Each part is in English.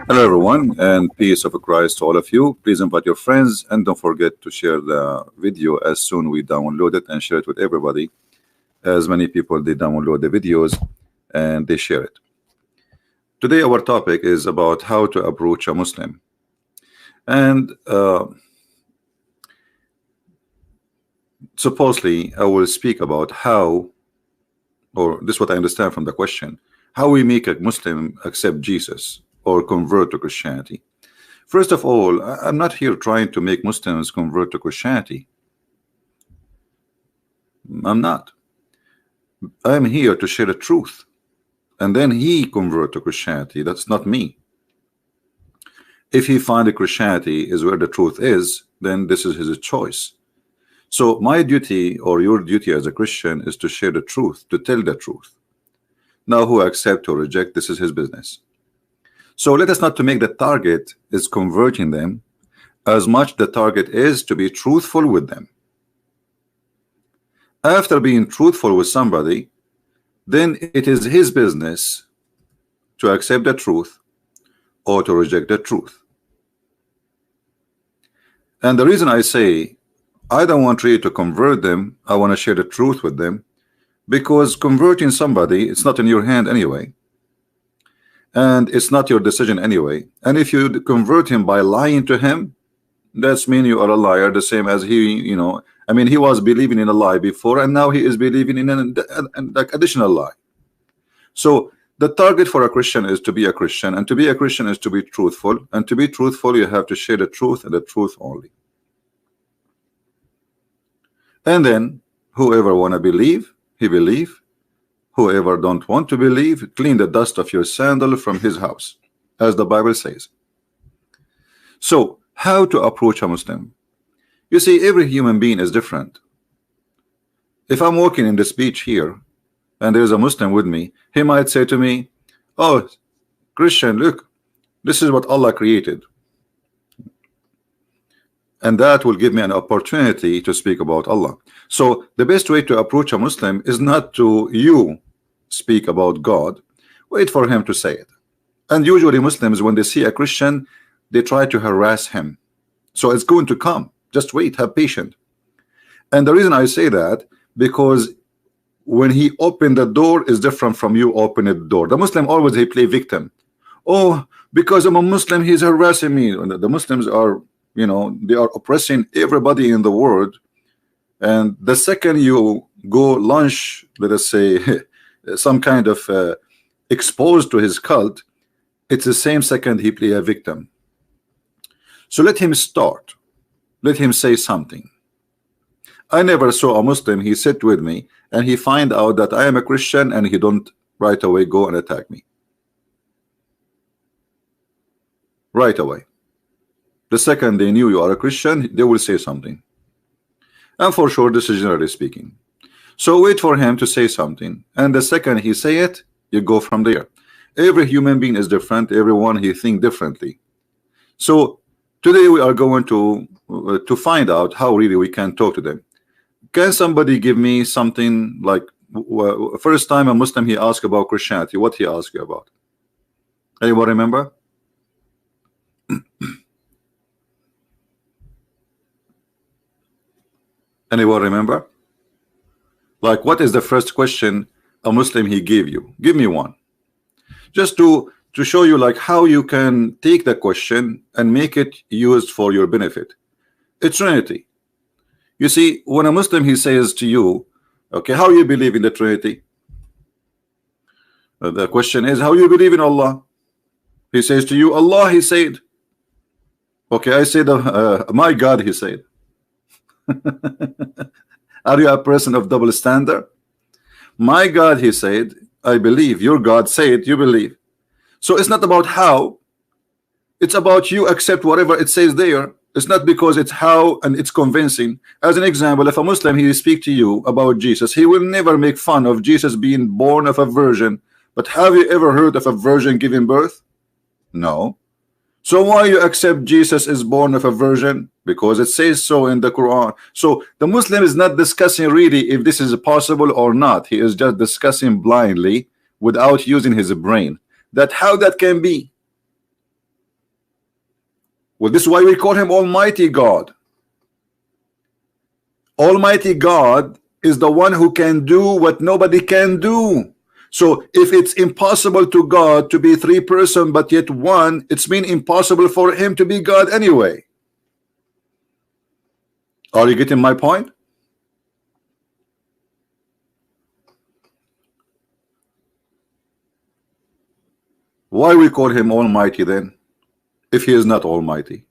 Hello, everyone, and peace of Christ to all of you. Please invite your friends and don't forget to share the video as soon we download it and share it with everybody. As many people they download the videos and they share it. Today, our topic is about how to approach a Muslim, and supposedly I will speak about how, or this is what I understand from the question, how we make a Muslim accept Jesus or convert to Christianity. First of all, I'm not here trying to make Muslims convert to Christianity. I'm not. I'm here to share the truth, and then he convert to Christianity. That's not me. If he find that Christianity is where the truth is, then this is his choice. So my duty or your duty as a Christian is to share the truth, to tell the truth. Now who accept or reject, this is his business. So let us not to make the target is converting them as much the target is to be truthful with them. After being truthful with somebody, then it is his business to accept the truth or to reject the truth. And the reason I say I don't want really to convert them, I want to share the truth with them, because converting somebody, it's not in your hand anyway. And it's not your decision anyway. And if you convert him by lying to him, that's mean you are a liar, the same as he, I mean, he was believing in a lie before, and now he is believing in an additional lie. So the target for a Christian is to be a Christian, and to be a Christian is to be truthful, and to be truthful, you have to share the truth and the truth only. And then whoever want to believe, he believe. Whoever don't want to believe, clean the dust of your sandal from his house, as the Bible says. So how to approach a Muslim? You see, every human being is different. If I'm walking in this beach here and there's a Muslim with me, he might say to me, oh, Christian, look, this is what Allah created. And that will give me an opportunity to speak about Allah. So the best way to approach a Muslim is not to you speak about God, wait for him to say it. And usually Muslims, when they see a Christian, they try to harass him. So it's going to come, just wait, have patience. And the reason I say that, because when he opened the door is different from you opening the door. The Muslim always he play victim. Oh, because I'm a Muslim, he's harassing me. The Muslims are, they are oppressing everybody in the world. And the second you go launch, let us say, some kind of exposed to his cult, it's the same second he play a victim. So let him start. Let him say something. I never saw a Muslim, he sit with me and he find out that I am a Christian and he don't right away go and attack me. Right away. The second they knew you are a Christian, they will say something. And for sure, this is generally speaking. So wait for him to say something, and the second he say it, you go from there. Every human being is different. Everyone he think differently. So today we are going to find out how really we can talk to them. Can somebody give me something like first time a Muslim he asked about Christianity? What he asked you about? Anyone remember? Anyone remember? Like, what is the first question a Muslim he gave you? Give me one. Just to show you like how you can take the question and make it used for your benefit. It's Trinity. You see, when a Muslim he says to you, okay, how you believe in the Trinity? The question is, how you believe in Allah? He says to you, Allah, he said. Okay, I said, my God, he said. Are you a person of double standard? My God, he said, I believe. Your God said, you believe. So it's not about how, it's about you accept whatever it says there. It's not because it's how and it's convincing. As an example, if a Muslim he speak to you about Jesus, he will never make fun of Jesus being born of a virgin. But have you ever heard of a virgin giving birth? No. So why you accept Jesus is born of a virgin? Because it says so in the Quran. So the Muslim is not discussing really if this is possible or not. He is just discussing blindly without using his brain. That how that can be. Well, this is why we call him Almighty God. Almighty God is the one who can do what nobody can do. So if it's impossible to God to be three person but yet one, it's been impossible for him to be God anyway. Are you getting my point? Why we call him Almighty then, if he is not Almighty?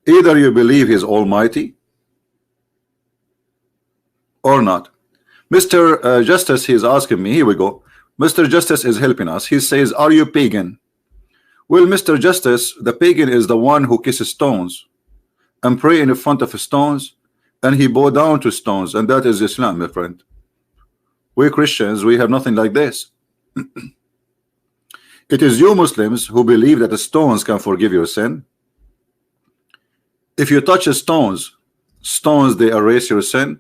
Either you believe he is Almighty or not. Mr. Justice, he's asking me, here we go. Mr. Justice is helping us. He says, are you pagan? Well, Mr. Justice, the pagan is the one who kisses stones and pray in front of stones, and he bow down to stones, and that is Islam, my friend. We Christians, we have nothing like this. It is you Muslims who believe that the stones can forgive your sin. If you touch stones, they erase your sin.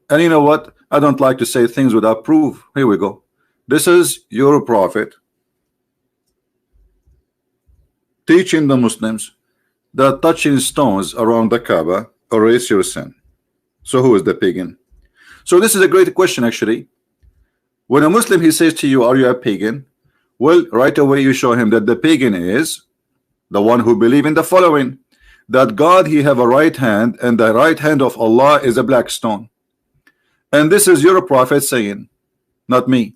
And you know what? I don't like to say things without proof. Here we go. This is your prophet teaching the Muslims that touching stones around the Kaaba erase your sin. So who is the pagan? So this is a great question actually. When a Muslim he says to you, are you a pagan? Well, right away you show him that the pagan is the one who believe in the following, that God he have a right hand, and the right hand of Allah is a black stone. And this is your prophet saying, not me,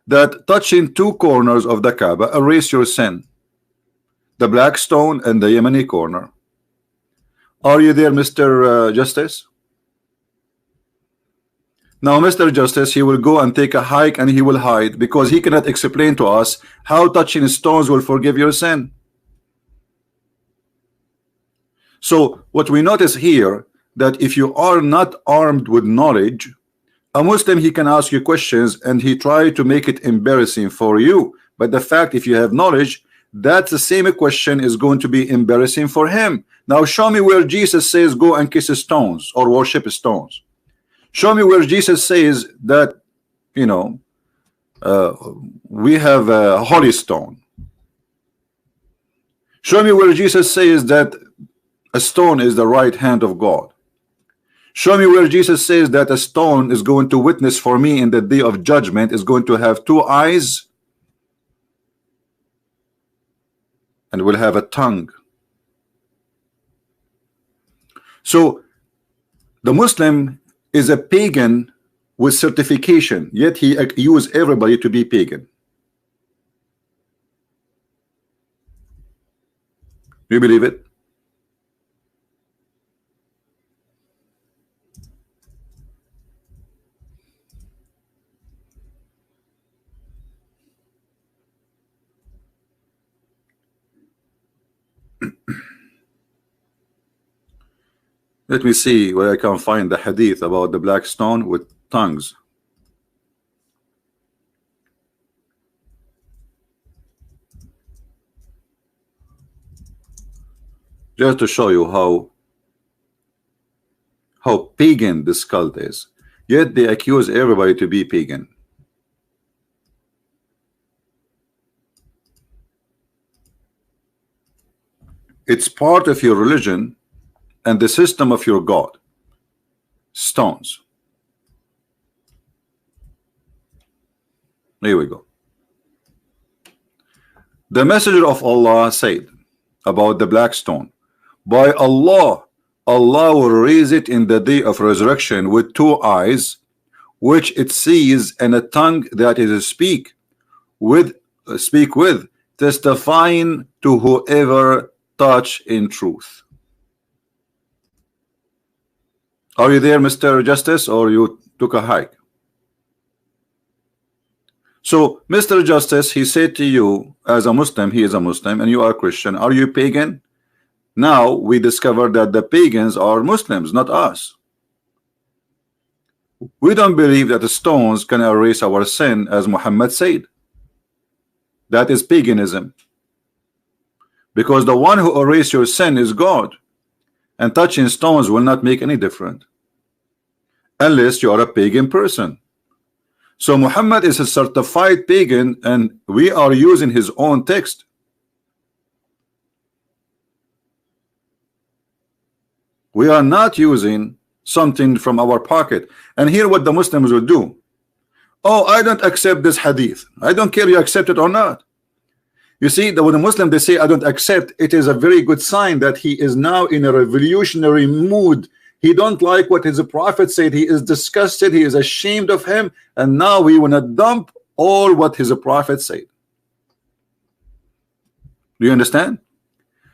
that touching two corners of the Kaaba erase your sin, the black stone and the Yemeni corner. Are you there, Mr. Justice? Now Mr. Justice, he will go and take a hike and he will hide, because he cannot explain to us how touching stones will forgive your sin. So what we notice here, that if you are not armed with knowledge, a Muslim he can ask you questions and he try to make it embarrassing for you. But the fact, if you have knowledge, that's the same question is going to be embarrassing for him. Now show me where Jesus says go and kiss stones or worship stones. Show me where Jesus says that, you know, we have a holy stone. Show me where Jesus says that a stone is the right hand of God. Show me where Jesus says that a stone is going to witness for me in the day of judgment, is going to have two eyes and will have a tongue. So the Muslim is a pagan with certification, yet he accused everybody to be pagan. Do you believe it? Let me see where I can find the hadith about the black stone with tongues. Just to show you how pagan this cult is. Yet they accuse everybody to be pagan. It's part of your religion and the system of your God. Stones. Here we go. The messenger of Allah said about the black stone, by Allah, Allah will raise it in the day of resurrection with two eyes, which it sees, and a tongue that it speak with, testifying to whoever touch in truth. Are you there, Mr. Justice, or you took a hike? So Mr. Justice, he said to you, as a Muslim, he is a Muslim, and you are a Christian, are you pagan? Now we discover that the pagans are Muslims, not us. We don't believe that the stones can erase our sin, as Muhammad said. That is paganism. Because the one who erases your sin is God, and touching stones will not make any difference unless you are a pagan person. So Muhammad is a certified pagan, and we are using his own text. We are not using something from our pocket. And here what the Muslims will do. Oh, I don't accept this hadith. I don't care you accept it or not. You see, when a Muslim they say I don't accept, it is a very good sign that he is now in a revolutionary mood. He don't like what his prophet said. He is disgusted. He is ashamed of him, and now he want to dump all what his prophet said. Do you understand?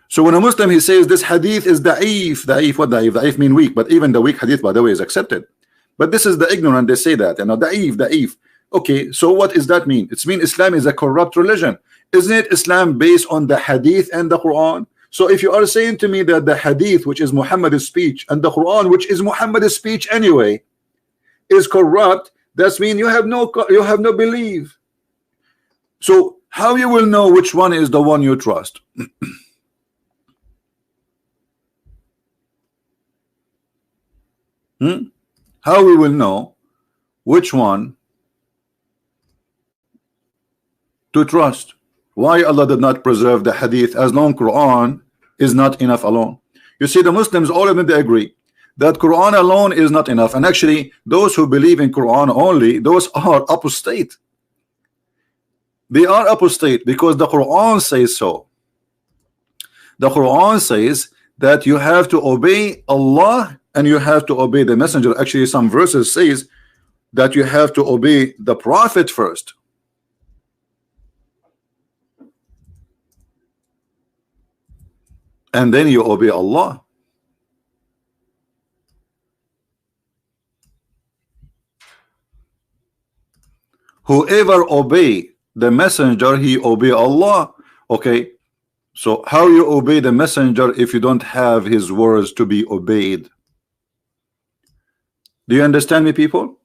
So when a Muslim he says this hadith is da'if, da'if, what da'if? Da'if mean weak, but even the weak hadith, by the way, is accepted. But this is the ignorant, they say that, you know, da'if, da'if. Okay, so what does that mean? It's mean Islam is a corrupt religion. Isn't it Islam based on the hadith and the Quran? So if you are saying to me that the hadith, which is Muhammad's speech, and the Quran, which is Muhammad's speech anyway, is corrupt, that means you have no belief. So how you will know which one is the one you trust? How we will know which one to trust? Why Allah did not preserve the hadith as long Quran is not enough alone? You see, the Muslims, all of them, they agree that Quran alone is not enough. And actually, those who believe in Quran only, those are apostate. They are apostate because the Quran says so. The Quran says that you have to obey Allah and you have to obey the messenger. Actually, some verses says that you have to obey the prophet first. And then you obey Allah. Whoever obey the messenger, he obey Allah. Okay, so how you obey the messenger if you don't have his words to be obeyed? Do you understand me, people?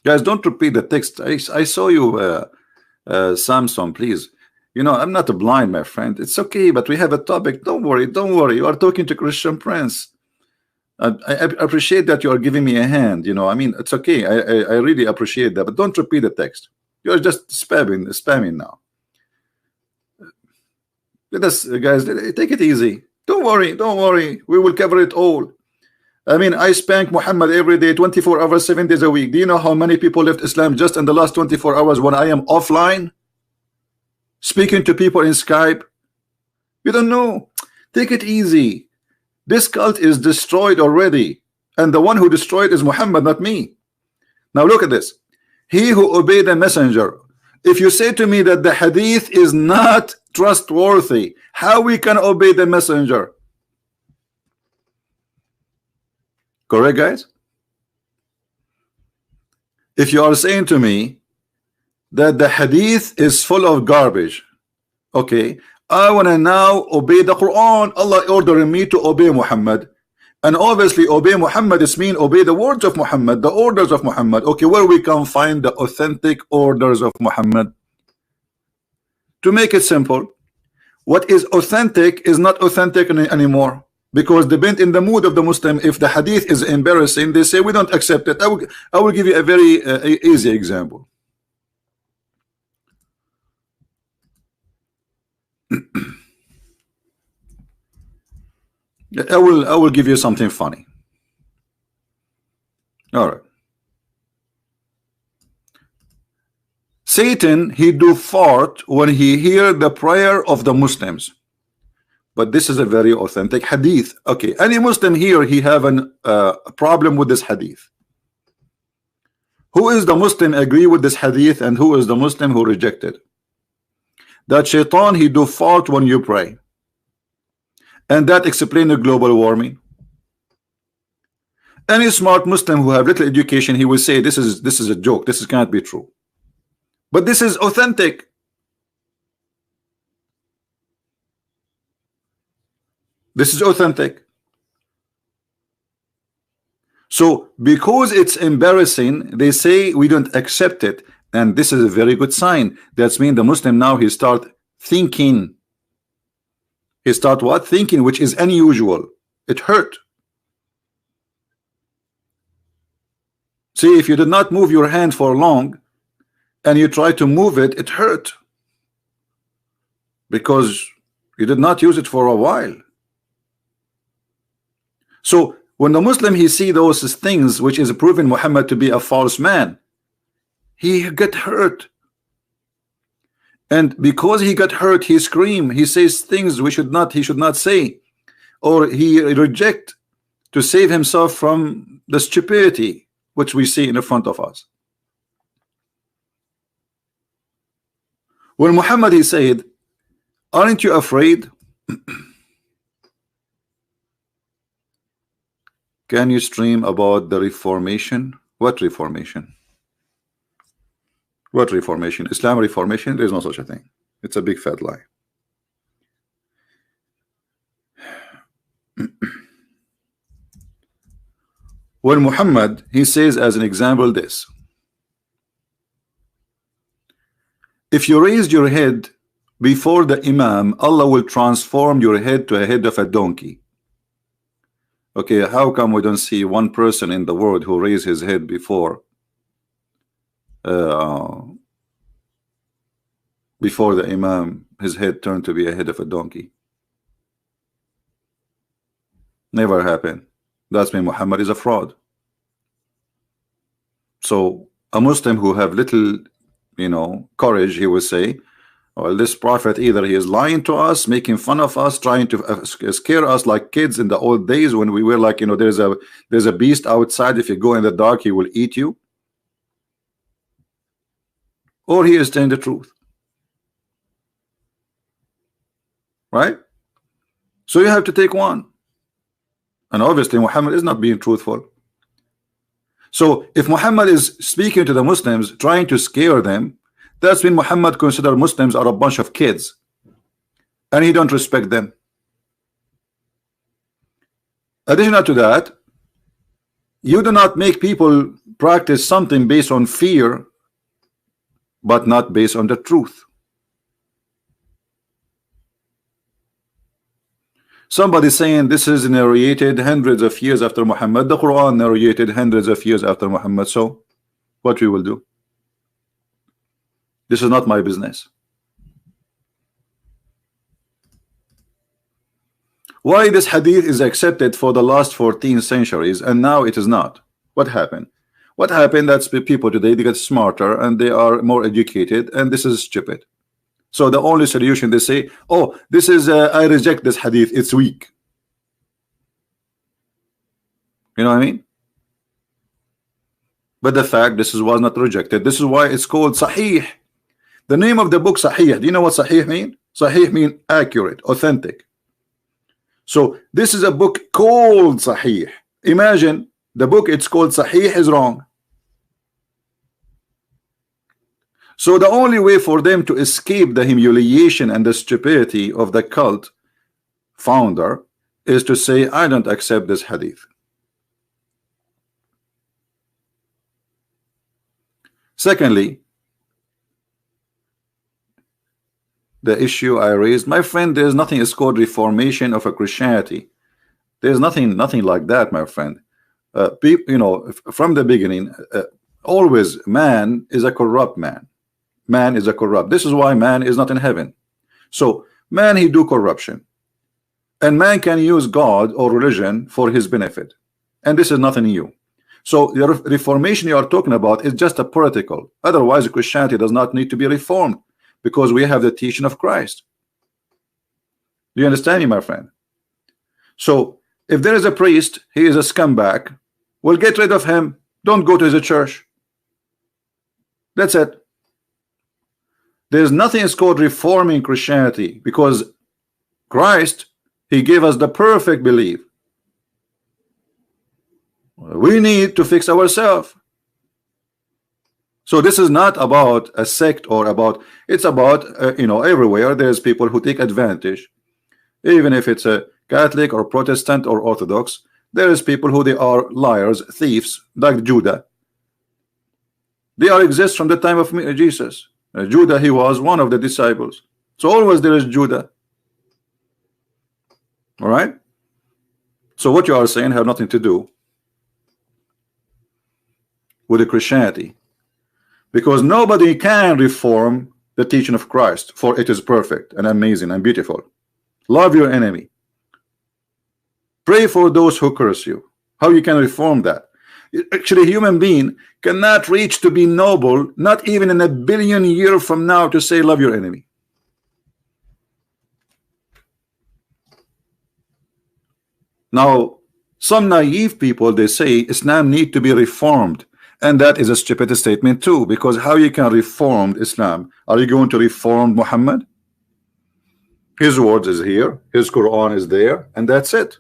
Guys, don't repeat the text. I saw you, Samson, please. You know, I'm not blind, my friend. It's okay, but we have a topic. Don't worry, don't worry. You are talking to Christian Prince. I appreciate that you are giving me a hand. You know, I mean, it's okay. I really appreciate that, but don't repeat the text. You are just spamming now. Let us, guys, take it easy. Don't worry, don't worry. We will cover it all. I mean, I spank Muhammad every day, 24 hours, 7 days a week. Do you know how many people left Islam just in the last 24 hours when I am offline? Speaking to people in Skype. You don't know. Take it easy. This cult is destroyed already, and the one who destroyed is Muhammad, not me. Now look at this. He who obeyed the messenger. If you say to me that the hadith is not trustworthy, how we can obey the messenger? Correct, guys? If you are saying to me that the hadith is full of garbage, okay, I want to now obey the Quran. Allah ordering me to obey Muhammad, and obviously obey Muhammad is mean obey the words of Muhammad, the orders of Muhammad. Okay, where we can find the authentic orders of Muhammad? To make it simple, what is authentic is not authentic anymore, because depend in the mood of the Muslim. If the hadith is embarrassing, they say we don't accept it. I will give you a very easy example. I will give you something funny. All right. Satan, he do fart when he hear the prayer of the Muslims. But this is a very authentic hadith. Okay, any Muslim here, he have a problem with this hadith. Who is the Muslim agree with this hadith, and who is the Muslim who rejected? That shaitan, he do fart when you pray. And that explain the global warming. Any smart Muslim who have little education, he will say this is a joke. This cannot be true. But this is authentic. This is authentic. So because it's embarrassing, they say we don't accept it, and this is a very good sign. That's mean the Muslim now he start thinking. He start what? Thinking, which is unusual. It hurt. See, if you did not move your hand for long and you try to move it, it hurt because you did not use it for a while. So when the Muslim he see those things which is proving Muhammad to be a false man, he get hurt. And because he got hurt, he scream, he says things he should not say, or he reject to save himself from the stupidity which we see in the front of us. When Muhammad he said, aren't you afraid? Can you stream about the Reformation? What Reformation? What Reformation? Islam Reformation? There is no such a thing. It's a big fat lie. When Muhammad he says as an example this, if you raise your head before the Imam, Allah will transform your head to a head of a donkey. Okay, how come we don't see one person in the world who raised his head before the Imam, his head turned to be a head of a donkey? Never happened. That's mean Muhammad is a fraud. So a Muslim who have little, courage, he will say, well, this prophet either he is lying to us, making fun of us, trying to scare us like kids in the old days when we were like, there's a beast outside, if you go in the dark he will eat you, or he is telling the truth, right? So you have to take one. And obviously Muhammad is not being truthful. So if Muhammad is speaking to the Muslims, trying to scare them, that's when Muhammad consider Muslims are a bunch of kids, and he don't respect them. Additional to that, you do not make people practice something based on fear, but not based on the truth. Somebody saying this is narrated hundreds of years after Muhammad. The Quran narrated hundreds of years after Muhammad. So what we will do? This is not my business. Why this hadith is accepted for the last 14 centuries and now it is not? What happened? What happened? That's people today, they get smarter and they are more educated, and this is stupid. So the only solution, they say, oh, this is I reject this hadith, it's weak. You know what I mean? But the fact this was not rejected. This is why it's called Sahih. The name of the book Sahih. Do you know what Sahih mean? Sahih mean accurate, authentic. So this is a book called Sahih. Imagine the book it's called Sahih is wrong. So the only way for them to escape the humiliation and the stupidity of the cult founder is to say, I don't accept this hadith. Secondly, the issue I raised, my friend, there's nothing is called reformation of a Christianity. There's nothing like that, my friend. From the beginning, always man is a corrupt man. Man is a corrupt. This is why man is not in heaven. So man, he do corruption, and man can use God or religion for his benefit, and this is nothing new. So the reformation you are talking about is just a political. Otherwise Christianity does not need to be reformed, because we have the teaching of Christ. Do you understand me, my friend? So if there is a priest, he is a scumbag, well, get rid of him. Don't go to the church. That's it. There's nothing is called reforming Christianity, because Christ, he gave us the perfect belief. We need to fix ourselves. So this is not about a sect or about, it's about everywhere there's people who take advantage. Even if it's a Catholic or Protestant or Orthodox, there is people who they are liars, thieves, like Judah. They are exist from the time of Jesus. Judah, he was one of the disciples. So always there is Judah. All right. So what you are saying have nothing to do with the Christianity, because nobody can reform the teaching of Christ, for it is perfect and amazing and beautiful. Love your enemy, Pray for those who curse you. How you can reform that? Actually, a human being cannot reach to be noble, not even in a billion years from now, to say love your enemy. Now, some naive people, they say Islam need to be reformed, and that is a stupid statement too, because how you can reform Islam? Are you going to reform Muhammad? His words is here, his Quran is there, and that's it.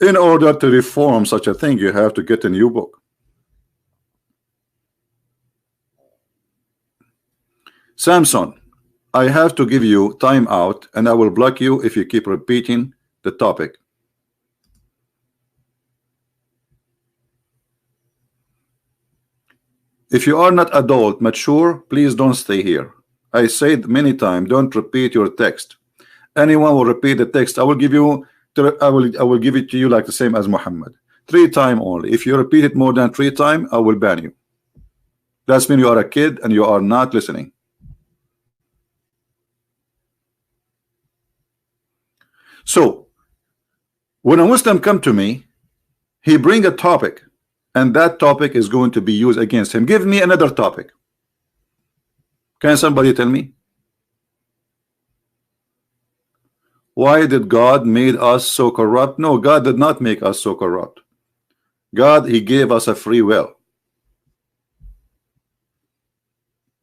In order to reform such a thing, you have to get a new book. Samson, I have to give you time out, and I will block you if you keep repeating the topic. If you are not adult, mature, please don't stay here. I said many times, don't repeat your text. Anyone will repeat the text, I will give you, I will give it to you like the same as Muhammad. 3 times only. If you repeat it more than 3 times, I will ban you. That means you are a kid and you are not listening. So, when a Muslim come to me, he bring a topic, and that topic is going to be used against him. Give me another topic. Can somebody tell me? Why did God made us so corrupt? No, God did not make us so corrupt. God, he gave us a free will.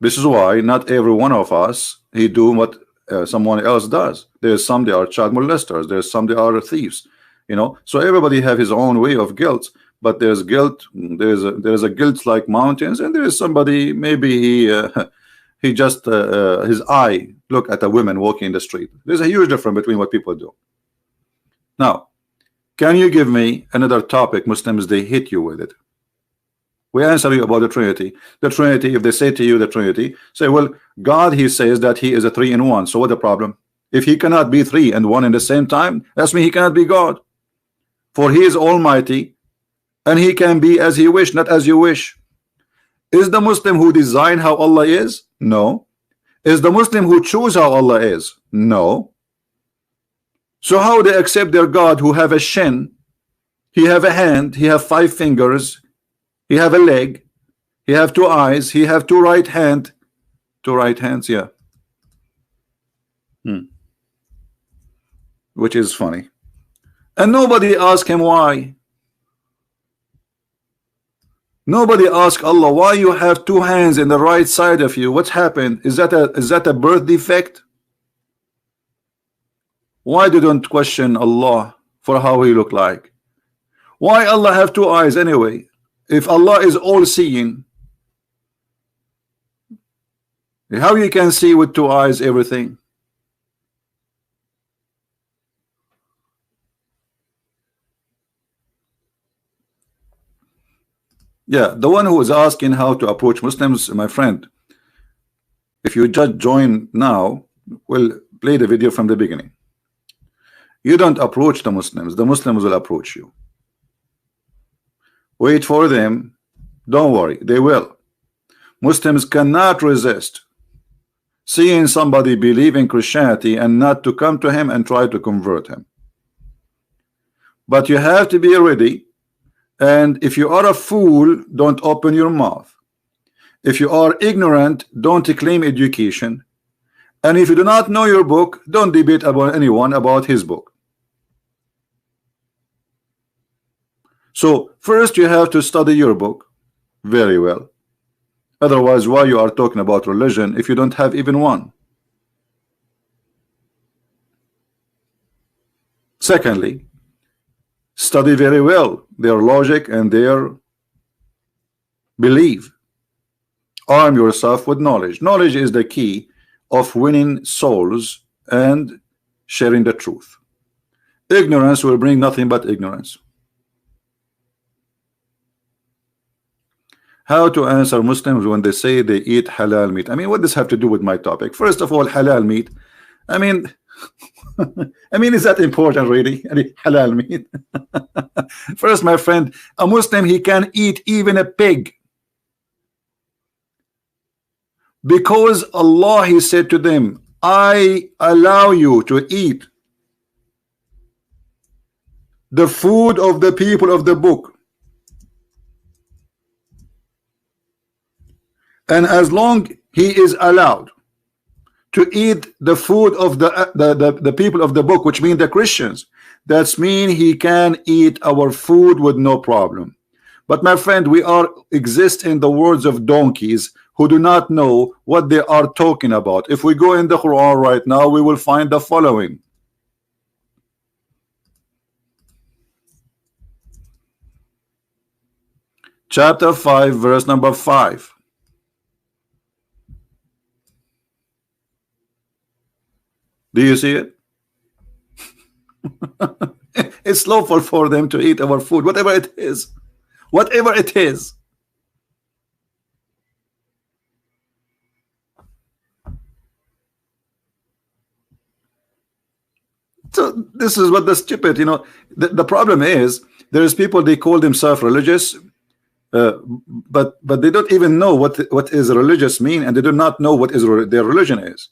This is why not every one of us, he do what someone else does. There's some they are child molesters. There's some they are thieves. You know, so everybody have his own way of guilt. But there's guilt. There's a guilt like mountains, and there is somebody, maybe he just his eye look at a woman walking in the street. There's a huge difference between what people do. Now, can you give me another topic Muslims they hit you with it? We answer you about the Trinity. The Trinity, if they say to you the Trinity, say, well, God, he says that he is a 3 in 1. So what the problem? If he cannot be 3 and 1 in the same time, that's mean he cannot be God. For he is almighty, and he can be as he wish, not as you wish. Is the Muslim who design how Allah is? No. Is the Muslim who choose how Allah is? No. So how they accept their God who have a shin, he have a hand, he have 5 fingers, he have a leg, he have 2 eyes, he have 2 right hand, 2 right hands, yeah. Which is funny. And nobody asked him why. Nobody asked Allah why you have 2 hands in the right side of you. What's happened? Is that a birth defect? Why they don't question Allah for how he look like? Why Allah have 2 eyes anyway? If Allah is all-seeing, how you can see with 2 eyes everything? Yeah, the one who is asking how to approach Muslims, my friend, if you just join now, we'll play the video from the beginning. You don't approach the Muslims will approach you. Wait for them, don't worry, they will. Muslims cannot resist seeing somebody believe in Christianity and not to come to him and try to convert him. But you have to be ready. And if you are a fool, don't open your mouth. If you are ignorant, don't claim education. And if you do not know your book, don't debate about anyone about his book. So first you have to study your book very well. Otherwise, why you are talking about religion if you don't have even one? Secondly, study very well their logic and their belief. Arm yourself with knowledge. Knowledge is the key of winning souls and sharing the truth. Ignorance will bring nothing but ignorance. How to answer Muslims when they say they eat halal meat? I mean, what does have to do with my topic? First of all, halal meat, I mean is that important really? Halal meat. First, my friend, a Muslim, he can eat even a pig, because Allah, he said to them, I allow you to eat the food of the people of the book. And as long he is allowed to eat the food of the people of the book, which mean the Christians, that's mean he can eat our food with no problem. But my friend, we are exist in the words of donkeys who do not know what they are talking about. If we go in the Quran right now, we will find the following. Chapter 5, verse number 5. Do you see it? It's lawful for them to eat our food, whatever it is. Whatever it is. So this is what the stupid, you know, the problem is there is people, they call themselves religious, but they don't even know what is religious mean, and they do not know what is their religion is.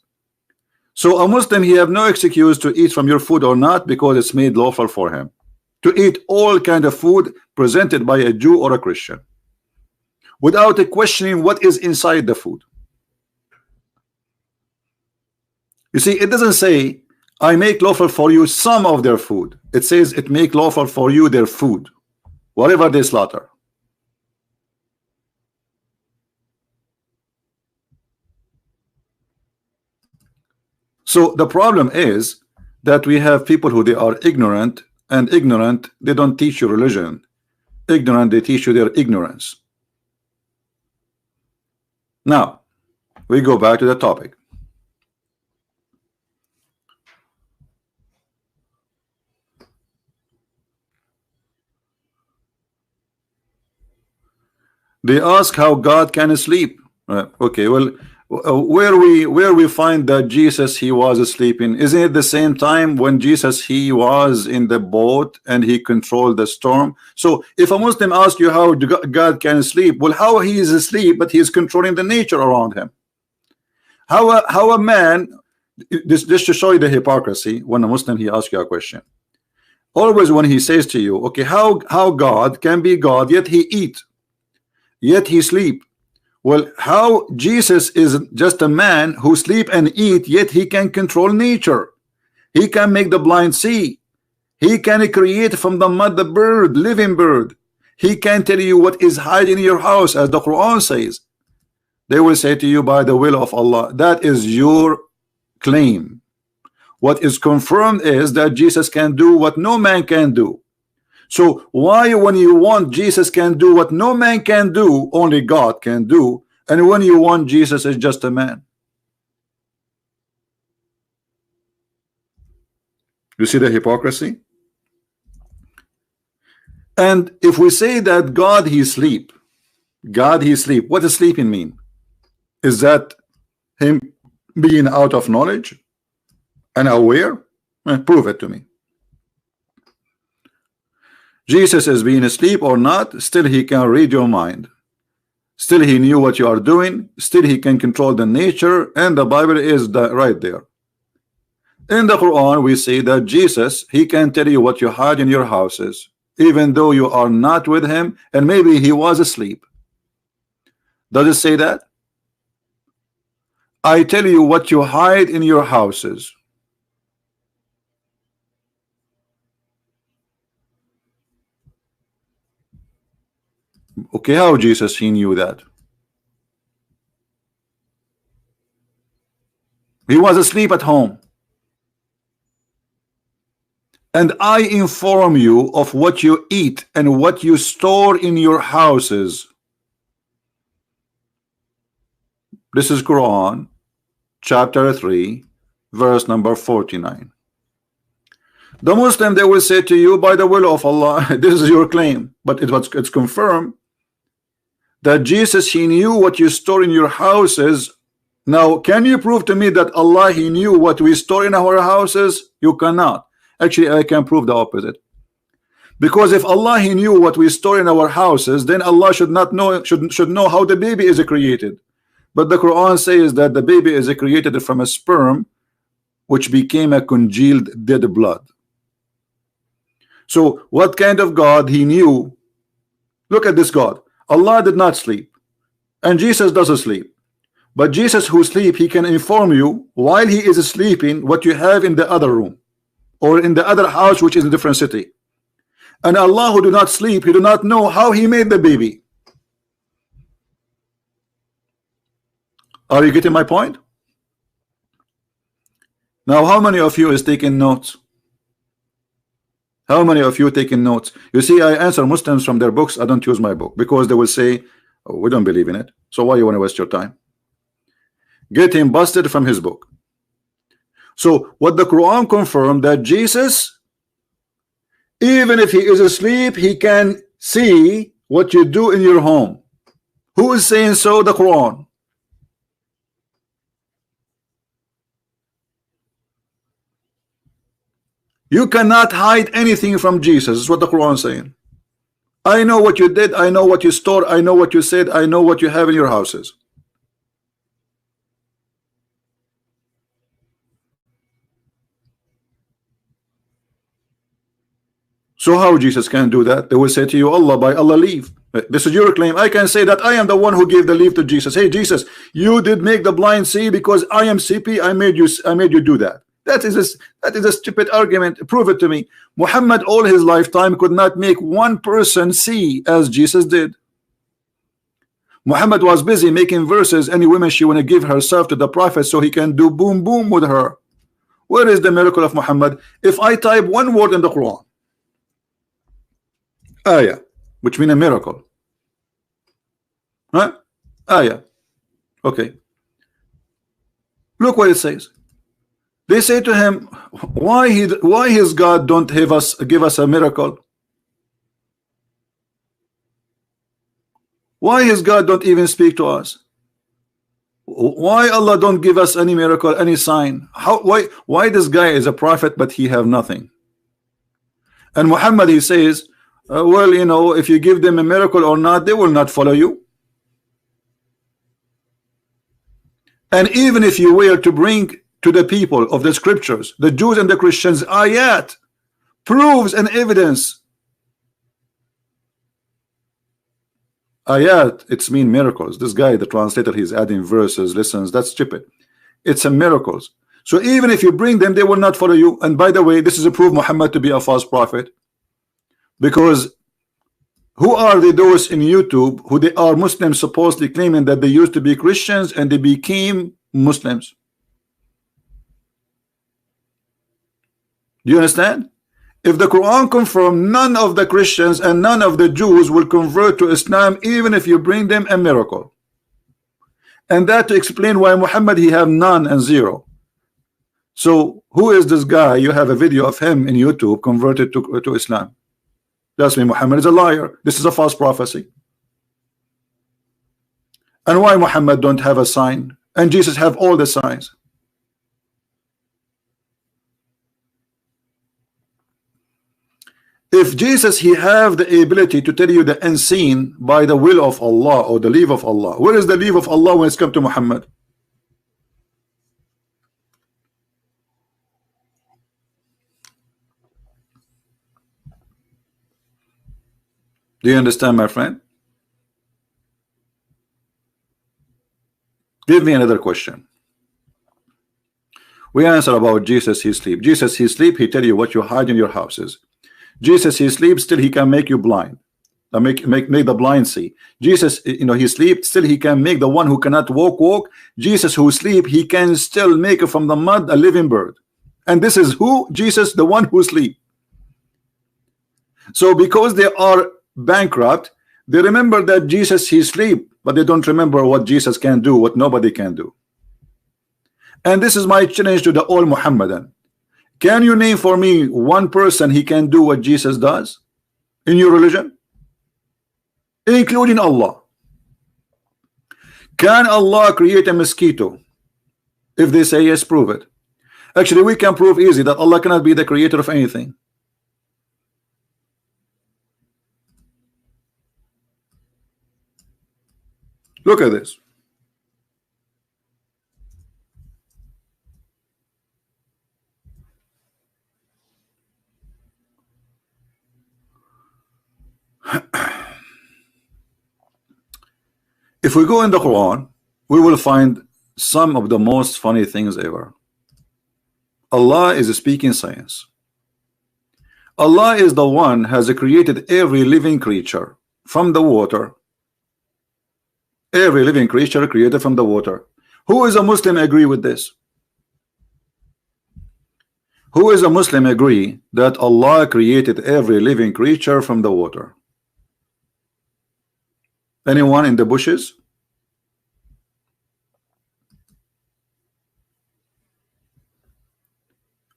So a Muslim, he have no excuse to eat from your food or not, because it's made lawful for him to eat all kind of food presented by a Jew or a Christian without questioning what is inside the food. You see, it doesn't say I make lawful for you some of their food. It says it make lawful for you their food, whatever they slaughter. So the problem is that we have people who they are ignorant, and ignorant, they don't teach you religion. Ignorant, they teach you their ignorance. Now we go back to the topic. They ask how God can sleep. Okay, well, where we find that Jesus, he was sleeping? Isn't it the same time when Jesus, he was in the boat and he controlled the storm? So if a Muslim asks you how God can sleep, well, how he is asleep but he is controlling the nature around him? How a man, this to show you the hypocrisy, when a Muslim, he asks you a question, always when he says to you, okay, how God can be God yet he eat, yet he sleep? Well, how Jesus is just a man who sleep and eat, yet he can control nature? He can make the blind see. He can create from the mud the bird, living bird. He can tell you what is hiding in your house, as the Quran says. They will say to you, by the will of Allah. That is your claim. What is confirmed is that Jesus can do what no man can do. So why, when you want Jesus can do what no man can do, only God can do, and when you want Jesus is just a man? You see the hypocrisy? And if we say that God he sleep, God he sleep, what does sleeping mean? Is that him being out of knowledge and aware? Prove it to me. Jesus is being asleep or not, still he can read your mind. Still he knew what you are doing. Still he can control the nature, and the Bible is right there. In the Quran we see that Jesus, he can tell you what you hide in your houses, even though you are not with him, and maybe he was asleep. Does it say that? I tell you what you hide in your houses. Okay, how Jesus he knew that? He was asleep at home. And I inform you of what you eat and what you store in your houses. This is Quran chapter 3 verse number 49. The Muslim, they will say to you, by the will of Allah. This is your claim, but it's confirmed that Jesus he knew what you store in your houses. Now can you prove to me that Allah he knew what we store in our houses? You cannot. Actually, I can prove the opposite, because if Allah he knew what we store in our houses, then Allah should not know, should know how the baby is created. But the Quran says that the baby is created from a sperm which became a congealed dead blood. So what kind of God he knew? Look at this God. Allah did not sleep, and Jesus doesn't sleep. But Jesus who sleep, he can inform you while he is sleeping what you have in the other room or in the other house, which is in a different city. And Allah who do not sleep, he do not know how he made the baby. Are you getting my point? Now, how many of you is taking notes? How many of you taking notes? You see, I answer Muslims from their books. I don't use my book because they will say, oh, we don't believe in it. So why you want to waste your time? Get him busted from his book. So what the Quran confirmed, that Jesus, even if he is asleep, he can see what you do in your home. Who is saying so? The Quran. You cannot hide anything from Jesus, is what the Quran is saying. I know what you did, I know what you stored, I know what you said, I know what you have in your houses. So how Jesus can do that? They will say to you, Allah, by Allah leave. This is your claim. I can say that I am the one who gave the leave to Jesus. Hey Jesus, you did make the blind see because I am CP. I made you do that. That is a stupid argument. Prove it to me. Muhammad all his lifetime could not make one person see as Jesus did. Muhammad was busy making verses. Any woman she want to give herself to the prophet so he can do boom boom with her. Where is the miracle of Muhammad? If I type one word in the Quran, ayah, which means a miracle, huh? Ayah, okay. Look what it says. They say to him, why his God don't give us a miracle? Why his God don't even speak to us? Why Allah don't give us any miracle, any sign? Why this guy is a prophet but he have nothing? And Muhammad, he says, well, you know, if you give them a miracle or not, they will not follow you. And even if you were to bring to the people of the scriptures, the Jews and the Christians, ayat, proofs and evidence. Ayat, it's mean miracles. This guy, the translator, he's adding verses, listens, that's stupid. It's a miracles. So even if you bring them, they will not follow you. And by the way, this is a proof Muhammad to be a false prophet. Because who are those in YouTube who they are Muslims supposedly claiming that they used to be Christians and they became Muslims? Do you understand? If the Quran confirms none of the Christians and none of the Jews will convert to Islam, even if you bring them a miracle. And that to explain why Muhammad, he have none and zero. So who is this guy? You have a video of him in YouTube converted to Islam. That's me. Muhammad is a liar. This is a false prophecy. And why Muhammad don't have a sign and Jesus have all the signs? If Jesus, he have the ability to tell you the unseen by the will of Allah or the leave of Allah, where is the leave of Allah when it's come to Muhammad? Do you understand, my friend? Give me another question. We answer about Jesus, he sleep. Jesus, he sleep, he tell you what you hide in your houses. Jesus, he sleeps, still he can make you blind. Make the blind see. Jesus, you know, he sleep, still he can make the one who cannot walk. Jesus who sleep, he can still make from the mud a living bird. And this is who? Jesus, the one who sleep. So because they are bankrupt, they remember that Jesus, he sleep, but they don't remember what Jesus can do, what nobody can do. And this is my challenge to the all Muhammadan. Can you name for me one person he can do what Jesus does in your religion, including Allah? Can Allah create a mosquito? If they say yes, prove it. Actually, we can prove easy that Allah cannot be the creator of anything. Look at this. If we go in the Quran, we will find some of the most funny things ever. Allah is speaking science. Allah is the one has created every living creature from the water. Every living creature created from the water. Who is a Muslim agree with this? Who is a Muslim agree that Allah created every living creature from the water? Anyone in the bushes?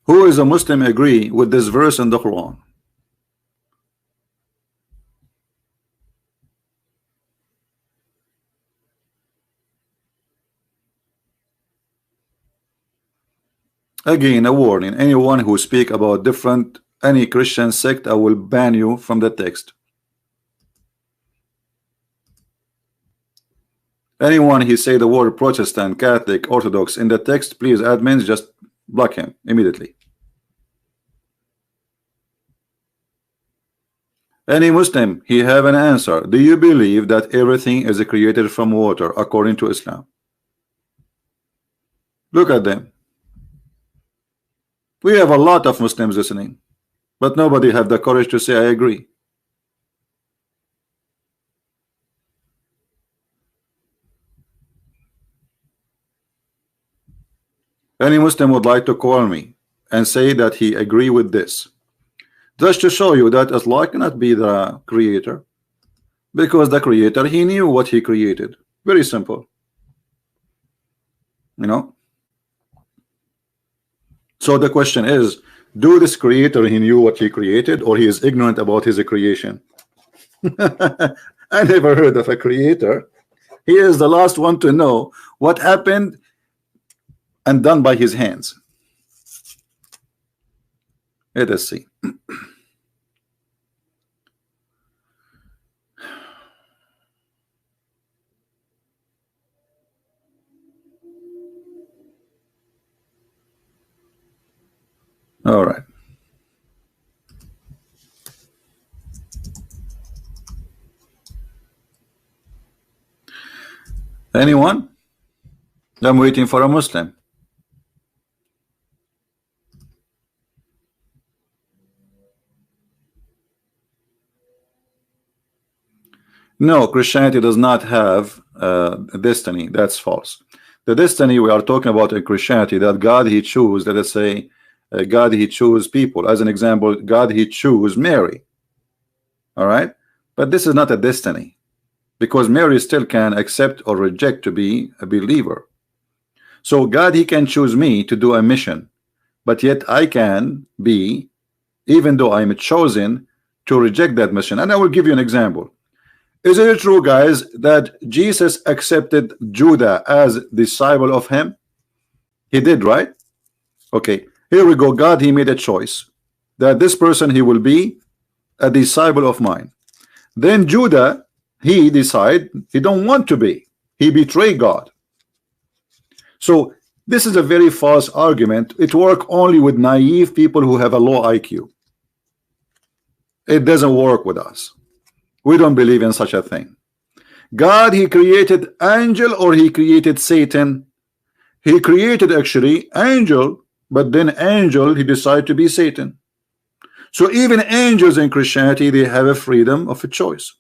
Who is a Muslim agree with this verse in the Quran? Again, a warning. Anyone who speak about any Christian sect, I will ban you from the text. Anyone who say the word Protestant, Catholic, Orthodox in the text, please admins just block him immediately. Any Muslim, he have an answer. Do you believe that everything is created from water according to Islam? Look at them. We have a lot of Muslims listening, but nobody have the courage to say I agree. Any Muslim would like to call me and say that he agree with this, just to show you that Allah cannot be the creator, because the creator, he knew what he created. Very simple, you know. So the question is, do this creator, he knew what he created, or he is ignorant about his creation? I never heard of a creator. He is the last one to know what happened and done by his hands. Let us see. All right. Anyone? I'm waiting for a Muslim. No, Christianity does not have a destiny. That's false. The destiny we are talking about in Christianity, that God he chose, let us say, God he chose people. As an example, God he chose Mary. All right, but this is not a destiny, because Mary still can accept or reject to be a believer. So God he can choose me to do a mission, but yet I can be, even though I'm chosen, to reject that mission. And I will give you an example. Is it true, guys, that Jesus accepted Judah as disciple of him? He did, right? Okay, here we go. God he made a choice that this person he will be a disciple of mine. Then Judah, he decide he don't want to be. He betrayed God. So this is a very false argument. It works only with naive people who have a low IQ. It doesn't work with us. We don't believe in such a thing. God he created angel, or he created Satan? He created actually angel, but then angel he decided to be Satan. So even angels in Christianity, they have a freedom of a choice,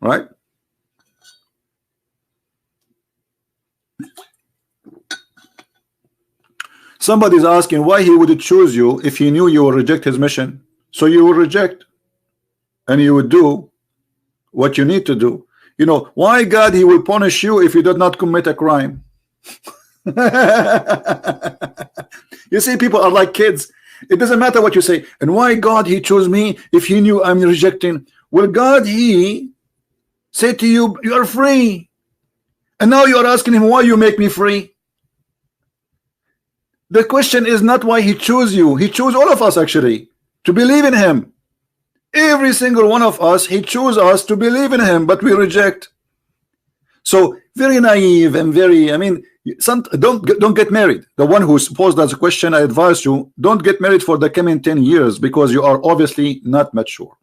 right? Somebody's asking why he would choose you if he knew you will reject his mission. So you will reject, and you would do what you need to do. You know, why God he will punish you if you did not commit a crime? You see, people are like kids. It doesn't matter what you say. And why God he chose me if he knew I'm rejecting? Well, God he said to you, you are free, and now you are asking him why you make me free. The question is not why he chose you. He chose all of us actually to believe in him. Every single one of us, he chose us to believe in him, but we reject. So very naive and very, I mean, don't get married. The one who posed that question, I advise you, don't get married for the coming 10 years, because you are obviously not mature.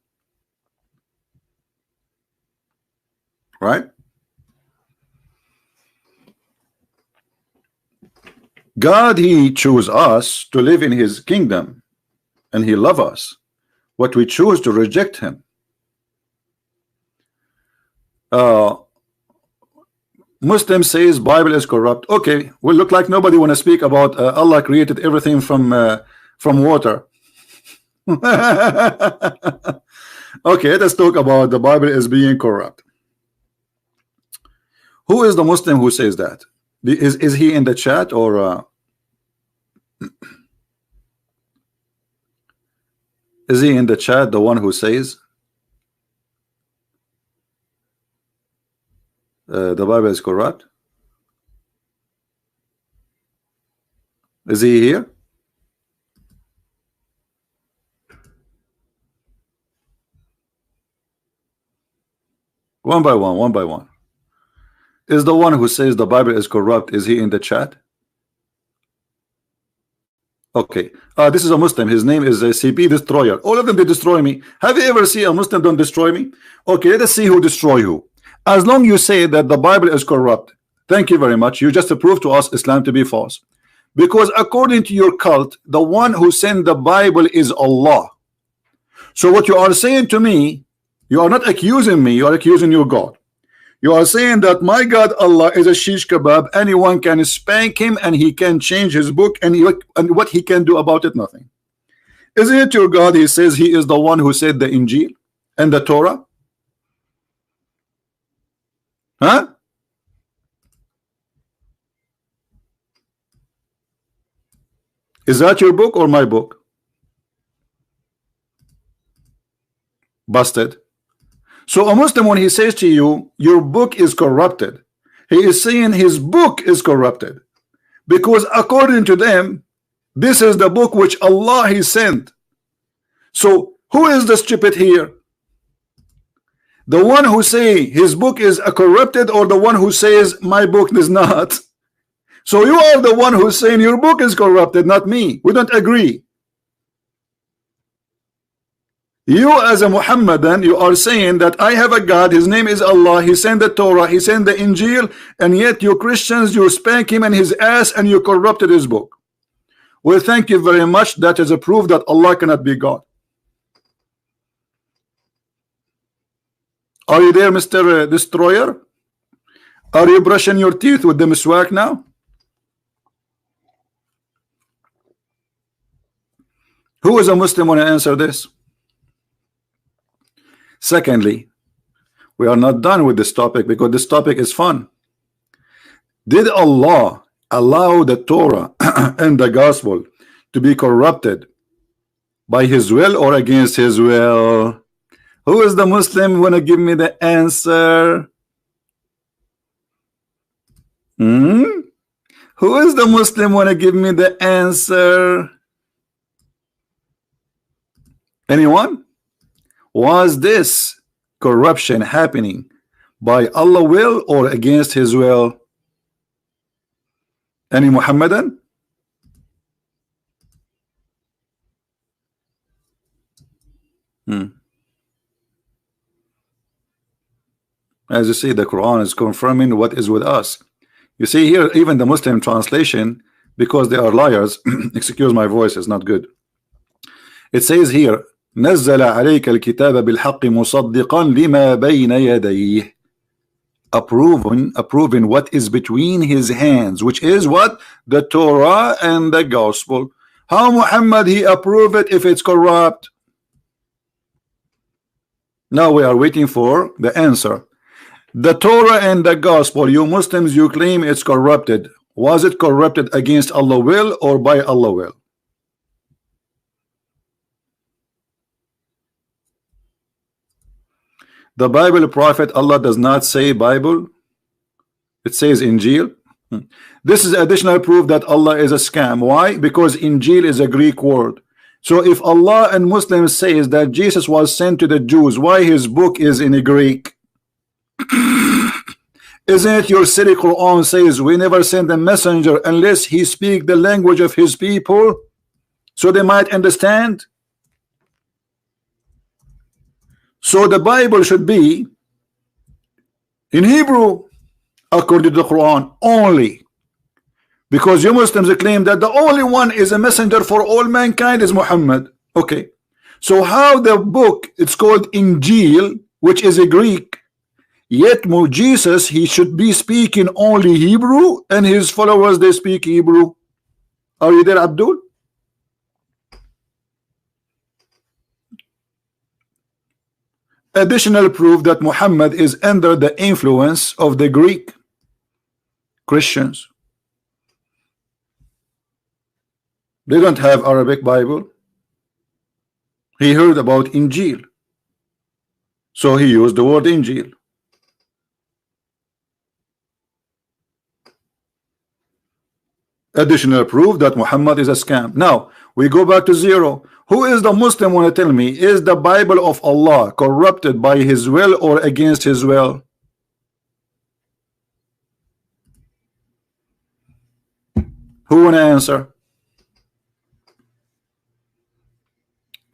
right? God, he chose us to live in his kingdom, and he love us, but we choose to reject him. Muslim says Bible is corrupt. Okay, well, look like nobody want to speak about Allah created everything from water. Okay, let's talk about the Bible as being corrupt. Who is the Muslim who says that? Is he in the chat, or is he in the chat, the one who says the Bible is corrupt? Is he here? One by one, one by one. Is the one who says the Bible is corrupt, is he in the chat? Okay, this is a Muslim. His name is CP Destroyer. All of them, they destroy me. Have you ever seen a Muslim don't destroy me? Okay, let us see who destroy who. As long you say that the Bible is corrupt, thank you very much. You just proved to us Islam to be false. Because according to your cult, the one who sent the Bible is Allah. So what you are saying to me, you are not accusing me, you are accusing your God. You are saying that my God Allah is a shish kebab, anyone can spank him and he can change his book, and what he can do about it, nothing. Isn't it your God? He says he is the one who said the Injil and the Torah. Huh? Is that your book or my book? Busted. So a Muslim, when he says to you your book is corrupted, he is saying his book is corrupted, because according to them this is the book which Allah he sent. So who is the stupid here? The one who say his book is corrupted, or the one who says my book is not? So you are the one who's saying your book is corrupted, not me. We don't agree. You as a Muhammadan, you are saying that I have a God, his name is Allah, he sent the Torah, he sent the Injil, and yet you Christians, you spank him and his ass and you corrupted his book. Well, thank you very much. That is a proof that Allah cannot be God. Are you there, Mr. Destroyer? Are you brushing your teeth with the miswak now? Who is a Muslim when I answer this? Secondly, we are not done with this topic, because this topic is fun. Did Allah allow the Torah and the gospel to be corrupted by his will or against his will? Who is the Muslim want to give me the answer? Who is the Muslim want to give me the answer? Anyone? Was this corruption happening by Allah will or against his will? Any Muhammadan? As you see, the Quran is confirming what is with us. You see here, even the Muslim translation, because they are liars, excuse my voice, is not good. It says here, نزل عليك الكتاب بالحق مصدقا لما بين يديه, approving what is between his hands, which is what? The Torah and the gospel. How Muhammad he approve it if it's corrupt? Now we are waiting for the answer. The Torah and the gospel, you Muslims, you claim it's corrupted. Was it corrupted against Allah will or by Allah will? The Bible prophet, Allah does not say Bible, it says Injil. This is additional proof that Allah is a scam. Why? Because Injil is a Greek word. So if Allah and Muslims says that Jesus was sent to the Jews, why his book is in Greek? Isn't it your silly Quran says we never send a messenger unless he speak the language of his people so they might understand? So the Bible should be in Hebrew, according to the Quran only. Because you Muslims claim that the only one is a messenger for all mankind is Muhammad. Okay, so how the book, it's called Injil, which is a Greek, yet Jesus, he should be speaking only Hebrew, and his followers, they speak Hebrew. Are you there, Abdul? Additional proof that Muhammad is under the influence of the Greek Christians. They don't have Arabic Bible. He heard about Injil, so he used the word Injil. Additional proof that Muhammad is a scam. Now we go back to zero. Who is the Muslim want to tell me, is the Bible of Allah corrupted by his will or against his will? Who want to answer?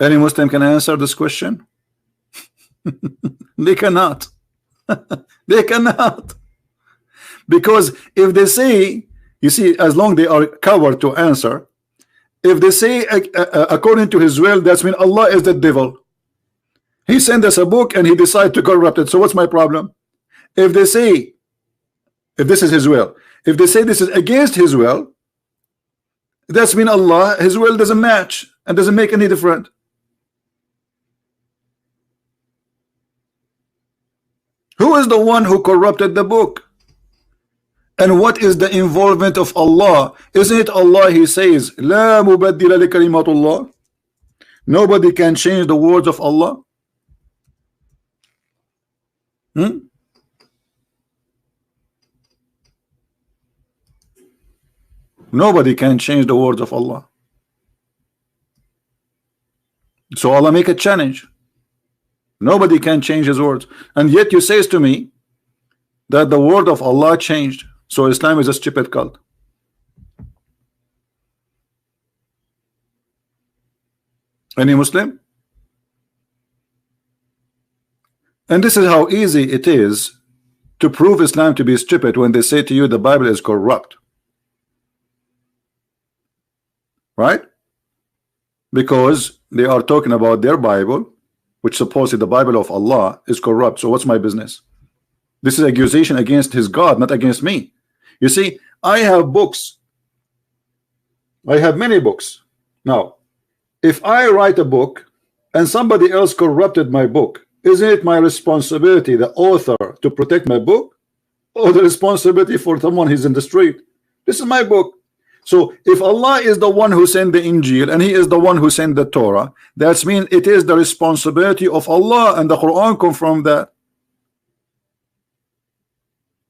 Any Muslim can answer this question? They cannot. They cannot. Because if they say, you see, as long they are coward to answer, if they say according to his will, that's mean Allah is the devil. He sent us a book and he decided to corrupt it. So what's my problem? If they say, if this is his will, if they say this is against his will, that's mean Allah, his will doesn't match and doesn't make any difference. Who is the one who corrupted the book? And what is the involvement of Allah? Isn't it Allah, he says, La mubaddila li kalimatullah. Nobody can change the words of Allah. Nobody can change the words of Allah. So Allah make a challenge. Nobody can change his words. And yet you says to me that the word of Allah changed. So Islam is a stupid cult. Any Muslim? And this is how easy it is to prove Islam to be stupid when they say to you the Bible is corrupt. Right? Because they are talking about their Bible, which supposedly the Bible of Allah is corrupt. So what's my business? This is accusation against his God, not against me. You see, I have books. I have many books. Now, if I write a book and somebody else corrupted my book, isn't it my responsibility, the author, to protect my book, or the responsibility for someone who's in the street? This is my book. So if Allah is the one who sent the Injil and he is the one who sent the Torah, that means it is the responsibility of Allah, and the Quran comes from that.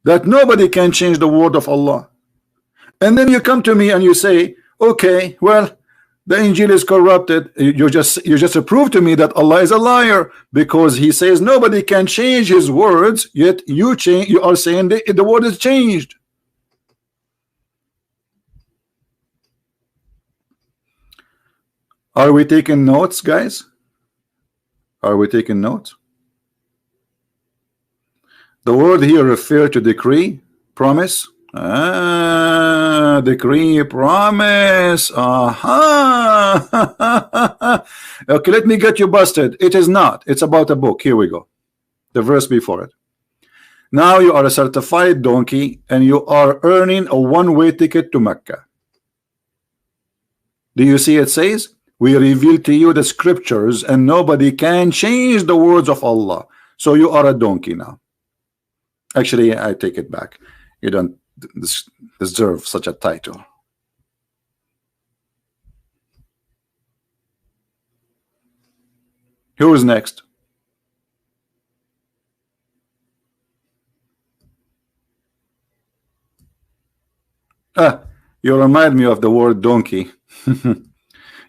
That nobody can change the word of Allah. And then you come to me and you say, okay, well, the Injil is corrupted. You just prove to me that Allah is a liar, because he says nobody can change his words, yet you are saying the word is changed. Are we taking notes, guys? Are we taking notes? The word here refer to decree, promise. Decree, promise. Aha. Okay, let me get you busted. It is not. It's about a book. Here we go. The verse before it. Now you are a certified donkey and you are earning a one-way ticket to Mecca. Do you see it says, we reveal to you the scriptures and nobody can change the words of Allah. So you are a donkey now. Actually, I take it back. You don't deserve such a title. Who is next? You remind me of the word donkey.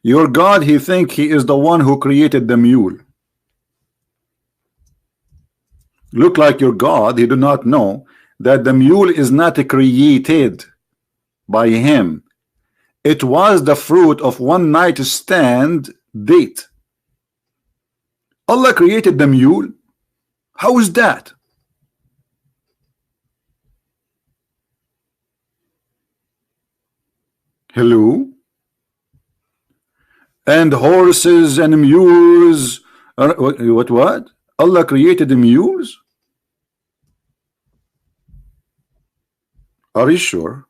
Your God, he think he is the one who created the mule. Look like your God, he do not know that the mule is not created by him. It was the fruit of one night stand date. Allah created the mule. How is that? Hello? And horses and mules. What? Allah created the mules? Are you sure?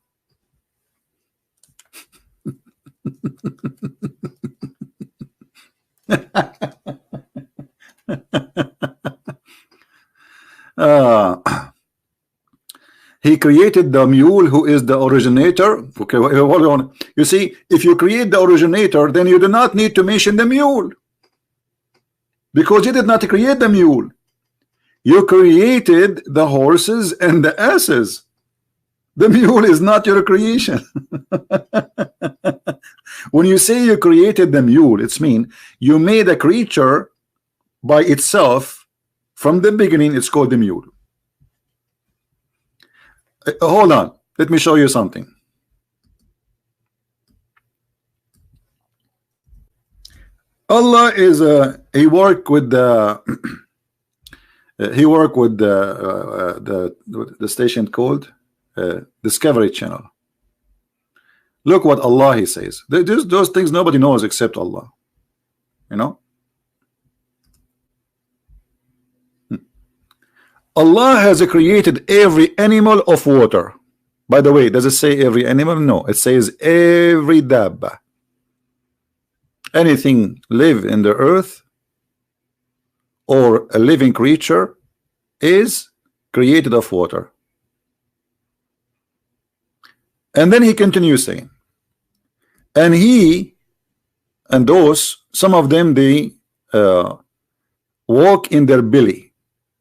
He created the mule, who is the originator. Okay, hold on. You see, if you create the originator, then you do not need to mention the mule, because you did not create the mule. You created the horses and the asses. The mule is not your creation. When you say you created the mule, it's mean you made a creature by itself from the beginning. It's called the mule. Hold on, let me show you something. Allah is he worked with the the station called Discovery Channel. Look what Allah he says. Those things nobody knows except Allah. You know, Allah has created every animal of water. By the way, does it say every animal? No, it says every dabba. Anything live in the earth or a living creature is created of water. And then he continues saying, and he and those, some of them, they walk in their belly.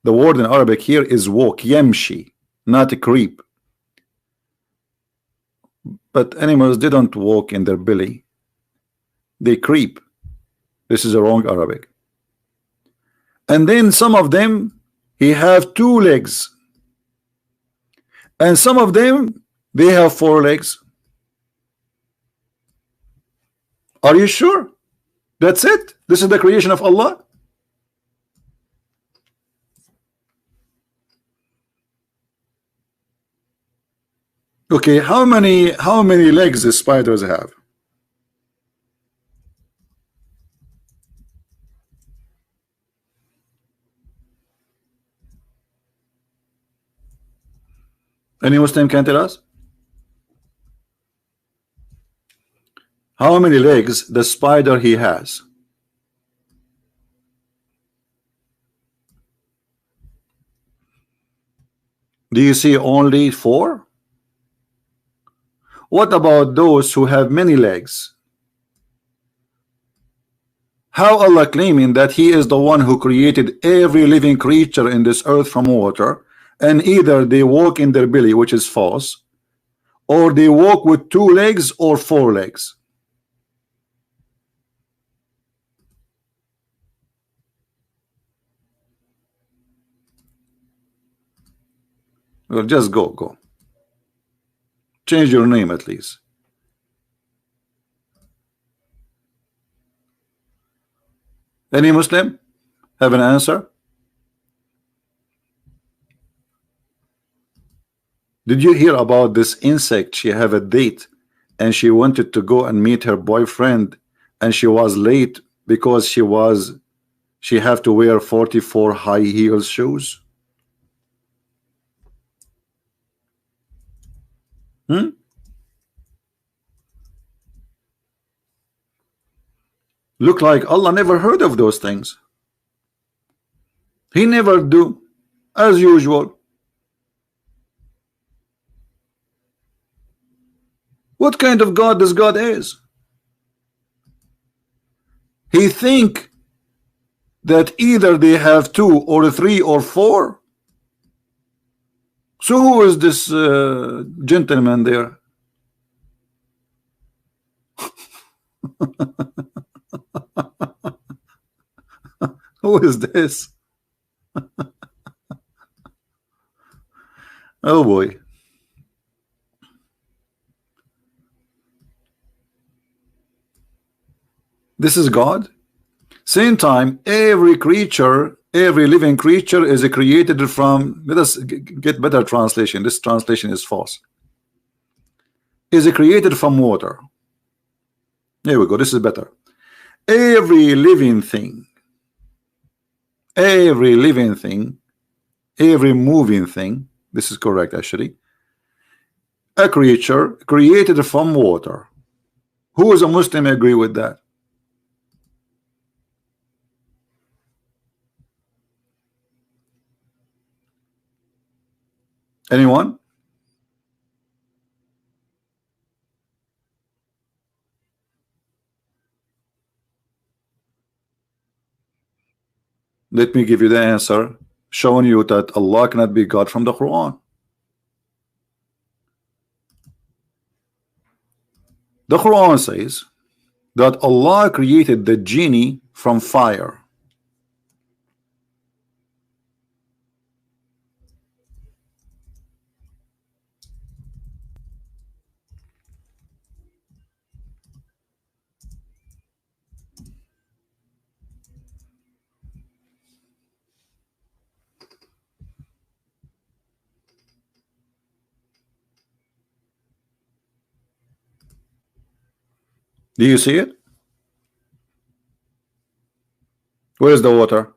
The word in Arabic here is walk, yamshi, not a creep. But animals, they don't walk in their belly, they creep. This is the wrong Arabic. And then some of them, he have 2 legs, and some of them, they have 4 legs. Are you sure? That's it? This is the creation of Allah? Okay, how many legs the spiders have? Any Muslim can tell us? How many legs the spider he has? Do you see only 4? What about those who have many legs? How Allah claiming that he is the one who created every living creature in this earth from water, and either they walk in their belly, which is false, or they walk with 2 legs or 4 legs? Well, just go. Change your name at least. Any Muslim have an answer? Did you hear about this insect? She have a date and she wanted to go and meet her boyfriend, and she was late because she have to wear 44 high heels shoes. Look like Allah never heard of those things. He never do, as usual. What kind of God this God is? He think that either they have 2 or 3 or 4. So who is this gentleman there? Who is this? Oh boy. This is God. Same time, every creature, every living creature is created from, let us get better translation. This translation is false. Is created from water. Here we go. This is better. Every living thing, every living thing, every moving thing, this is correct actually, a creature created from water. Who is a Muslim agree with that? Anyone? Let me give you the answer, showing you that Allah cannot be God from the Quran. The Quran says that Allah created the genie from fire. Do you see it? Where is the water?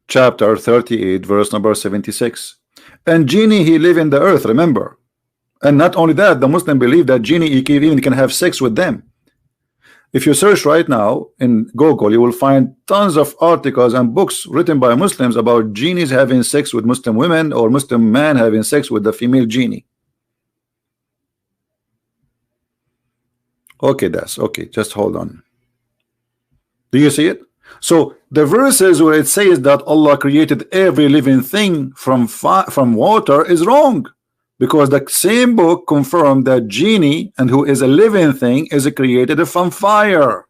Chapter 38, verse number 76. And genie, he live in the earth, remember. And not only that, the Muslim believe that genie even can have sex with them. If you search right now in Google, you will find tons of articles and books written by Muslims about genies having sex with Muslim women, or Muslim man having sex with the female genie. Okay, that's okay. Just hold on. Do you see it? So the verses where it says that Allah created every living thing from water is wrong, because the same book confirmed that genie, and who is a living thing, is created from fire.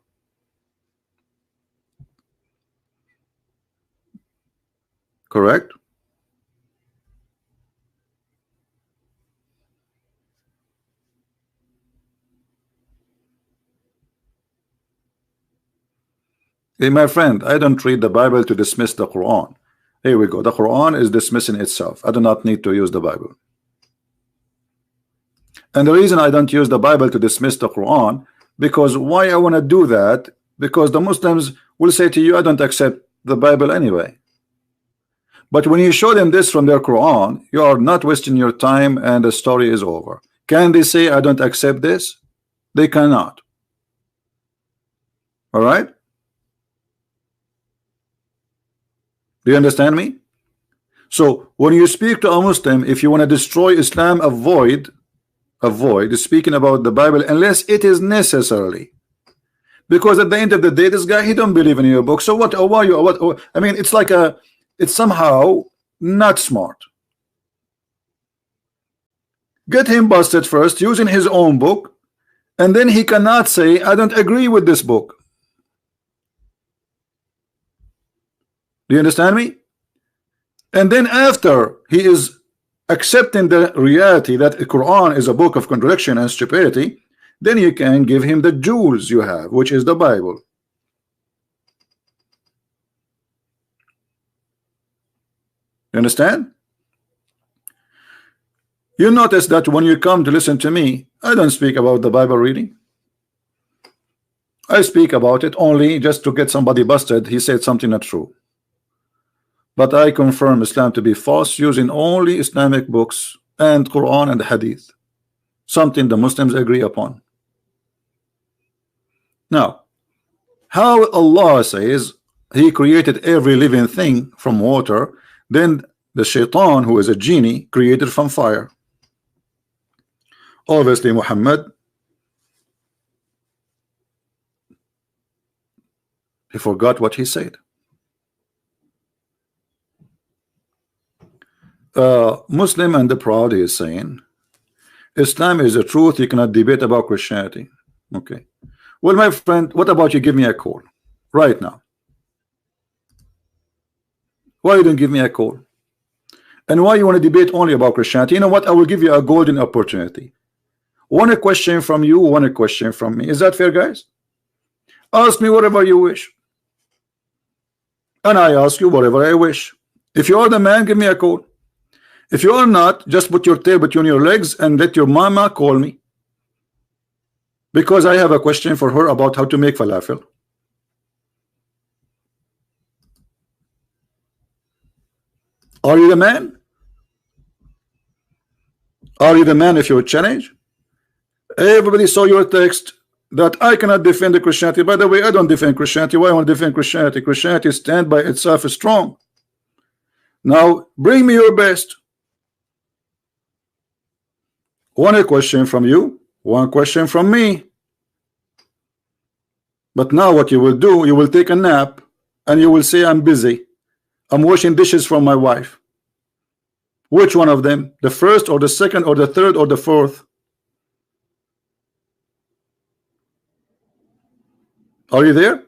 Correct? Hey, my friend, I don't read the Bible to dismiss the Quran. Here we go. The Quran is dismissing itself. I do not need to use the Bible. And the reason I don't use the Bible to dismiss the Quran, because why I want to do that? Because the Muslims will say to you, I don't accept the Bible anyway. But when you show them this from their Quran, you are not wasting your time and the story is over. Can they say, I don't accept this? They cannot. All right? Do you understand me? So when you speak to a Muslim, if you want to destroy Islam, avoid speaking about the Bible unless it is necessarily, because at the end of the day, this guy, he don't believe in your book. So what? Or why you? What? I mean, it's like it's somehow not smart. Get him busted first using his own book, and then he cannot say, I don't agree with this book. Do you understand me? And then after he is accepting the reality that the Quran is a book of contradiction and stupidity, then you can give him the jewels you have, which is the Bible. You understand? You notice that when you come to listen to me, I don't speak about the Bible reading. I speak about it only just to get somebody busted. He said something not true. But I confirm Islam to be false using only Islamic books and Quran and Hadith, something the Muslims agree upon. Now, how Allah says He created every living thing from water, then the shaitan, who is a genie, created from fire. Obviously, Muhammad, he forgot what he said. Muslim and the proud is saying Islam is the truth, you cannot debate about Christianity. Okay, well, my friend, what about you give me a call right now? Why you don't give me a call? And why you want to debate only about Christianity? You know what, I will give you a golden opportunity. One question from you, one question from me. Is that fair, guys? Ask me whatever you wish, and I ask you whatever I wish. If you are the man, give me a call. If you are not, just put your tail between your legs and let your mama call me. Because I have a question for her about how to make falafel. Are you the man? Are you the man if you challenge? Everybody saw your text that I cannot defend the Christianity. By the way, I don't defend Christianity. Why I want to defend Christianity? Christianity stand by itself is strong. Now bring me your best. One question from you, one question from me. But now what you will do, you will take a nap and you will say I'm busy. I'm washing dishes from my wife. Which one of them? The first or the second or the third or the fourth? Are you there?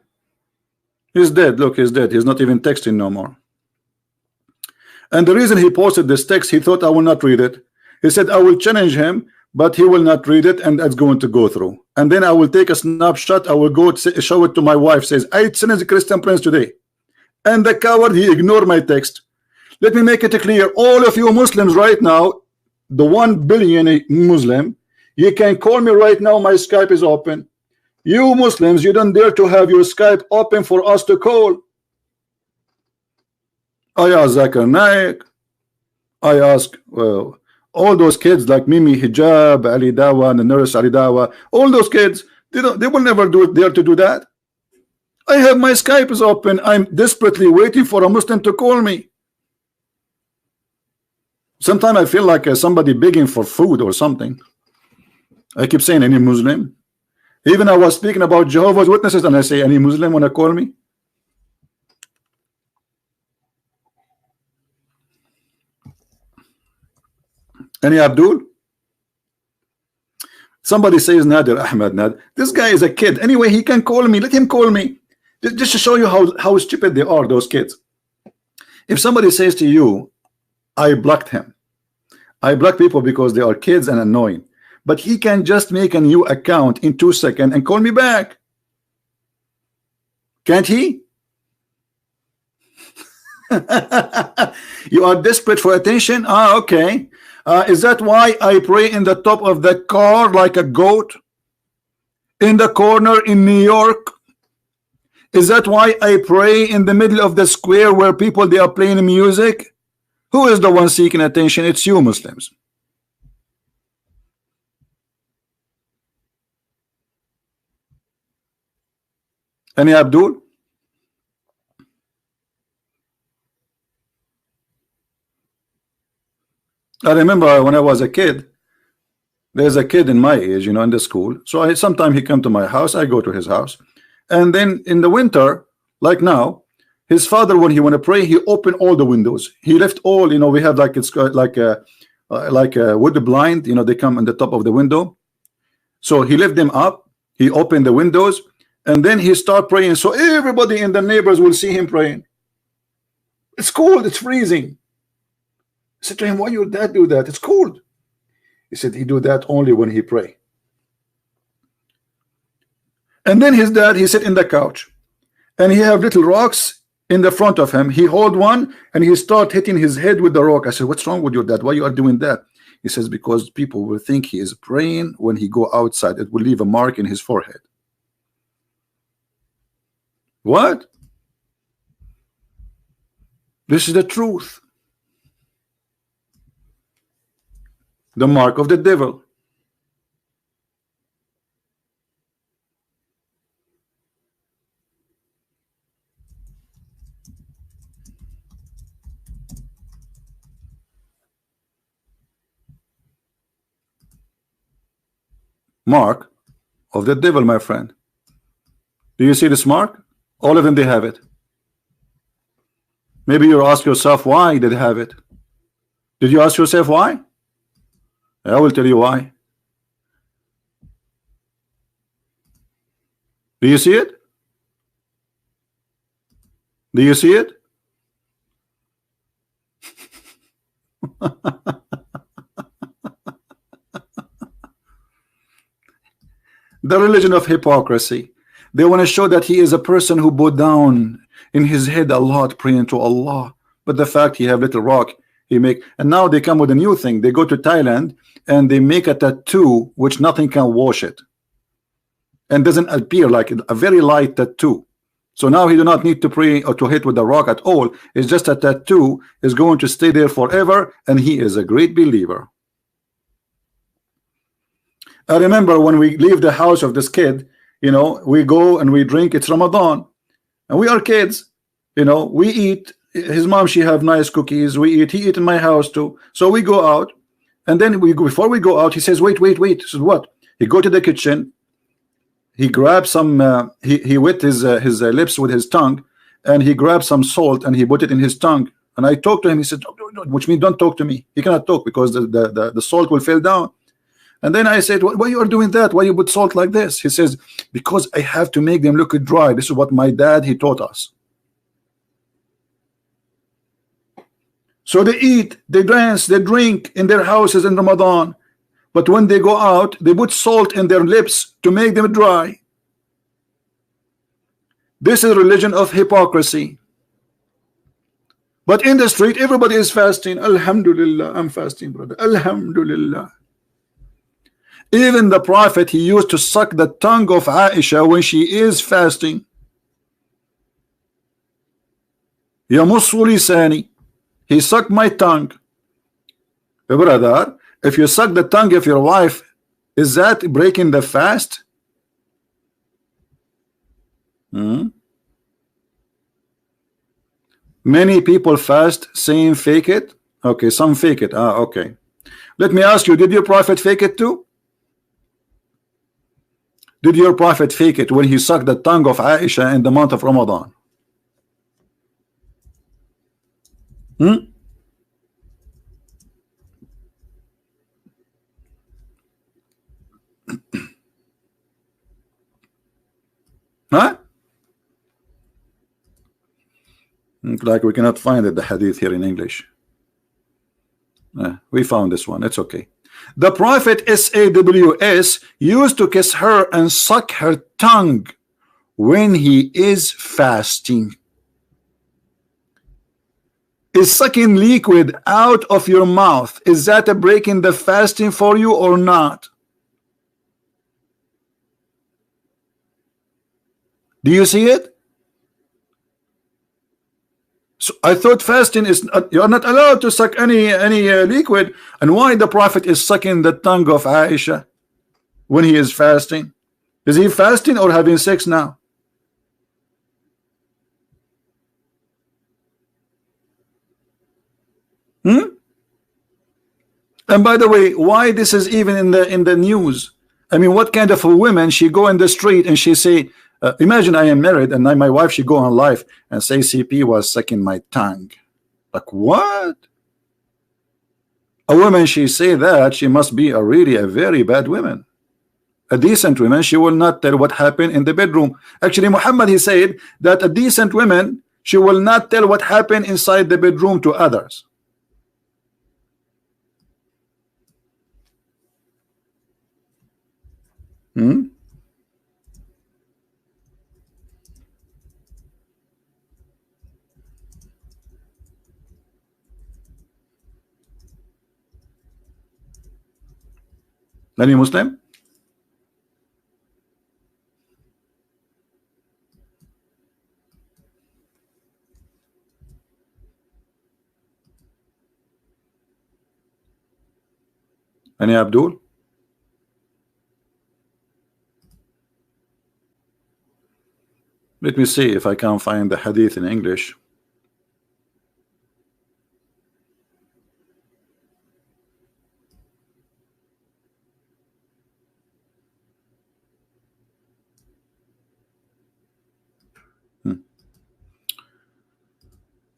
He's dead. Look, he's dead. He's not even texting no more. And the reason he posted this text, he thought I will not read it. He said I will challenge him, but he will not read it, and that's going to go through. And then I will take a snapshot. I will go show it to my wife. Says I challenge Christian Prince today, and the coward, he ignored my text. Let me make it clear, all of you Muslims right now, the 1 billion Muslim, you can call me right now. My Skype is open. You Muslims, you don't dare to have your Skype open for us to call. I ask Zakir Naik, I ask all those kids like Mimi Hijab, Ali Dawa, and the nurse Ali Dawa, all those kids, they will never dare to do that. I have my Skype is open. I'm desperately waiting for a Muslim to call me. Sometimes I feel like somebody begging for food or something. I keep saying any Muslim. Even I was speaking about Jehovah's Witnesses and I say any Muslim wanna call me? Any Abdul? Somebody says Nadir Ahmed. Nadir. This guy is a kid. Anyway, he can call me. Let him call me. Just to show you how stupid they are, those kids. If somebody says to you, I blocked him. I block people because they are kids and annoying. But he can just make a new account in 2 seconds and call me back. Can't he? You are desperate for attention? Ah, okay. Is that why I pray in the top of the car like a goat? In the corner in New York? Is that why I pray in the middle of the square where people they are playing music? Who is the one seeking attention? It's you Muslims. Any Abdul? I remember when I was a kid, there's a kid in my age, in the school. So sometimes he come to my house, I go to his house. And then in the winter, like now, his father, when he want to pray, he opened all the windows. He left all, we have like it's like a wood blind, they come on the top of the window. So he left them up. He opened the windows, and then he start praying. So everybody in the neighbors will see him praying. It's cold. It's freezing. I said to him, why your dad do that? It's cold. He said he do that only when he pray. And then his dad, he sit in the couch, and he have little rocks in the front of him. He hold one and he start hitting his head with the rock. I said, what's wrong with your dad? Why you are doing that? He says, because people will think he is praying when he go outside. It will leave a mark in his forehead. What? This is the truth. The mark of the devil. Mark of the devil, my friend. Do you see this mark? All of them, they have it. Maybe you ask yourself why they have it. Did you ask yourself why? I will tell you why. Do you see it? Do you see it? The religion of hypocrisy. They want to show that he is a person who bowed down in his head a lot, praying to Allah. But the fact he have little rock, he make, and now they come with a new thing. They go to Thailand and they make a tattoo which nothing can wash it. and doesn't appear like a very light tattoo. So now he do not need to pray or to hit with the rock at all. It's just a tattoo is going to stay there forever, and he is a great believer. I remember when we leave the house of this kid, you know, we go and we drink. It's Ramadan, and we are kids, you know. We eat. His mom, she have nice cookies. We eat. He eat in my house too. So we go out, and then we go, before we go out, he says, "Wait, wait, wait." He says, "What?" He go to the kitchen. He grabs some. He wet his lips with his tongue, and he grabs some salt and he put it in his tongue. And I talked to him. He said, which means don't talk to me. He cannot talk because the salt will fall down. And then I said, why you are doing that? Why you put salt like this? He says, because I have to make them look dry. This is what my dad, he taught us. So they eat, they dance, they drink in their houses in Ramadan. But when they go out, they put salt in their lips to make them dry. This is religion of hypocrisy. But in the street, everybody is fasting. Alhamdulillah, I'm fasting, brother. Alhamdulillah. Even the Prophet, he used to suck the tongue of Aisha when she is fasting. Yamussu lisani. He sucked my tongue. Brother, if you suck the tongue of your wife, is that breaking the fast? Many people fast saying fake it. Okay, some fake it. Okay. Let me ask you, did your Prophet fake it too? Did your Prophet fake it when he sucked the tongue of Aisha in the month of Ramadan? Huh? Like we cannot find it, the hadith here in English. We found this one. It's okay. The Prophet SAWS used to kiss her and suck her tongue when he is fasting. Is sucking liquid out of your mouth, is that a break in the fasting for you or not? Do you see it? So I thought fasting is you're not allowed to suck any liquid. And why the Prophet is sucking the tongue of Aisha when he is fasting? Is he fasting or having sex now? And by the way, why this is even in the news? I mean, what kind of a woman she go in the street and she say, imagine I am married and my wife, she go on live and say CP was sucking my tongue. Like what? A woman, she say that, she must be really a very bad woman. A decent woman, she will not tell what happened in the bedroom. Actually, Muhammad, he said that a decent woman, she will not tell what happened inside the bedroom to others. Any Muslim? Any Abdul? Let me see if I can find the hadith in English.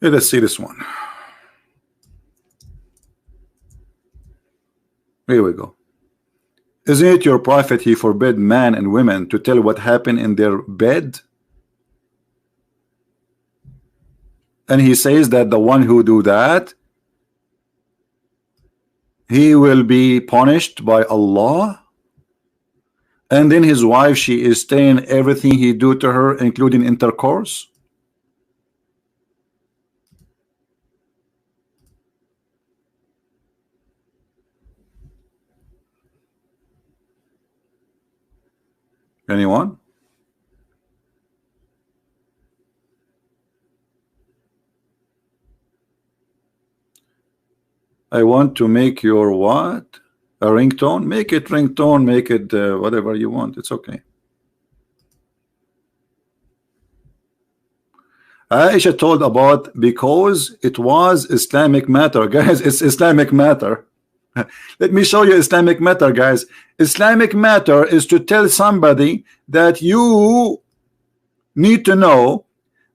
Let's see this one. Here we go. Isn't it your Prophet, he forbid man and women to tell what happened in their bed? And he says that the one who do that, he will be punished by Allah. And then his wife, she is staying everything he do to her, including intercourse. Anyone? I want to make your what? A ringtone? Make it ringtone, make it whatever you want. It's okay. Aisha told about because it was Islamic matter. Guys, it's Islamic matter. Let me show you Islamic matter, guys. Islamic matter is to tell somebody that you need to know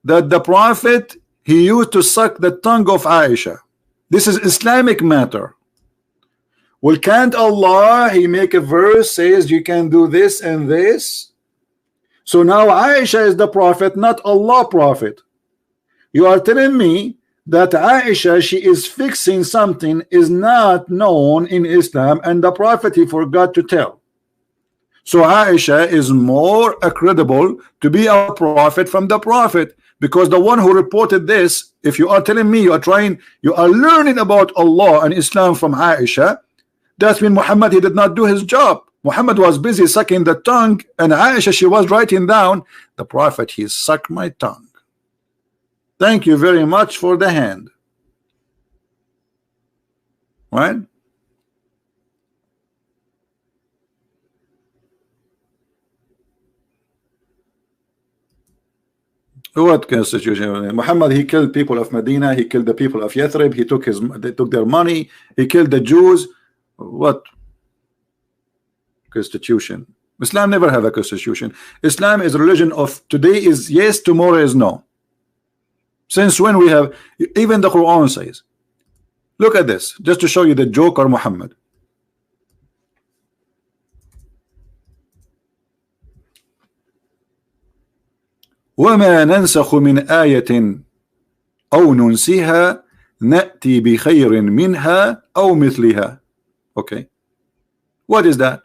that the Prophet, he used to suck the tongue of Aisha. This is Islamic matter. Well, can't Allah, he make a verse says you can do this and this? So now Aisha is the Prophet, not Allah Prophet. You are telling me that Aisha, she is fixing something is not known in Islam, and the Prophet, he forgot to tell. So Aisha is more credible to be a prophet from the Prophet, because the one who reported this, if you are telling me you are learning about Allah and Islam from Aisha, that means Muhammad, he did not do his job. Muhammad was busy sucking the tongue, and Aisha, she was writing down, the Prophet, he sucked my tongue. Thank you very much for the hand. Right? What constitution? Muhammad, he killed people of Medina, he killed the people of Yathrib, they took their money, he killed the Jews. What constitution? Islam never have a constitution. Islam is a religion of today is yes, tomorrow is no. Since when we have, even the Quran says, look at this, just to show you the joker Muhammad. وَمَا نَنْسَخُ مِنْ آيَةٍ أَوْ نُنْسِهَا نَأْتِي بِخَيْرٍ مِنْهَا أَوْ مِثْلِهَا. Okay, what is that?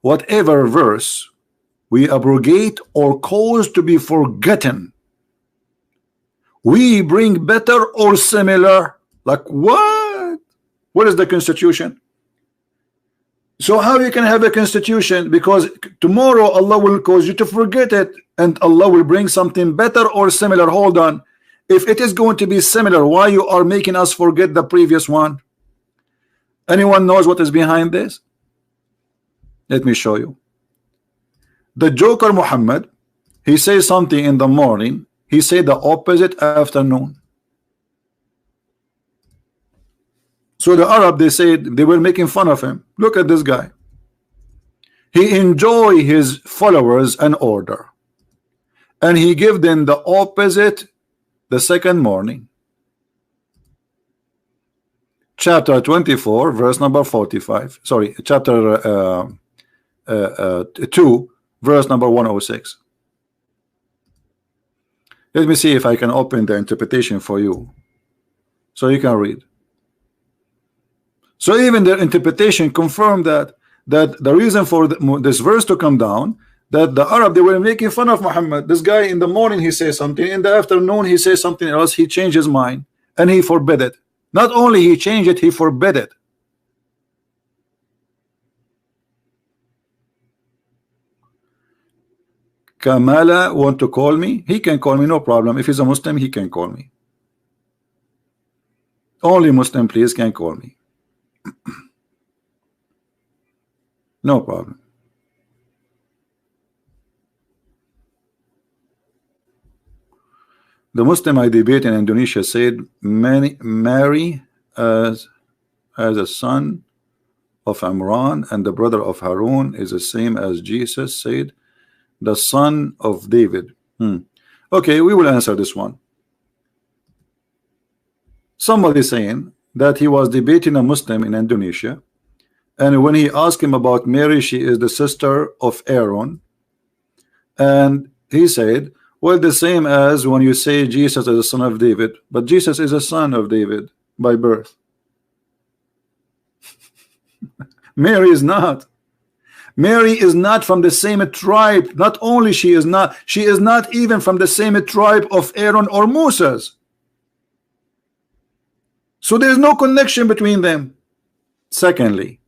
Whatever verse we abrogate or cause to be forgotten, we bring better or similar. Like what? What is the constitution? So how you can have a constitution? Because tomorrow Allah will cause you to forget it, and Allah will bring something better or similar. Hold on, if it is going to be similar, why you are making us forget the previous one? Anyone knows what is behind this? Let me show you. The joker Muhammad, he says something in the morning, he said the opposite afternoon. So the Arab, they said, they were making fun of him. Look at this guy. He enjoy his followers and order, and he give them the opposite the second morning. Chapter 24, verse number 45. Sorry, chapter 2, verse number 106. Let me see if I can open the interpretation for you so you can read. So even their interpretation confirmed that the reason for this verse to come down, that the Arab, they were making fun of Muhammad. This guy in the morning he says something, in the afternoon he says something else, he changed his mind and he forbid it. Not only he changed it, he forbid it. Kamala want to call me? He can call me, no problem. If he's a Muslim, he can call me. Only Muslim, please, can call me. No problem. The Muslim I debate in Indonesia said Mary as a son of Imran and the brother of Harun is the same as Jesus said the son of David. Okay, we will answer this one. Somebody saying that he was debating a Muslim in Indonesia, and when he asked him about Mary, she is the sister of Aaron, and he said, well, the same as when you say Jesus is a son of David, but Jesus is a son of David by birth. Mary is not. Mary is not from the same tribe. Not only she is not even from the same tribe of Aaron or Moses. So there is no connection between them. Secondly,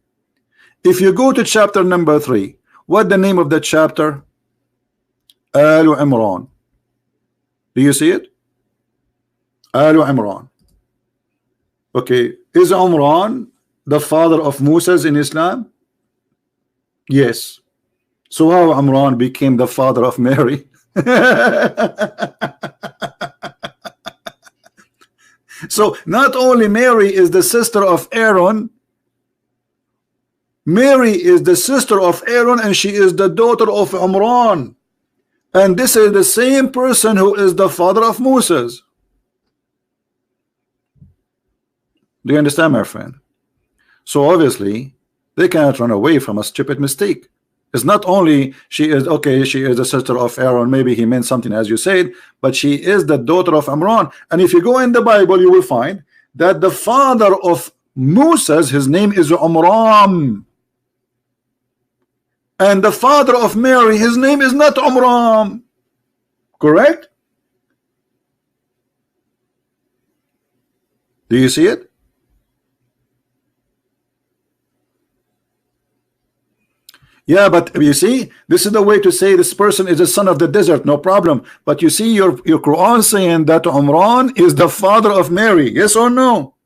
if you go to chapter number 3, what the name of the chapter? Al Imran. Do you see it? Al Imran. Okay, is Imran the father of Moses in Islam? Yes. So how Imran became the father of Mary? So not only Mary is the sister of Aaron, Mary is the sister of Aaron, and she is the daughter of Imran. And this is the same person who is the father of Moses. Do you understand, my friend? So obviously they cannot run away from a stupid mistake. It's not only she is okay, she is the sister of Aaron, maybe he meant something as you said, but she is the daughter of Imran. And if you go in the Bible, you will find that the father of Moses, his name is Amram, and the father of Mary, his name is not Amram. Correct? Do you see it? Yeah, but you see, this is the way to say this person is a son of the desert, no problem. But you see your Quran saying that Umran is the father of Mary. Yes or no?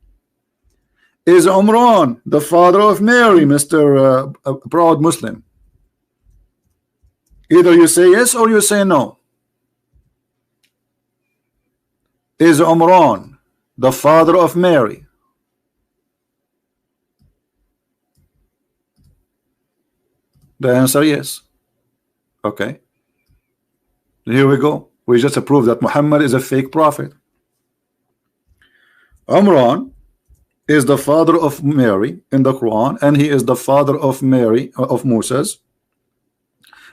Is Umran the father of Mary, Mr. Proud Muslim? Either you say yes or you say no. Is Umran the father of Mary? The answer yes. Okay. Here we go. We just proved that Muhammad is a fake prophet. Umran is the father of Mary in the Quran, and he is the father of Mary, of Moses,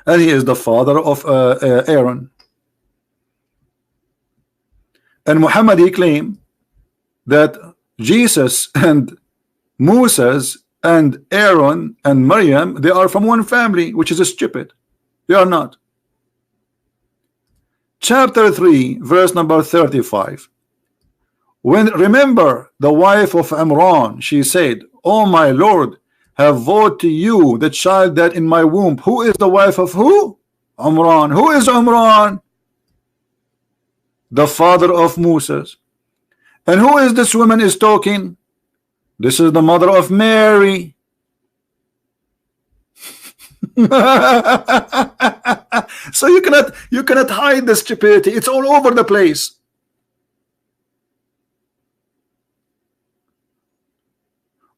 and he is the father of Aaron. And Muhammad, he claimed that Jesus and Moses and Aaron and Maryam, they are from one family, which is stupid. They are not. Chapter 3, verse number 35. When remember the wife of Imran, she said, "Oh my Lord, have vowed to you the child that in my womb." Who is the wife of who? Imran. Who is Imran? The father of Moses. And who is this woman is talking? This is the mother of Mary. So you cannot hide the stupidity. It's all over the place.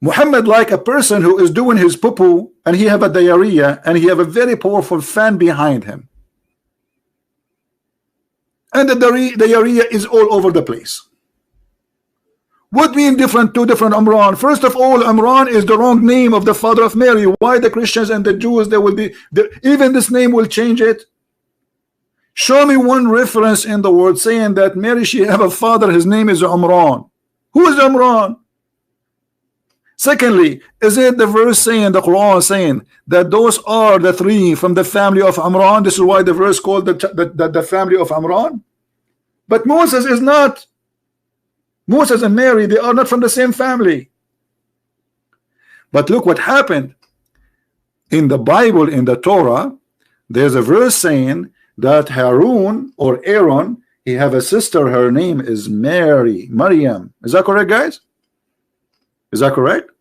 Muhammad, like a person who is doing his poo-poo and he have a diarrhea and he have a very powerful fan behind him, and the diarrhea is all over the place. What mean two different Imran? First of all, Imran is the wrong name of the father of Mary. Why the Christians and the Jews, they will be even this name will change it? Show me one reference in the word saying that Mary, she have a father, his name is Imran. Who is Imran? Secondly, is it the verse saying, the Quran saying that those are the three from the family of Imran? This is why the verse called the family of Imran. But Moses is not. Moses and Mary, they are not from the same family. But look what happened in the Bible, in the Torah. There's a verse saying that Harun or Aaron, he have a sister, her name is Mary, Maryam. Is that correct, guys? Is that correct?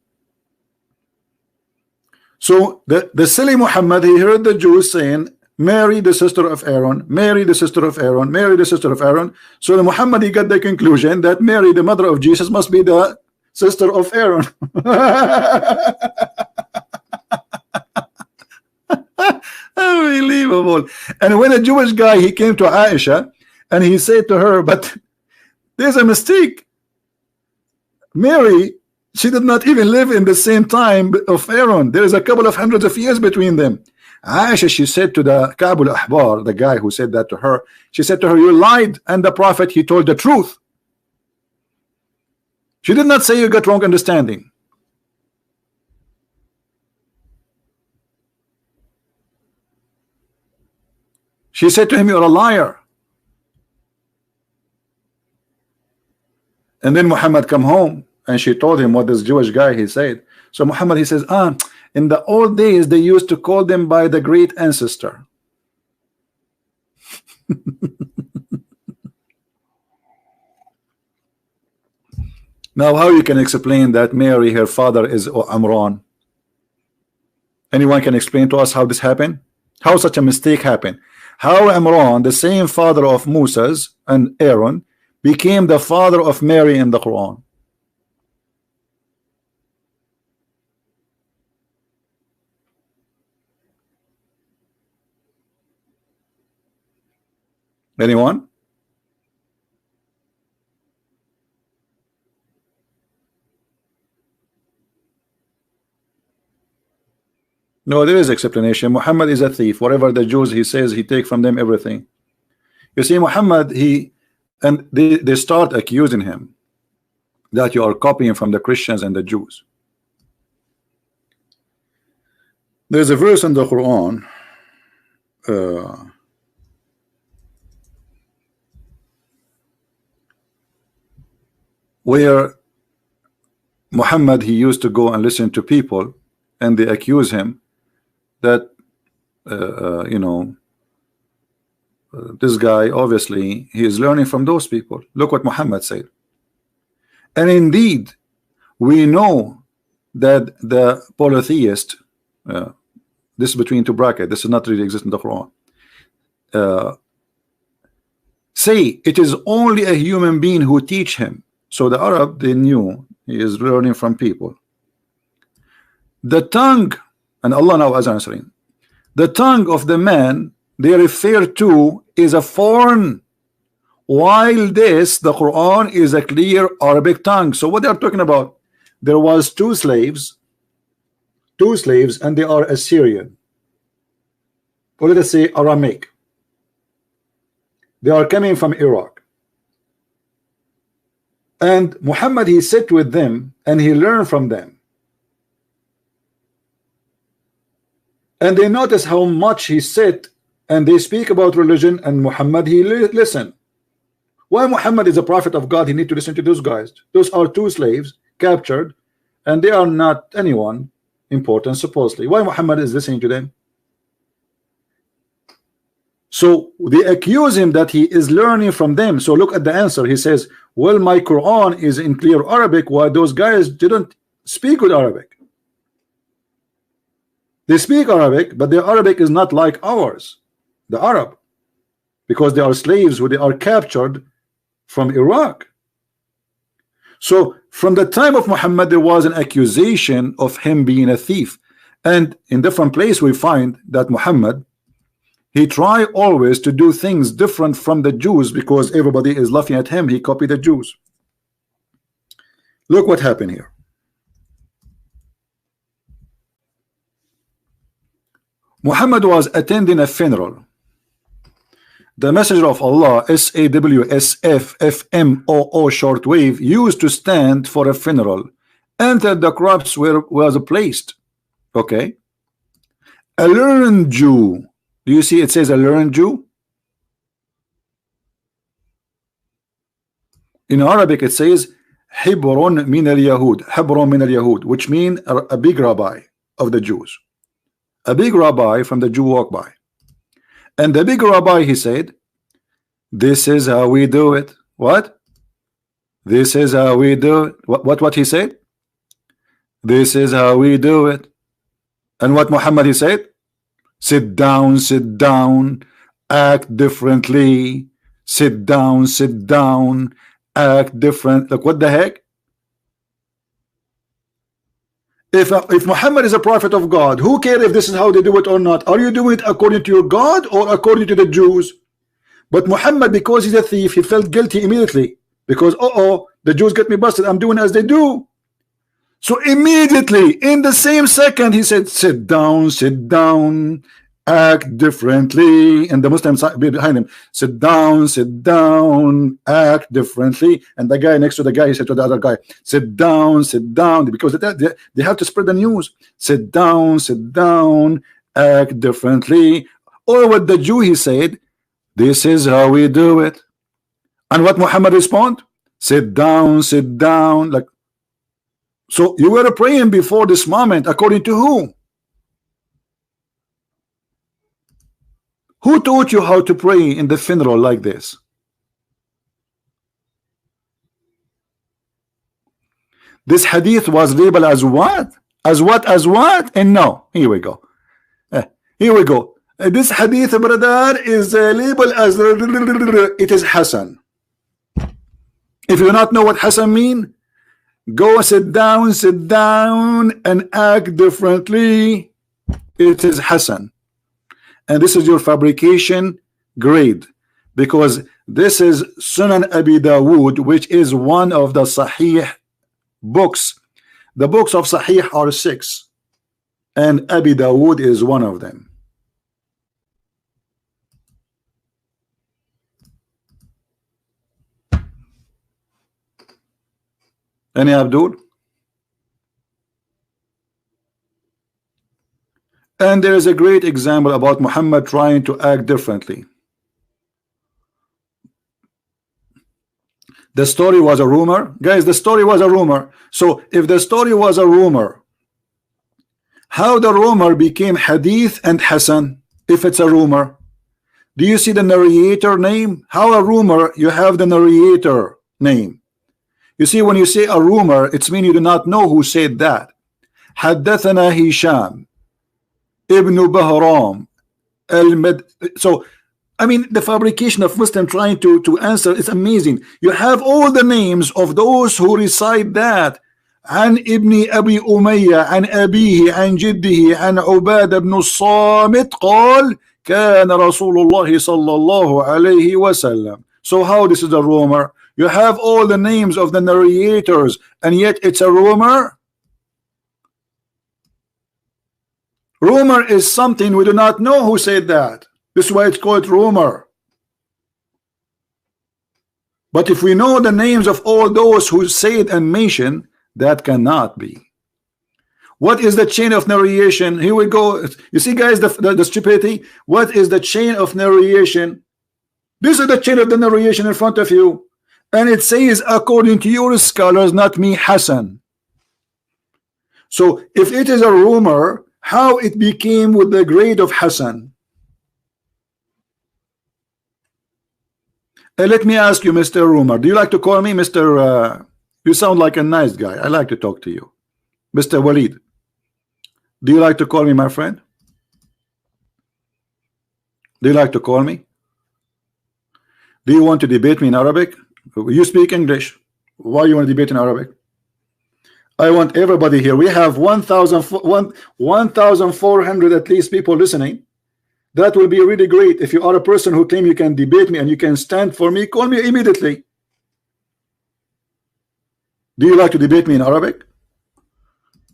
So the silly Muhammad, he heard the Jews saying Mary the sister of Aaron, Mary the sister of Aaron, Mary the sister of Aaron. So the Muhammad, he got the conclusion that Mary the mother of Jesus must be the sister of Aaron. Unbelievable. And when a Jewish guy, he came to Aisha and he said to her, but there's a mistake. Mary, she did not even live in the same time of Aaron. There is a couple of hundreds of years between them. Aisha, she said to the Kabul Ahbar, the guy who said that to her, she said to her, you lied, and the prophet, he told the truth. She did not say you got wrong understanding. She said to him, you're a liar. And then Muhammad come home and she told him what this Jewish guy he said. So Muhammad, he says, in the old days they used to call them by the great ancestor. Now, how you can explain that Mary, her father is Amran? Anyone can explain to us how this happened? How such a mistake happened? How Amran, the same father of Moses and Aaron, became the father of Mary in the Quran? Anyone? No, there is explanation. Muhammad is a thief. Whatever the Jews he says, he take from them everything. You see, Muhammad, and they start accusing him that you are copying from the Christians and the Jews. There's a verse in the Quran where Muhammad, he used to go and listen to people and they accuse him that you know, this guy obviously he is learning from those people. Look what Muhammad said. And indeed we know that the polytheist, this is between two brackets, this is not really exist in the Quran, say it is only a human being who teach him. So the Arab, they knew he is learning from people. The tongue, and Allah now is answering, the tongue of the man they refer to is a foreign, while this, the Quran, is a clear Arabic tongue. So what they are talking about, there was two slaves, and they are Assyrian, or let us say Aramaic. They are coming from Iraq, and Muhammad, he sat with them and he learned from them. And they notice how much he sit and they speak about religion, and Muhammad, he listen. Why Muhammad is a prophet of God, he need to listen to those guys? Those are two slaves captured, and they are not anyone important supposedly. Why Muhammad is listening to them? So they accuse him that he is learning from them. So look at the answer. He says, well, my Quran is in clear Arabic, while those guys didn't speak with Arabic. They speak Arabic, but their Arabic is not like ours, the Arab, because they are slaves who they are captured from Iraq. So from the time of Muhammad, there was an accusation of him being a thief. And in different places we find that Muhammad, he tried always to do things different from the Jews, because everybody is laughing at him. He copied the Jews. Look what happened here. Muhammad was attending a funeral. The messenger of Allah, SAWSFFMOO shortwave, used to stand for a funeral, entered the crops where was placed. Okay. A learned Jew. Do you see it says a learned Jew? In Arabic it says Hebron min al-Yahud, Hebron min al-Yahud, which means a big rabbi of the Jews. A big rabbi from the Jew walked by, and the big rabbi, he said, this is how we do it. What? This is how we do it. What he said? This is how we do it. And what Muhammad, he said? Sit down, act differently. Sit down, act different. Like, what the heck? If Muhammad is a prophet of God, who cares if this is how they do it or not? Are you doing it according to your God or according to the Jews? But Muhammad, because he's a thief, he felt guilty immediately, because the Jews get me busted, I'm doing as they do. So immediately, in the same second, he said, sit down, act differently. And the Muslims behind him, sit down, act differently. And the guy next to the guy, he said to the other guy, sit down, because they have to spread the news. Sit down, act differently. Or what the Jew, he said, this is how we do it. And what Muhammad respond? Sit down. Like, so you were praying before this moment according to whom? Who taught you how to pray in the funeral like this? This hadith was labeled as what? As what? As what? And no, here we go. Here we go. This hadith, brother, is labeled as it is Hassan. If you do not know what Hassan mean, go sit down and act differently. It is Hassan. And this is your fabrication grade, because this is Sunan Abi Dawood, which is one of the Sahih books. The books of Sahih are 6, and Abi Dawood is one of them. Any Abdul? And there is a great example about Muhammad trying to act differently. The story was a rumor. Guys, the story was a rumor. So if the story was a rumor, how the rumor became hadith and Hassan if it's a rumor? Do you see the narrator name? How a rumor, you have the narrator name. You see, when you say a rumor, it's mean you do not know who said that. حدثنا هشام ابن بهرام المد. So I mean, the fabrication of Muslim trying to answer is amazing. You have all the names of those who recite that. عن ابن أبي أمية عن أبيه عن جده عن عبادة بن الصامت قال كان رسول الله صلى الله عليه وسلم. So how this is a rumor? You have all the names of the narrators, and yet it's a rumor. Rumor is something we do not know who said that. This is why it's called rumor. But if we know the names of all those who say it and mention, that cannot be. What is the chain of narration? Here we go. You see, guys, the stupidity. What is the chain of narration? This is the chain of the narration in front of you. And it says, according to your scholars, not me, Hassan. So if it is a rumor, how it became with the grade of Hassan? Let me ask you, Mr. Rumor, do you like to call me Mr. You sound like a nice guy. I like to talk to you. Mr. Waleed, do you like to call me my friend? Do you like to call me? Do you want to debate me in Arabic? You speak English. Why you want to debate in Arabic? I want everybody here. We have 1,400 at least people listening. That will be really great. If you are a person who claim you can debate me and you can stand for me, call me immediately. Do you like to debate me in Arabic?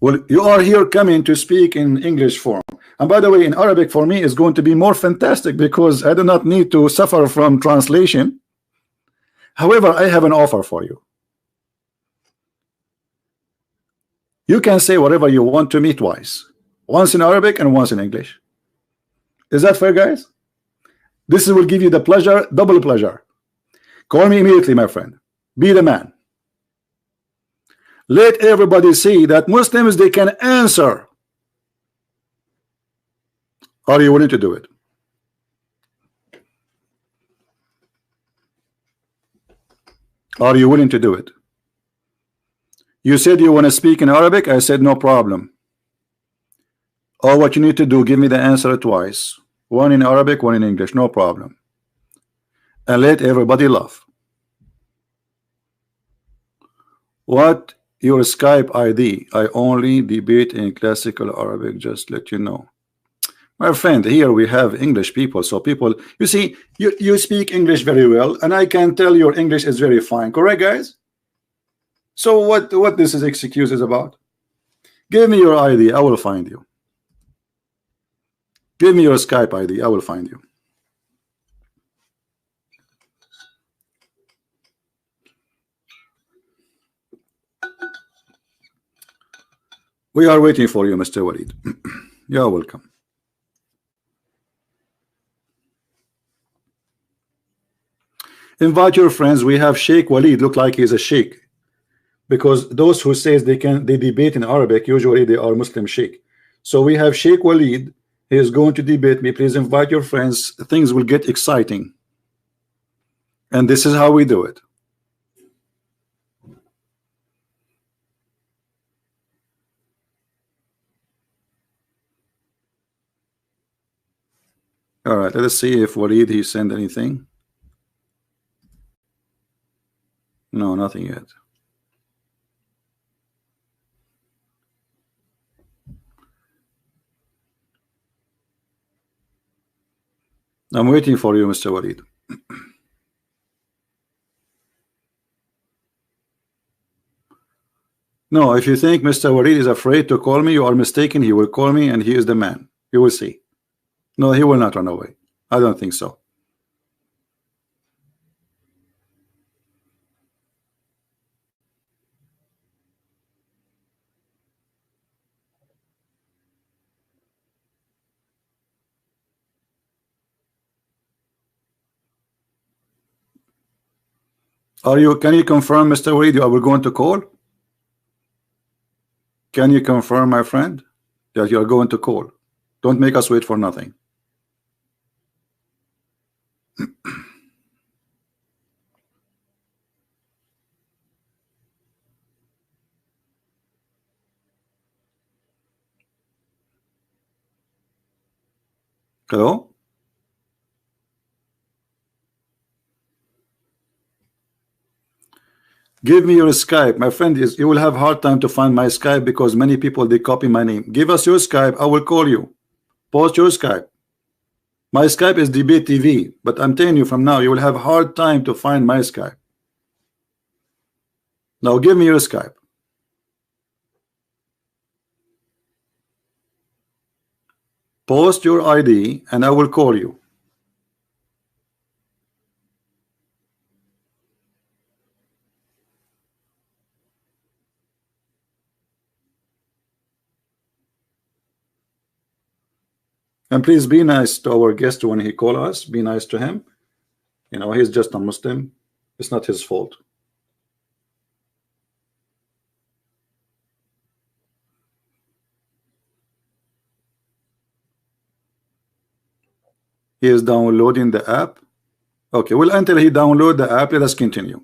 Well, you are here coming to speak in English form. And by the way, in Arabic for me is going to be more fantastic because I do not need to suffer from translation. However, I have an offer for you. You can say whatever you want to me twice. Once in Arabic and once in English. Is that fair, guys? This will give you the pleasure, double pleasure. Call me immediately, my friend. Be the man. Let everybody see that Muslims, they can answer. Are you willing to do it? Are you willing to do it? You said you want to speak in Arabic. I said no problem. All what you need to do, give me the answer twice. One in Arabic, one in English, no problem. And let everybody laugh. What your Skype ID? I only debate in classical Arabic, just let you know. My friend, here we have English people, so people, you see, you speak English very well, and I can tell your English is very fine, correct, guys? So what this is excuses about? Give me your ID, I will find you. Give me your Skype ID, I will find you. We are waiting for you, Mr. Waleed. You're welcome. Invite your friends. We have Sheikh Waleed, look like he's a sheikh, because those who says they debate in Arabic, usually they are Muslim sheikh. So we have Sheikh Waleed He is going to debate me. Please invite your friends. Things will get exciting. And this is how we do it. All right, let us see if Waleed he sent anything. No, nothing yet. I'm waiting for you, Mr. Waleed. No, if you think Mr. Waleed is afraid to call me, you are mistaken. He will call me and he is the man. You will see. No, he will not run away. I don't think so. Can you confirm, Mr. Waleed, you are going to call? Can you confirm, my friend, that you are going to call? Don't make us wait for nothing. Hello? Give me your Skype. My friend, you will have hard time to find my Skype because many people, they copy my name. Give us your Skype. I will call you. Post your Skype. My Skype is Debate TV, but I'm telling you from now, you will have hard time to find my Skype. Now give me your Skype. Post your ID and I will call you. And please be nice to our guest when he call us. Be nice to him. You know, he's just a Muslim. It's not his fault. He is downloading the app. Okay, well, until he download the app, let us continue.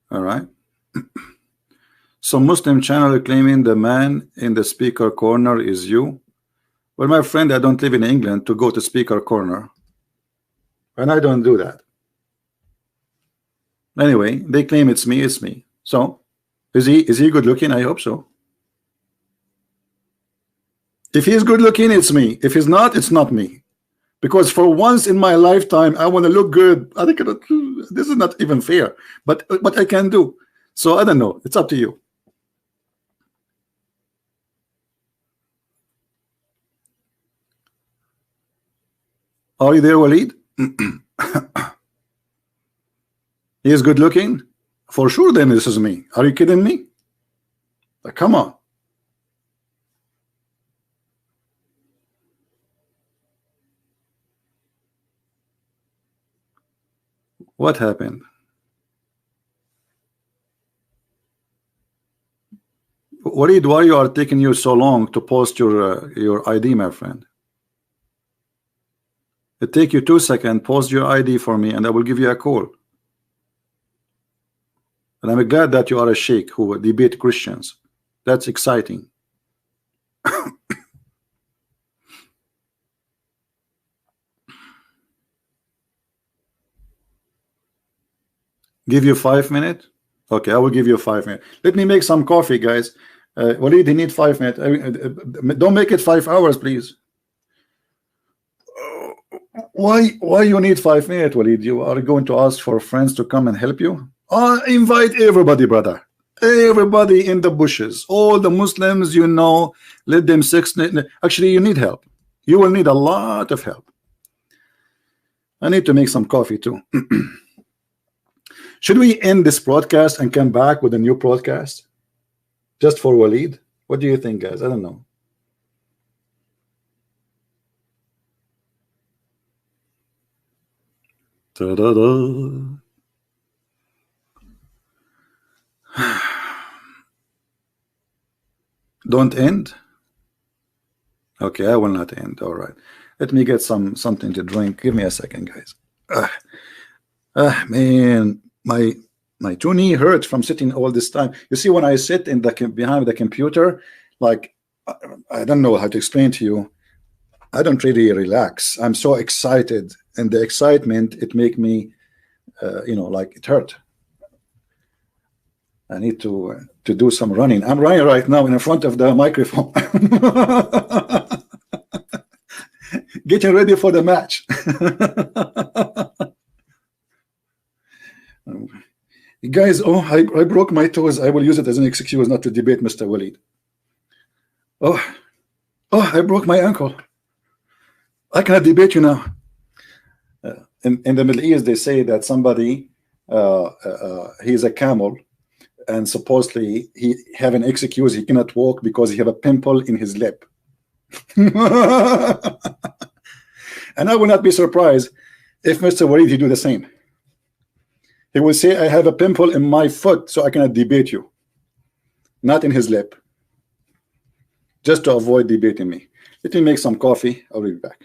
All right. Some Muslim channel claiming the man in the speaker corner is you. Well, my friend, I don't live in England to go to speaker corner, and I don't do that. Anyway, they claim it's me. It's me. So, is he good looking? I hope so. If he's good looking, it's me. If he's not, it's not me. Because for once in my lifetime, I want to look good. I think this is not even fair, but what I can do. So I don't know. It's up to you. Are you there, Waleed? He is good looking? For sure, then this is me. Are you kidding me? Come on. What happened? Waleed, why you are taking you so long to post your ID, my friend? It take you 2 seconds. Post your ID for me, and I will give you a call. And I'm glad that you are a sheikh who debate Christians. That's exciting. Give you 5 minutes. Okay, I will give you 5 minutes. Let me make some coffee, guys. Waleed, you need 5 minutes. Don't make it 5 hours, please. Why you need 5 minutes, Waleed? You are going to ask for friends to come and help you? Invite everybody, brother. Everybody in the bushes, all the Muslims, you know, let them actually, you need help. You will need a lot of help. I need to make some coffee too. Should we end this broadcast and come back with a new broadcast just for Waleed? What do you think, guys? I don't know. Ta-da-da. Don't end. Okay, I will not end. All right. Let me get something to drink. Give me a second, guys. Man, my two knee hurts from sitting all this time. You see, when I sit in the behind the computer, like I, I don't know how to explain to you. I don't really relax. I'm so excited, and the excitement it make me, like it hurt. I need to do some running. I'm running right now in front of the microphone, getting ready for the match. Guys, oh, I broke my toes. I will use it as an excuse not to debate Mr. Waleed. Oh, I broke my ankle. I cannot debate you now. In the Middle East, they say that somebody, he's a camel, and supposedly he have an excuse he cannot walk because he have a pimple in his lip. And I will not be surprised if Mr. Waleed he do the same. He will say, I have a pimple in my foot, so I cannot debate you. Not in his lip. Just to avoid debating me. Let me make some coffee. I'll be back.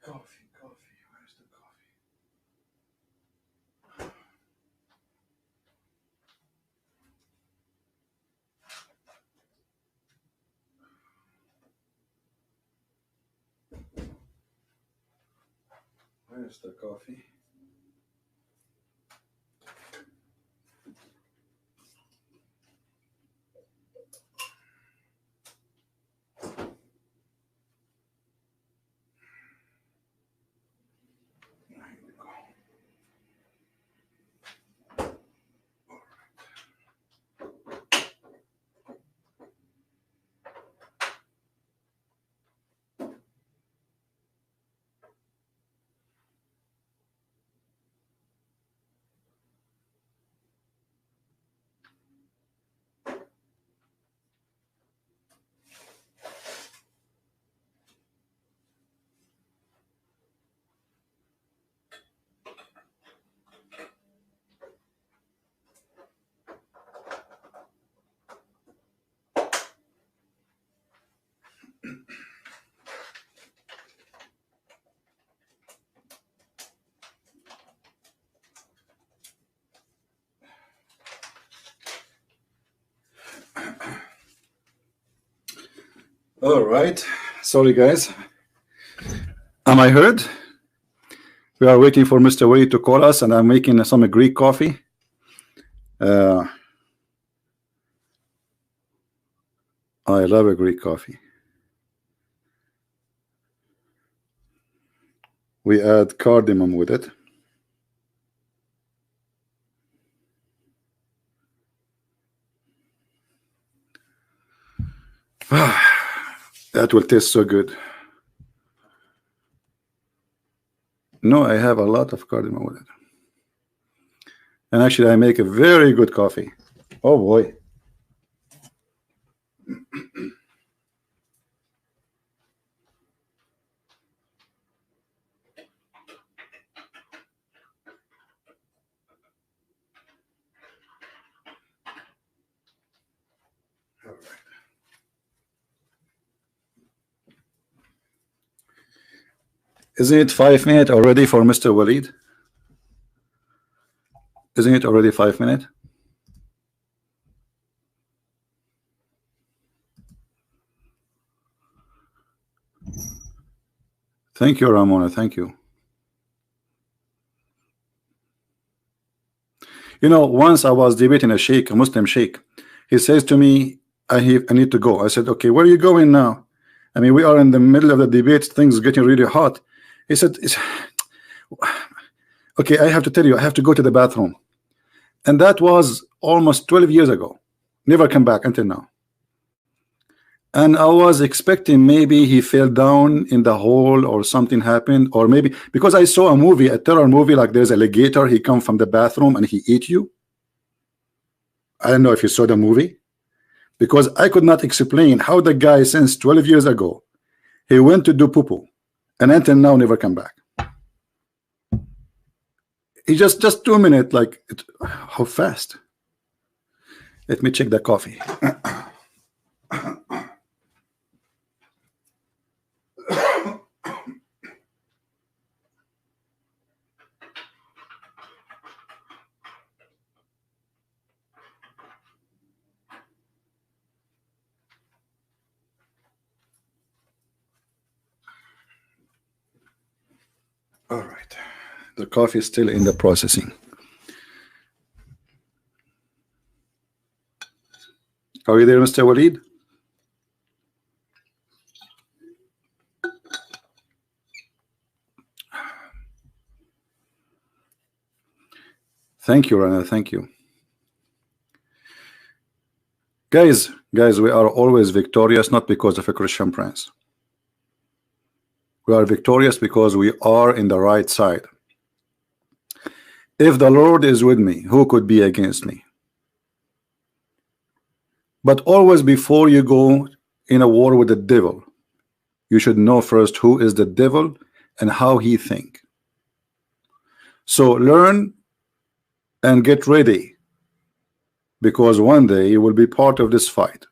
Coffee. Where's the coffee? Where's the coffee? All right. Sorry, guys. Am I heard? We are waiting for Mr. Wade to call us, and I'm making some Greek coffee. I love a Greek coffee. We add cardamom with it. That will taste so good. No, I have a lot of cardamom with it. And actually, I make a very good coffee. Oh, boy. Isn't it 5 minutes already for Mr. Waleed? Isn't it already 5 minutes? Thank you, Ramona. Thank you. You know, once I was debating a sheikh, a Muslim sheikh. He says to me, I need to go. I said, okay, where are you going now? I mean, we are in the middle of the debate. Things getting really hot. He said, okay, I have to tell you, I have to go to the bathroom. And that was almost 12 years ago. Never come back until now. And I was expecting maybe he fell down in the hole or something happened, or maybe because I saw a movie, a terror movie, like there's a alligator, he come from the bathroom and he eat you. I don't know if you saw the movie, because I could not explain how the guy since 12 years ago he went to do poo-poo and until now never come back. He just 2 minutes, like how fast. Let me check the coffee. All right, the coffee is still in the processing. Are you there, Mr. Waleed? Thank you, Rana. Thank you. Guys, we are always victorious, not because of a Christian Prince. We are victorious because we are in the right side. If the Lord is with me, who could be against me? But always before you go in a war with the devil, you should know first who is the devil and how he think. So learn and get ready, because one day you will be part of this fight.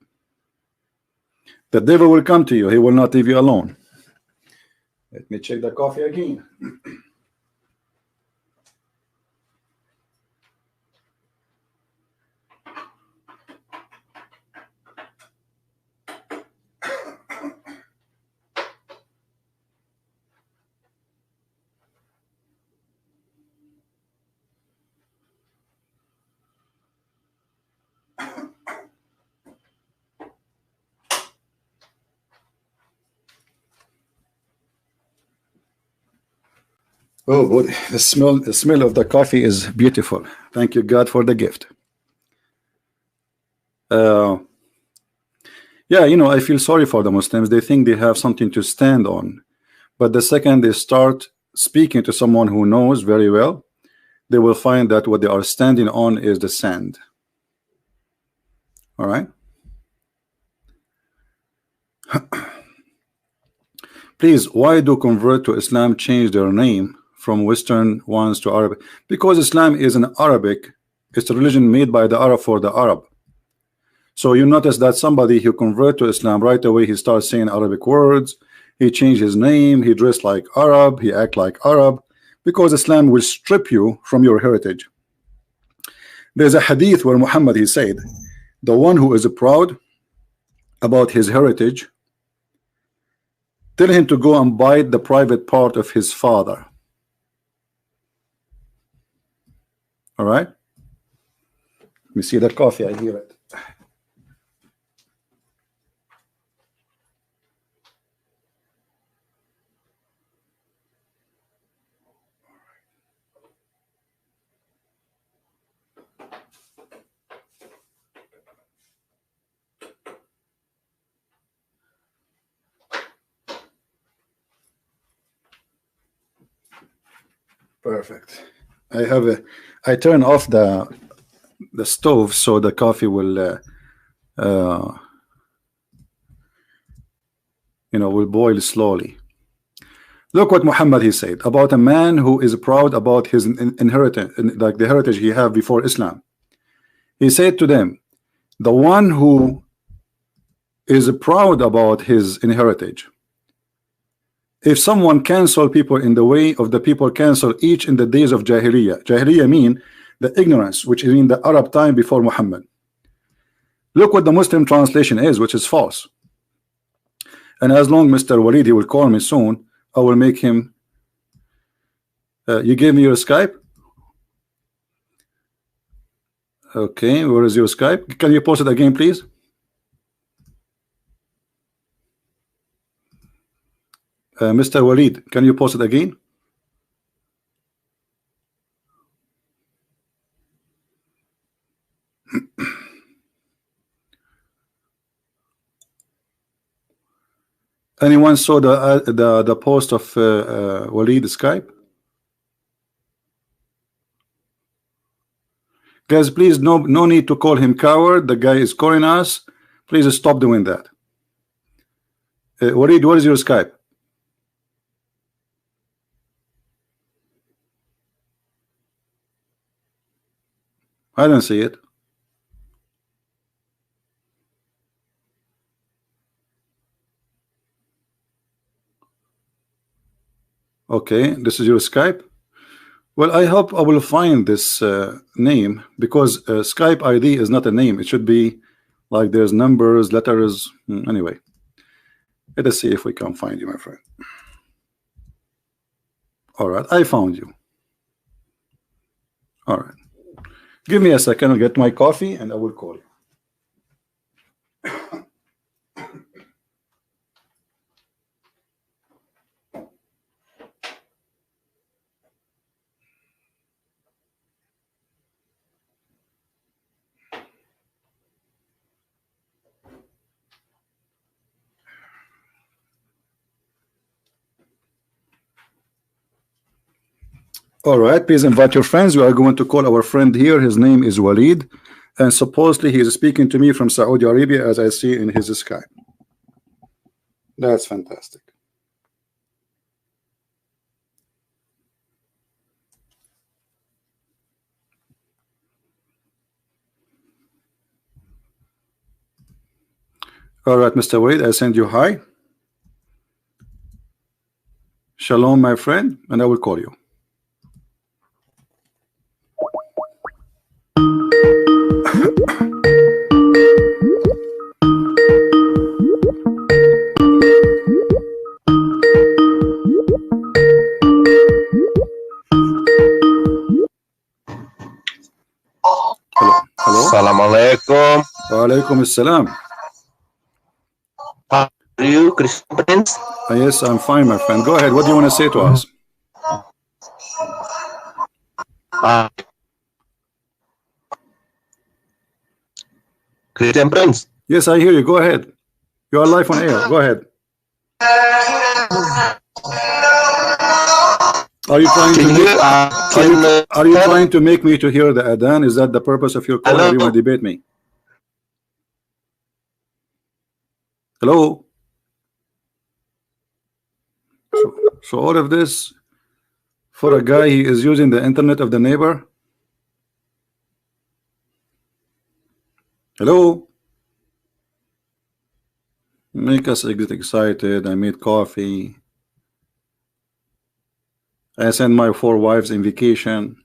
The devil will come to you. He will not leave you alone. Let me check the coffee again. Oh, boy, the smell of the coffee is beautiful. Thank you, God, for the gift. Yeah, you know, I feel sorry for the Muslims. They think they have something to stand on, but the second they start speaking to someone who knows very well, they will find that what they are standing on is the sand. All right. Please, why do convert to Islam change their name from Western ones to Arabic? Because Islam is an Arabic, it's a religion made by the Arab for the Arab. So you notice that somebody who convert to Islam right away, he starts saying Arabic words, he changed his name, he dressed like Arab, he act like Arab, because Islam will strip you from your heritage. There's a hadith where Muhammad, he said, the one who is proud about his heritage, tell him to go and bite the private part of his father. All right. Let me see that coffee. I hear it. Perfect. I turn off the stove so the coffee will will boil slowly. Look what Muhammad, he said about a man who is proud about his inheritance, like the heritage he have before Islam. He said to them, the one who is proud about his inheritance, If someone cancel people in the way of the people cancel each in the days of Jahiliyyah. Jahiliyyah mean the ignorance, which is in the Arab time before Muhammad. Look what the Muslim translation is, which is false. And as long Mr. Waleed, he will call me soon, I will make him. You gave me your Skype? Okay, where is your Skype? Can you post it again, please? Mr. Waleed, can you post it again? Anyone saw the post of Waleed Skype? Guys, please, no need to call him coward. The guy is calling us. Please stop doing that. Waleed, what is your Skype? I don't see it. Okay, this is your Skype. Well, I hope I will find this name, because Skype ID is not a name. It should be like there's numbers, letters. Anyway, let us see if we can find you, my friend. All right, I found you. All right, give me a second. I'll get my coffee and I will call you. All right, please invite your friends. We are going to call our friend here. His name is Waleed, and supposedly he is speaking to me from Saudi Arabia, as I see in his Skype. That's fantastic. All right, Mr. Waleed, I send you hi. Shalom, my friend, and I will call you. Hello? Assalamu alaikum. Wa alaikum assalam. How are you, Christian Prince? Yes, I'm fine, my friend. Go ahead. What do you want to say to us? Christian Prince? Yes, I hear you. Go ahead. You are live on air. Go ahead. Are you trying to make, are you trying to make me to hear the adhan? Is that the purpose of your call? Or do you want to debate me? Hello? So all of this for a guy, he is using the internet of the neighbor? Hello? Make us get excited. I made coffee. I send my 4 wives in vacation.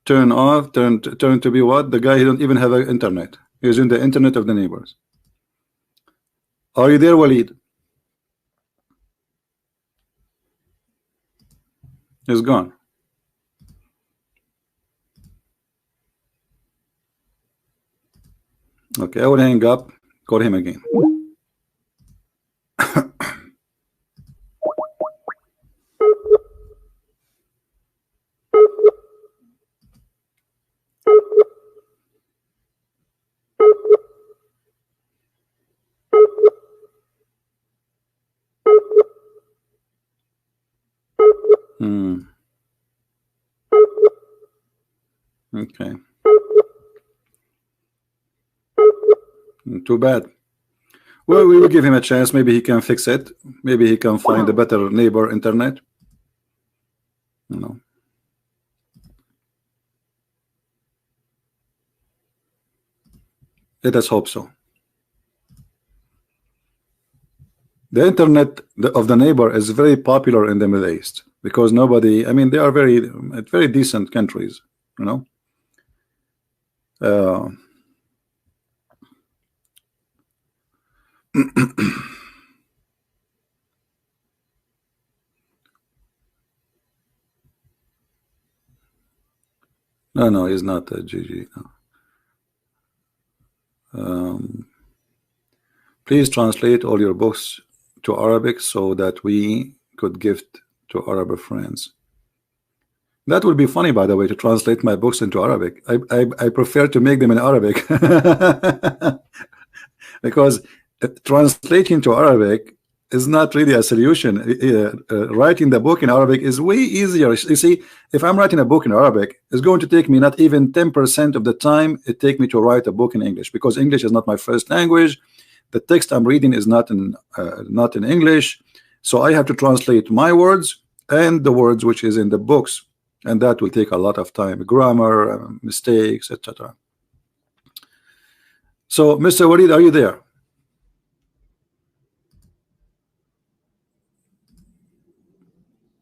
Turn off, turn to be what? The guy, he don't even have an internet. He's in the internet of the neighbors. Are you there, Waleed? He's gone. Okay, I will hang up. Call him again. Okay. Too bad. Well, we will give him a chance. Maybe he can fix it. Maybe he can find a better neighbor internet. No. Let us hope so. The internet of the neighbor is very popular in the Middle East because nobody, I mean, they are very decent countries, you know. No, he's not a GG. No. Please translate all your books to Arabic so that we could gift to Arab friends. That would be funny, by the way, to translate my books into Arabic. I prefer to make them in Arabic because translating to Arabic is not really a solution. Writing the book in Arabic is way easier. You see, if I'm writing a book in Arabic, it's going to take me not even 10% of the time it takes me to write a book in English, because English is not my first language. The text I'm reading is not in English, so I have to translate my words and the words which is in the books, and that will take a lot of time, grammar, mistakes, etc. So, Mr. Waleed, are you there?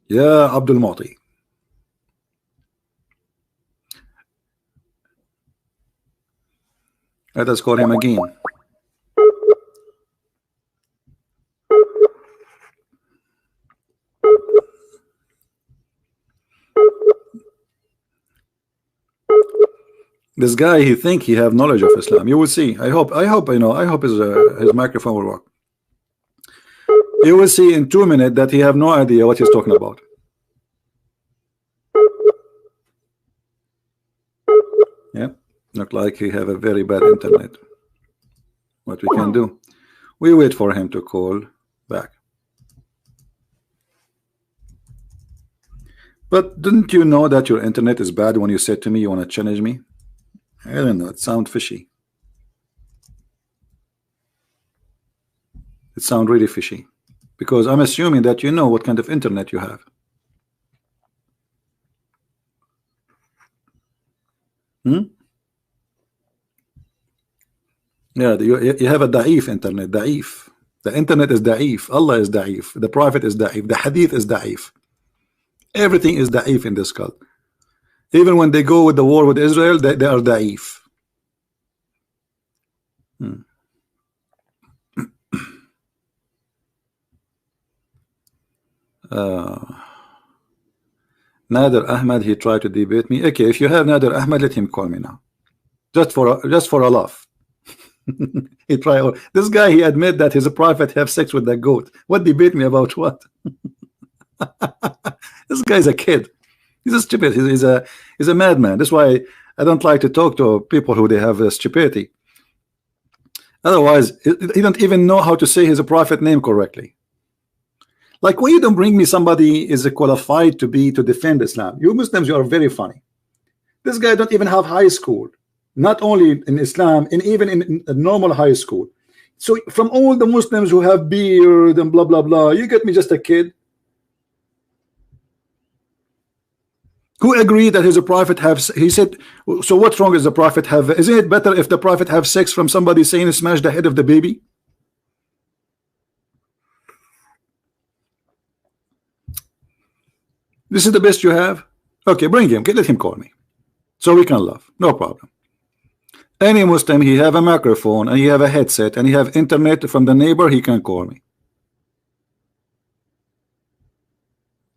Yeah, Abdul Mu'ti. Let us call him again. This guy, he think he have knowledge of Islam. You will see. I hope his microphone will work. You will see in 2 minutes that he have no idea what he's talking about. Yeah, look like he have a very bad internet. What we can do? We wait for him to call back. But didn't you know that your internet is bad when you said to me you want to challenge me? I don't know, it sounds fishy. It sounds really fishy, because I'm assuming that you know what kind of internet you have. Yeah, you have a da'if internet. Da'if. The internet is da'if. Allah is da'if. The Prophet is da'if. The Hadith is da'if. Everything is da'if in this cult. Even when they go with the war with Israel, they are da'if. Nader Ahmad, he tried to debate me. Okay, if you have Nader Ahmad, let him call me now. Just for a laugh. He try. This guy, he admit that his prophet have sex with the goat. What debate me about what? This guy's a kid. He's a stupid. He's a madman. That's why I don't like to talk to people who they have stupidity. Otherwise, he don't even know how to say his prophet name correctly. Like, when you don't bring me somebody is qualified to defend Islam. You Muslims, you are very funny. This guy don't even have high school. Not only in Islam, and even in a normal high school. So from all the Muslims who have beard and blah blah blah, you get me just a kid who agreed that his prophet have. He said, so what's wrong is the prophet have? Isn't it better if the prophet have sex from somebody saying smash the head of the baby? This is the best you have? Okay, bring him. Let him call me so we can laugh. No problem. Any Muslim, he have a microphone and he have a headset and he have internet from the neighbor, he can call me.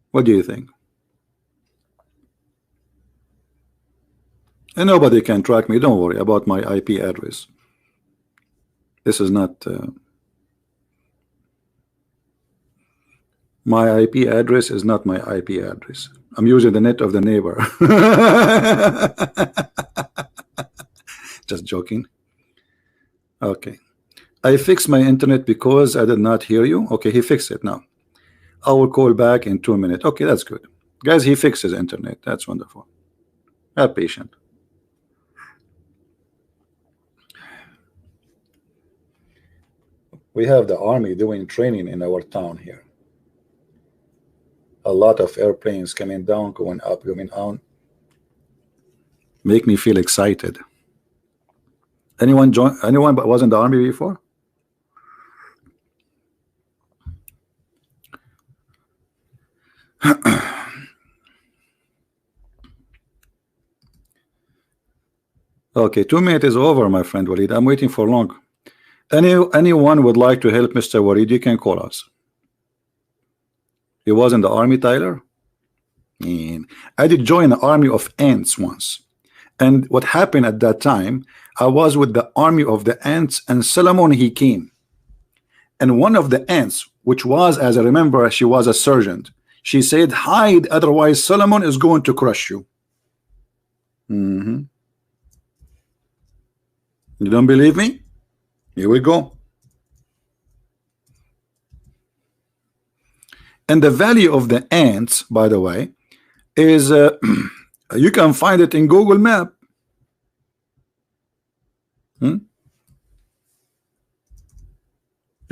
What do you think? And nobody can track me. Don't worry about my IP address. This is not my IP address is not my IP address. I'm using the net of the neighbor. Just joking. Okay, I fixed my internet because I did not hear you. Okay, he fixed it now. I will call back in 2 minutes. Okay, that's good, guys. He fixed his internet. That's wonderful. Have patience. We have the army doing training in our town here. A lot of airplanes coming down, going up, going down. Make me feel excited. Anyone but was in the army before? Okay, 2 minutes is over, my friend Waleed. I'm waiting for long. Anyone would like to help Mr. Waleed, you can call us. He was in the army, Tyler. And I did join the army of ants once. And what happened at that time, I was with the army of the ants, and Solomon, he came. And one of the ants, which was, as I remember, she was a sergeant, she said, hide, otherwise Solomon is going to crush you. You don't believe me? Here we go. And the value of the ants, by the way, is you can find it in Google Map. You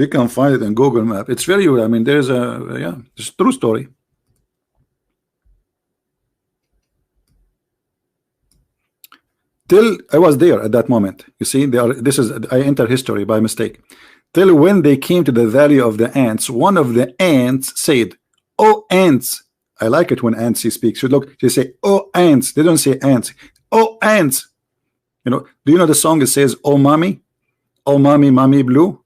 can find it in Google Map. It's very, I mean, there's a, yeah, it's a true story. Till I was there at that moment. You see, this is, I enter history by mistake. Till when they came to the valley of the ants, one of the ants said, "Oh ants." I like it when ants speaks. So look, they say, "Oh ants." They don't say ants. "Oh ants." You know, do you know the song that says, "Oh mommy, mommy blue"?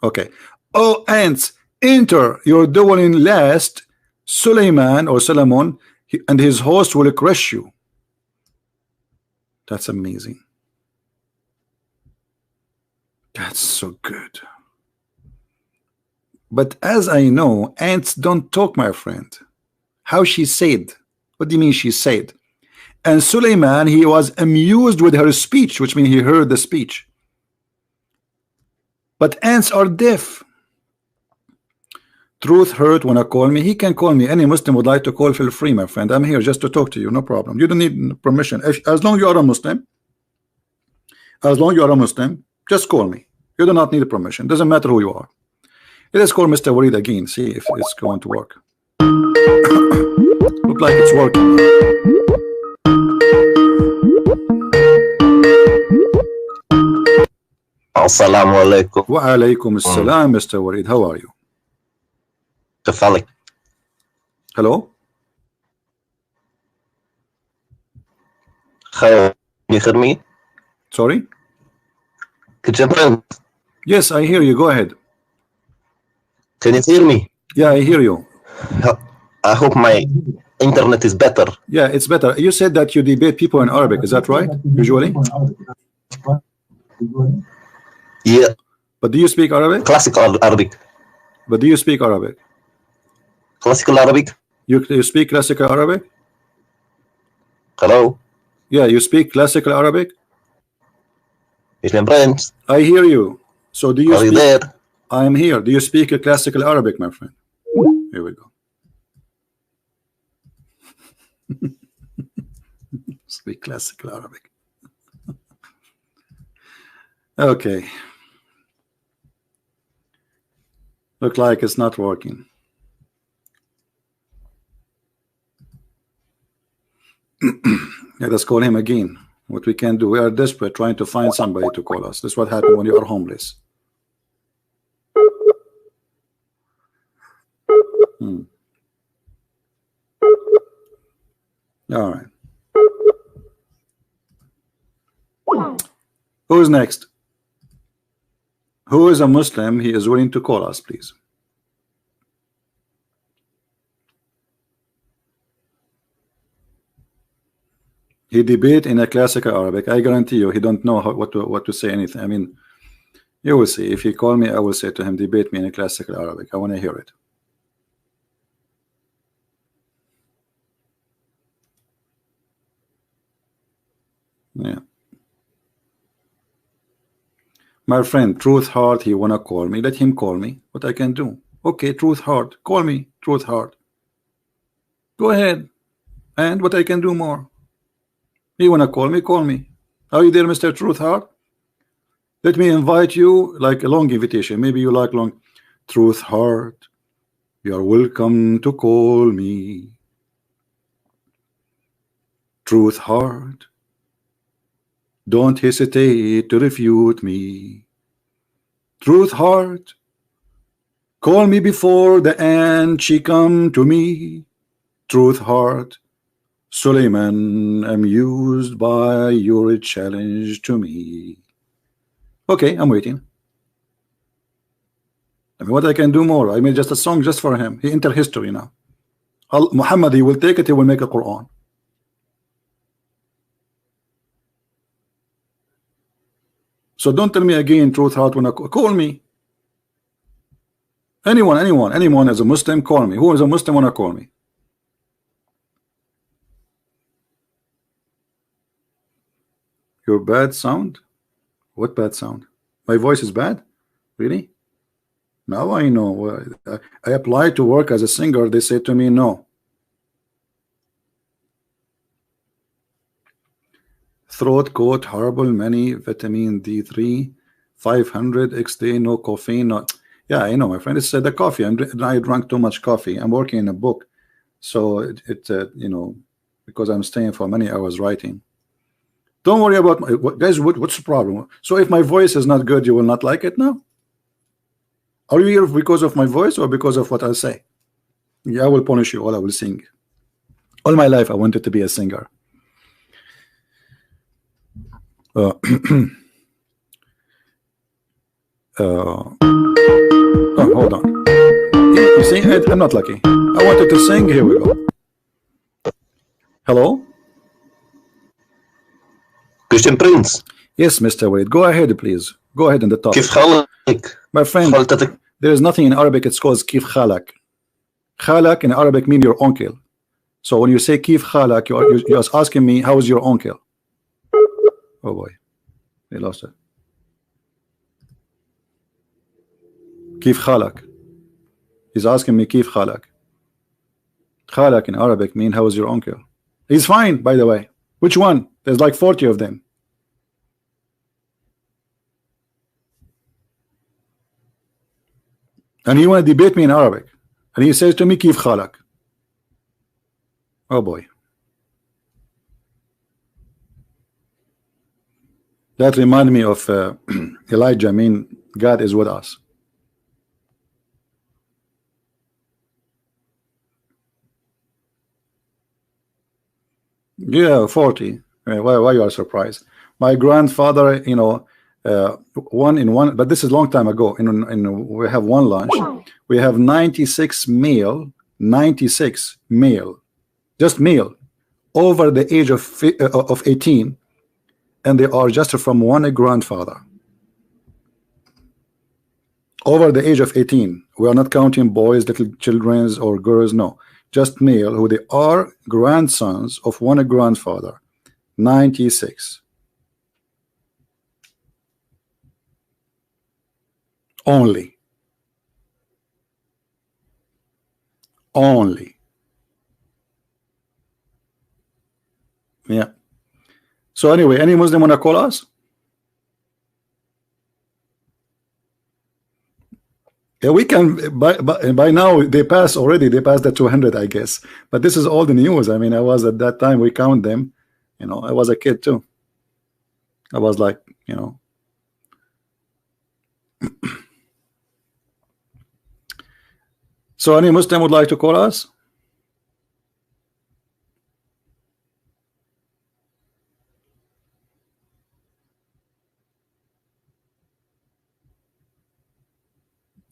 Okay. "Oh ants, enter your dwelling last, Suleiman or Solomon, and his host will crush you." That's amazing. That's so good. But as I know, ants don't talk, my friend. How she said? What do you mean she said? And Suleiman, he was amused with her speech, which means he heard the speech. But ants are deaf. Truth hurt when I call me. He can call me. Any Muslim would like to call, feel free, my friend. I'm here just to talk to you, no problem. You don't need permission. As long as you are a Muslim, just call me. You do not need permission. Doesn't matter who you are. Let's call Mr. Waleed again, see if it's going to work. Look like it's working. Assalamu alaikum. Wa alaikum assalam, Mr. Waleed. How are you? كيف حالك؟ Hello? خير you hear me? Sorry? Could you print? Yes, I hear you. Go ahead. Can you hear me? Yeah, I hear you. I hope my internet is better. Yeah, it's better. You said that you debate people in Arabic. Is that right? Usually? Yeah, But do you speak Arabic? classical Arabic. But do you speak Arabic? Classical Arabic? You speak classical Arabic? Hello? Yeah, you speak classical Arabic? Is my friends? I hear you. So do you Are you speak? there? I am here. Do you speak a classical Arabic, my friend? Here we go. Speak classical Arabic. Okay. Look like it's not working. Let us call him again. What we can do, we are desperate trying to find somebody to call us. This is what happens when you are homeless. All right. Who is next? Who is a Muslim? He is willing to call us, please. He debate in a classical Arabic. I guarantee you, he don't know what to say anything. I mean, you will see. If he call me, I will say to him, debate me in a classical Arabic. I want to hear it. Yeah. My friend, Truth Heart, he wanna call me. Let him call me. What I can do? Okay, Truth Heart, call me, Truth Heart. Go ahead. And what I can do more? You wanna call me? Call me. Are you there, Mr. Truth Heart? Let me invite you like a long invitation. Maybe you like long. Truth Heart, you are welcome to call me. Truth Heart, don't hesitate to refute me. Truth Heart, call me before the end she come to me. Truth heart, Suleiman, amused by your challenge to me. Okay, I'm waiting. I mean, what I can do more? I made just a song just for him. He enter history now. Muhammad, he will take it, he will make a Quran. So don't tell me again, truth heart, when I call me. Anyone as a Muslim, call me. Who is a Muslim wanna call me? Your bad sound? What bad sound? My voice is bad? Really? Now I know. I applied to work as a singer. They said to me, no. Throat coat, horrible, many vitamin D3, 500 XD, no caffeine. No. Yeah, I know, my friend. It's the coffee. I drank too much coffee. I'm working in a book, so it you know, because I'm staying for many hours writing. Don't worry about guys. What's the problem? So if my voice is not good, you will not like it now? Are you here because of my voice or because of what I say? Yeah, I will punish you all. I will sing. All my life I wanted to be a singer. Oh, hold on. You see, I'm not lucky. I wanted to sing. Here we go. Hello? Christian Prince. Yes, Mr. Wade. Go ahead, please. Go ahead in the top. كيف حالك؟ My friend, حالتك؟ there is nothing in Arabic. It's called kif khalak. Khalak in Arabic mean your uncle. So when you say kif khalak, you're asking me, how is your uncle? Oh boy, they lost it. Kif khalak. He's asking me kif khalak. Khalak in Arabic mean how is your uncle? He's fine, by the way. Which one? There's like 40 of them. And he want to debate me in Arabic. And he says to me, Kif khalak. Oh boy. That reminded me of Elijah. I mean, God is with us. Yeah, 40. Why you are surprised? My grandfather, you know, one in one, but this is a long time ago. We have one lunch. We have 96 male, 96 male, just male, over the age of 18, and they are just from one grandfather. Over the age of 18. We are not counting boys, little children, or girls. No, just male, who they are grandsons of one grandfather. 96. Only. Yeah. So anyway, any Muslim wanna call us? Yeah, we can. By now they pass already. They passed the 200, I guess. But this is all the news. I mean, I was at that time. We count them. You know, I was a kid too. I was like, you know. So any Muslim would like to call us?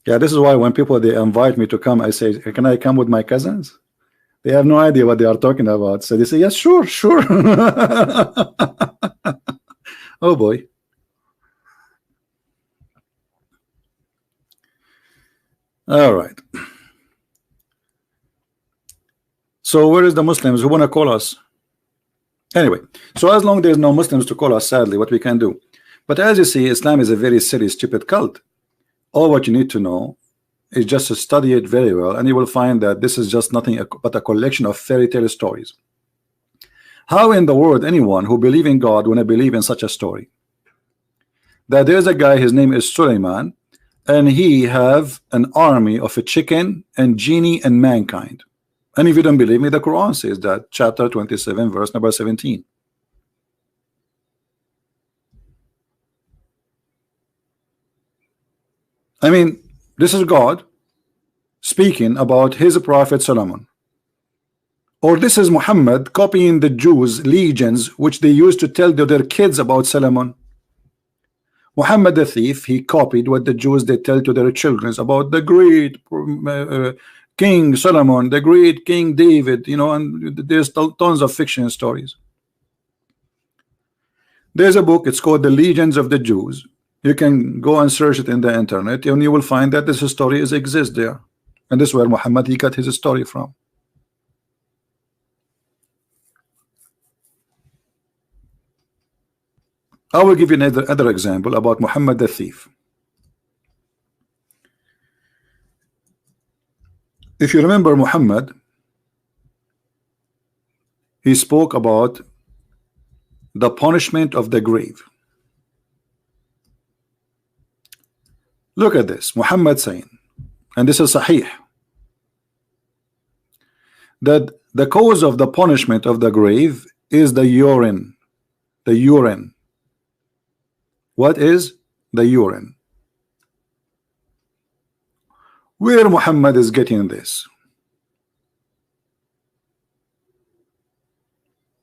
Yeah, this is why when people they invite me to come, I say, can I come with my cousins? They have no idea what they are talking about. So they say, yes, sure. Oh boy. All right. So where is the Muslims who want to call us? Anyway, so as long there's no Muslims to call us, sadly, what we can do. But as you see, Islam is a very silly, stupid cult. All what you need to know is just to study it very well, and you will find that this is just nothing but a collection of fairy tale stories. How in the world anyone who believes in God want to believe in such a story? That there's a guy, his name is Suleiman, and he have an army of a chicken and genie and mankind. And if you don't believe me, the Quran says that, chapter 27, verse number 17. I mean, this is God speaking about his prophet Solomon. Or this is Muhammad copying the Jews legends which they used to tell to their kids about Solomon. Muhammad the thief, he copied what the Jews they tell to their children about the great King Solomon, the great King David, you know, and there's tons of fiction stories. There's a book, it's called The Legends of the Jews. You can go and search it in the internet and you will find that this story exists there. And this is where Muhammad he got his story from. I will give you another example about Muhammad the thief. If you remember Muhammad, he spoke about the punishment of the grave. Look at this, Muhammad saying, and this is Sahih, that the cause of the punishment of the grave is the urine. The urine. What is the urine? Where Muhammad is getting this?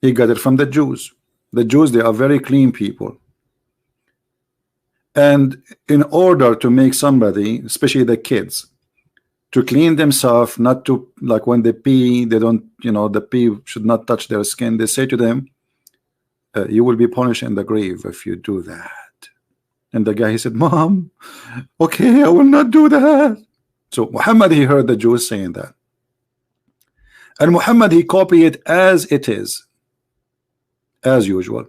He got it from the Jews. The Jews, they are very clean people. And in order to make somebody, especially the kids, to clean themselves, not to, like when they pee, they don't, you know, the pee should not touch their skin. They say to them, you will be punished in the grave if you do that. And the guy, he said, Mom, okay, I will not do that. So Muhammad, he heard the Jews saying that. And Muhammad, he copied it as it is, as usual.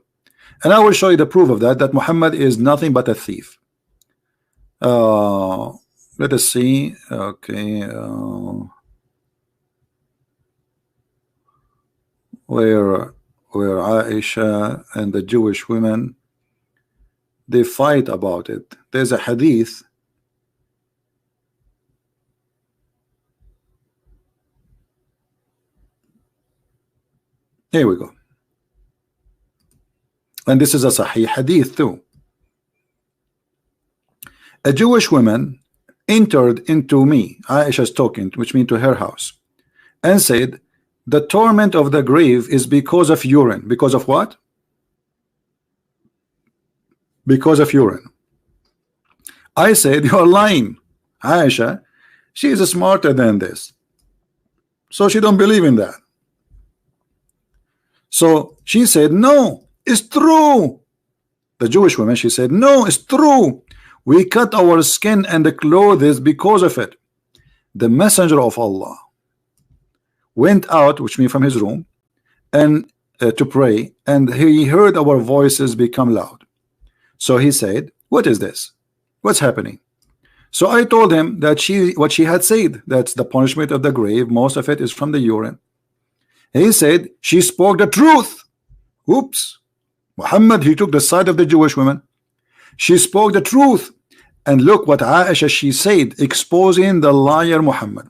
And I will show you the proof of that, that Muhammad is nothing but a thief. Let us see. Okay. Where Aisha and the Jewish women, they fight about it. There's a hadith. Here we go. And this is a Sahih hadith too. A Jewish woman entered into me, Aisha's talking, which means to her house, and said, the torment of the grave is because of urine. Because of what? Because of urine. I said, you are lying, Aisha. She is smarter than this, so she don't believe in that. So she said, no, it's true. The Jewish woman, she said, no, it's true. We cut our skin and the clothes because of it. The messenger of Allah went out, which means from his room, and to pray, and he heard our voices become loud. So he said, what is this? What's happening? So I told him that what she had said, that's the punishment of the grave, most of it is from the urine. He said, she spoke the truth. Oops. Muhammad, he took the side of the Jewish woman. She spoke the truth. And look what Aisha, she said, exposing the liar Muhammad.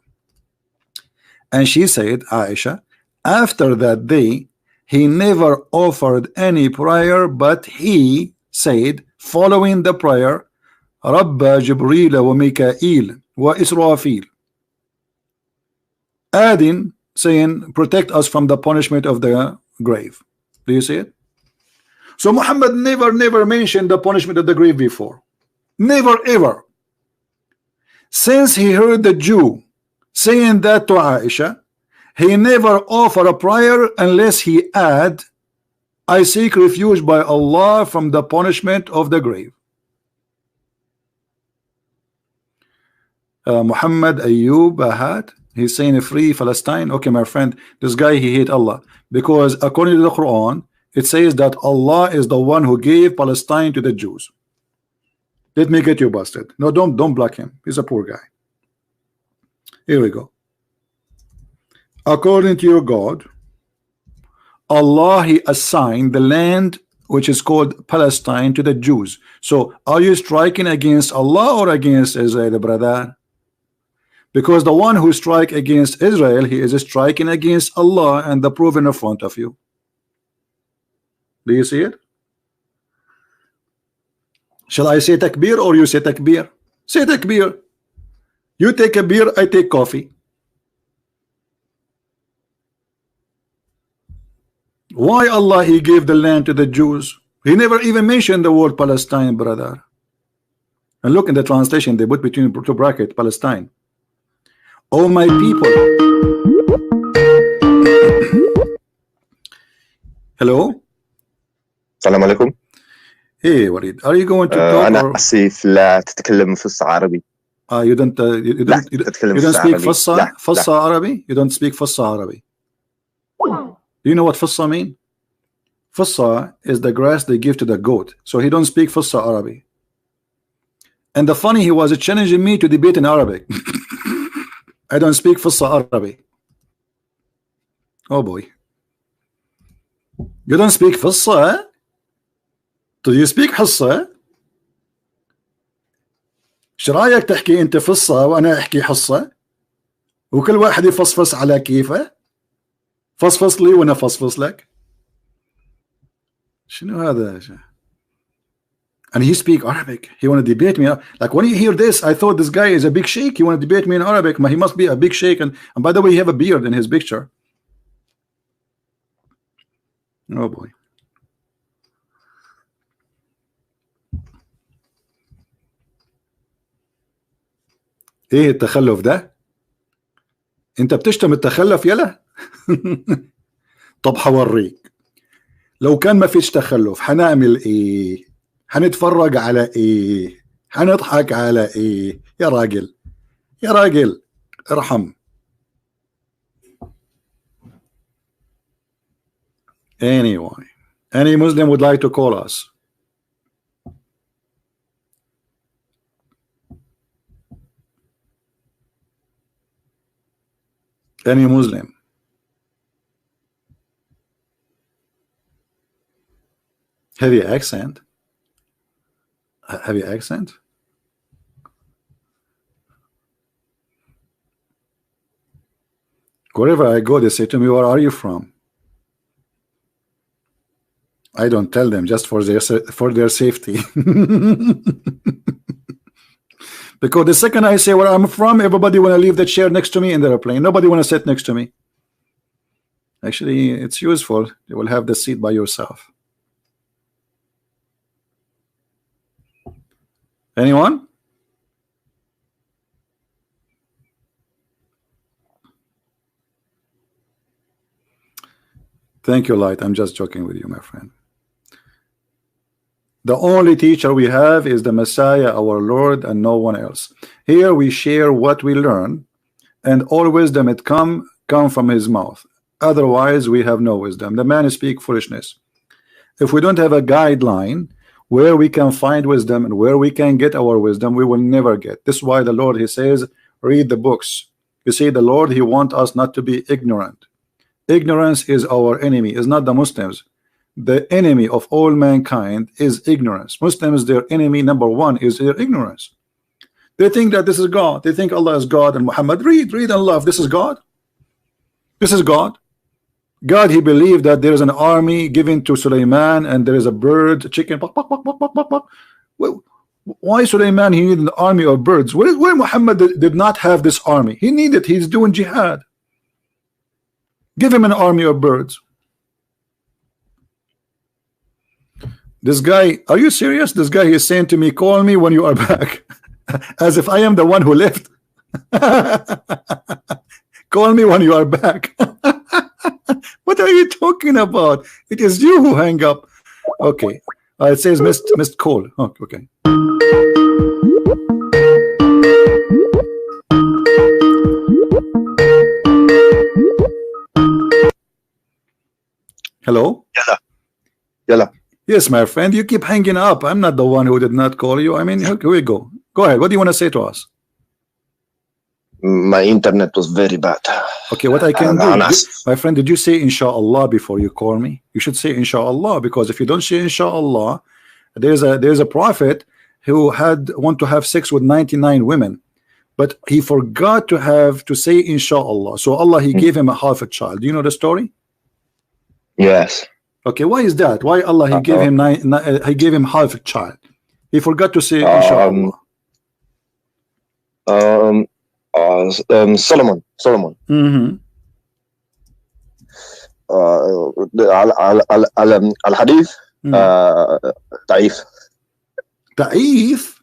And she said, Aisha, after that day, he never offered any prayer, but he said, following the prayer, Rabba Jibreel wa Mikael wa Israfil, adding, saying, protect us from the punishment of the grave. Do you see it? So Muhammad never mentioned the punishment of the grave before. Never ever. Since he heard the Jew saying that to Aisha, he never offered a prayer unless he add, I seek refuge by Allah from the punishment of the grave. Muhammad Ayub Ahad, he's saying free Palestine. Okay, my friend, this guy, he hate Allah, because according to the Quran, it says that Allah is the one who gave Palestine to the Jews. Let me get you busted. No, don't block him. He's a poor guy. Here we go. According to your God, Allah, he assigned the land which is called Palestine to the Jews. So are you striking against Allah or against Israel, brother? Because the one who strike against Israel, he is striking against Allah, and the proof in front of you. Do you see it? Shall I say takbir or you say takbir? Say takbir. You take a beer, I take coffee. Why Allah he gave the land to the Jews? He never even mentioned the word Palestine, brother. And look in the translation, they put between two brackets Palestine. Oh my people. Hello. السلام عليكم. Hey Waleed, are you going to talk أنا آسف لا تتكلم فصحى عربي. You don't speak Fassa Arabic? You don't speak Fassa Arabic. Do you know what Fassa mean? Fassa is the grass they give to the goat. So he don't speak Fassa Arabic. And the funny, he was challenging me to debate in Arabic. I don't speak Fassa Arabic. Oh boy. You don't speak Fassa? Do you speak حصة؟ ايش رايك تحكي انت فصة وانا احكي حصة وكل واحد يفصفص على كيفه؟ فصفص لي وانا فصفص لك. شنو هذا؟ And he speak Arabic. He want to debate me. Like when you hear this, I thought this guy is a big sheikh. He want to debate me in Arabic. He must be a big sheikh. And by the way, he have a beard in his picture. Oh boy. ايه التخلف ده؟ انت بتشتم التخلف يلا؟ طب حوريك. لو كان ما فيش تخلف حنعمل ايه؟ حنتفرج على ايه؟ حنضحك على ايه؟ يا راجل يا راجل ارحم. Anyway, any Muslim would like to call us? Any Muslim? Heavy accent? Heavy accent? Wherever I go, they say to me, where are you from? I don't tell them, just for their safety. Because the second I say where I'm from, everybody want to leave the chair next to me in the airplane. Nobody want to sit next to me. Actually, it's useful. You will have the seat by yourself. Anyone? Thank you, Light. I'm just joking with you, my friend. The only teacher we have is the Messiah, our Lord, and no one else. Here we share what we learn, and all wisdom it come from his mouth. Otherwise, we have no wisdom. The man speak foolishness. If we don't have a guideline where we can find wisdom and where we can get our wisdom, we will never get. This is why the Lord, he says, read the books. You see, the Lord, he wants us not to be ignorant. Ignorance is our enemy, is not the Muslims. The enemy of all mankind is ignorance. Muslims, their enemy number one is their ignorance. They think that this is God. They think Allah is God and Muhammad. Read and love. This is God. This is God. God, he believed that there is an army given to Sulaiman and there is a bird, a chicken. Why Sulaiman, he needed an army of birds? Where Muhammad did not have this army? He needed, he's doing jihad. Give him an army of birds. This guy, are you serious? This guy is saying to me, call me when you are back. As if I am the one who left. Call me when you are back. What are you talking about? It is you who hang up. Okay. It says missed call. Oh, okay. Hello? Yalla. Yes, my friend, you keep hanging up. I'm not the one who did not call you. I mean, here we go. Go ahead. What do you want to say to us? My internet was very bad. Okay, what I can do, my friend, did you say inshallah before you call me? You should say inshallah, because if you don't say inshallah, there's a prophet who want to have sex with 99 women, but he forgot to say inshallah. So Allah, he gave him a half a child. Do you know the story? Yes. Okay, why is that? Why Allah, he gave him he gave him half a child? He forgot to say inshallah. Solomon. الحديث ضعيف. ضعيف.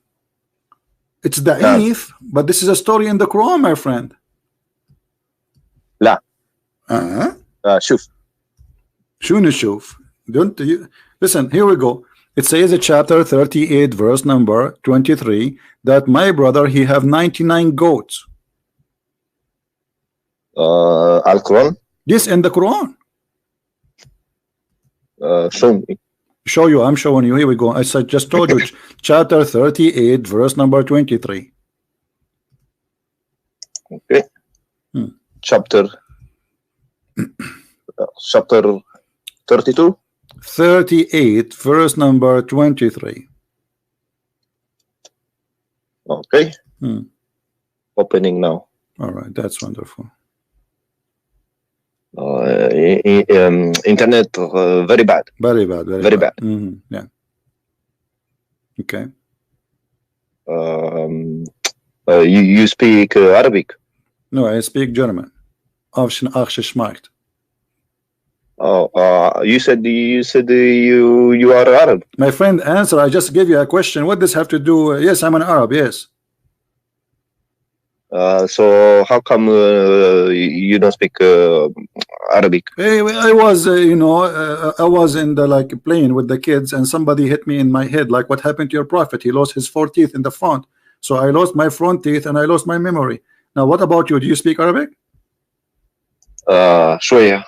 It's ضعيف, but this is a story in the Quran, my friend. لا. شوف. شو نشوف? Don't you listen? Here we go. It says in chapter 38, verse number 23, that my brother he have 99 goats. Al-Quran? Yes, in the Quran. Show me. Show you. I'm showing you. Here we go. I just told you. Chapter 38, verse number 23. Okay. Chapter 32. 38, verse number 23. Okay. Opening now. All right, that's wonderful. Internet very bad. Very bad. Very bad. Yeah. Okay. You speak Arabic? No, I speak German. Aufgeschmackt. Oh, you said you are Arab. My friend, answer. I just gave you a question. What does have to do? Yes, I'm an Arab. Yes. So how come you don't speak Arabic? Hey, I was, I was in the plane with the kids, and somebody hit me in my head. Like what happened to your prophet? He lost his 4 teeth in the front. So I lost my front teeth and I lost my memory. Now, what about you? Do you speak Arabic? شوية.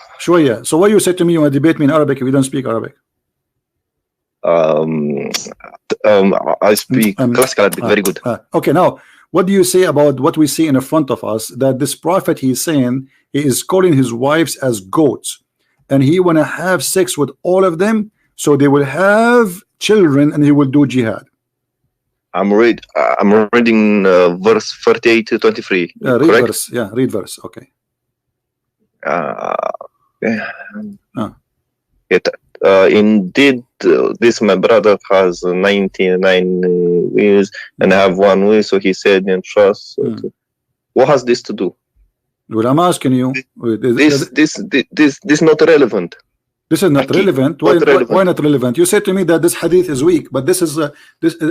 So what you say to me, you want to debate me in Arabic if you don't speak Arabic? I speak classical Arabic very good. Okay, now what do you say about what we see in front of us, that this prophet, he's saying he is calling his wives as goats, and he want to have sex with all of them so they will have children and he will do jihad? I'm reading verse 38 to 23. Read verse. Yeah, read verse. Okay. Indeed, this my brother has 99 wheels and I have 1 wheel, so he said in trust. What has this to do? Well, I'm asking you. This not relevant. This is not relevant. Why not relevant? You said to me that this hadith is weak, but this is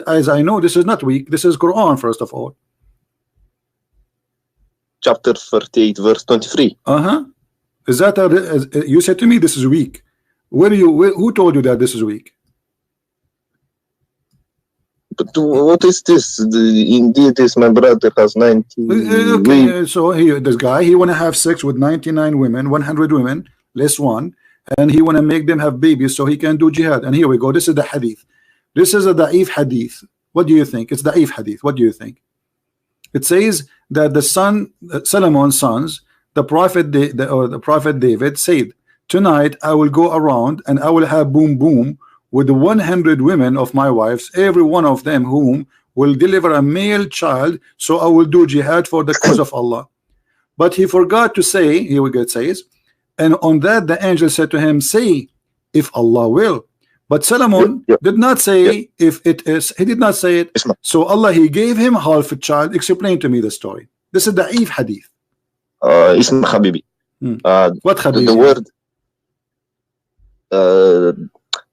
as I know, this is not weak. This is Quran, first of all. Chapter 38, verse 23. Is that you said to me this is weak? Who told you that this is weak? But what is this? Indeed, this my brother has 90. Okay, so this guy, he want to have sex with 99 women, 100 women, less one, and he want to make them have babies so he can do jihad. And here we go. This is the hadith. This is a da'if hadith. What do you think? It's da'if hadith. What do you think? It says that the son, Solomon's sons, the prophet David said, tonight I will go around and I will have boom boom with the 100 women of my wives, every one of them whom will deliver a male child, so I will do jihad for the cause of Allah. But he forgot to say, here we go, it says, and on that the angel said to him, say, if Allah will. But Solomon did not say if it is, he did not say it. So Allah, he gave him half a child. Explain to me the story. This is the da'if hadith. Ism Habibi. What Habibi? The word,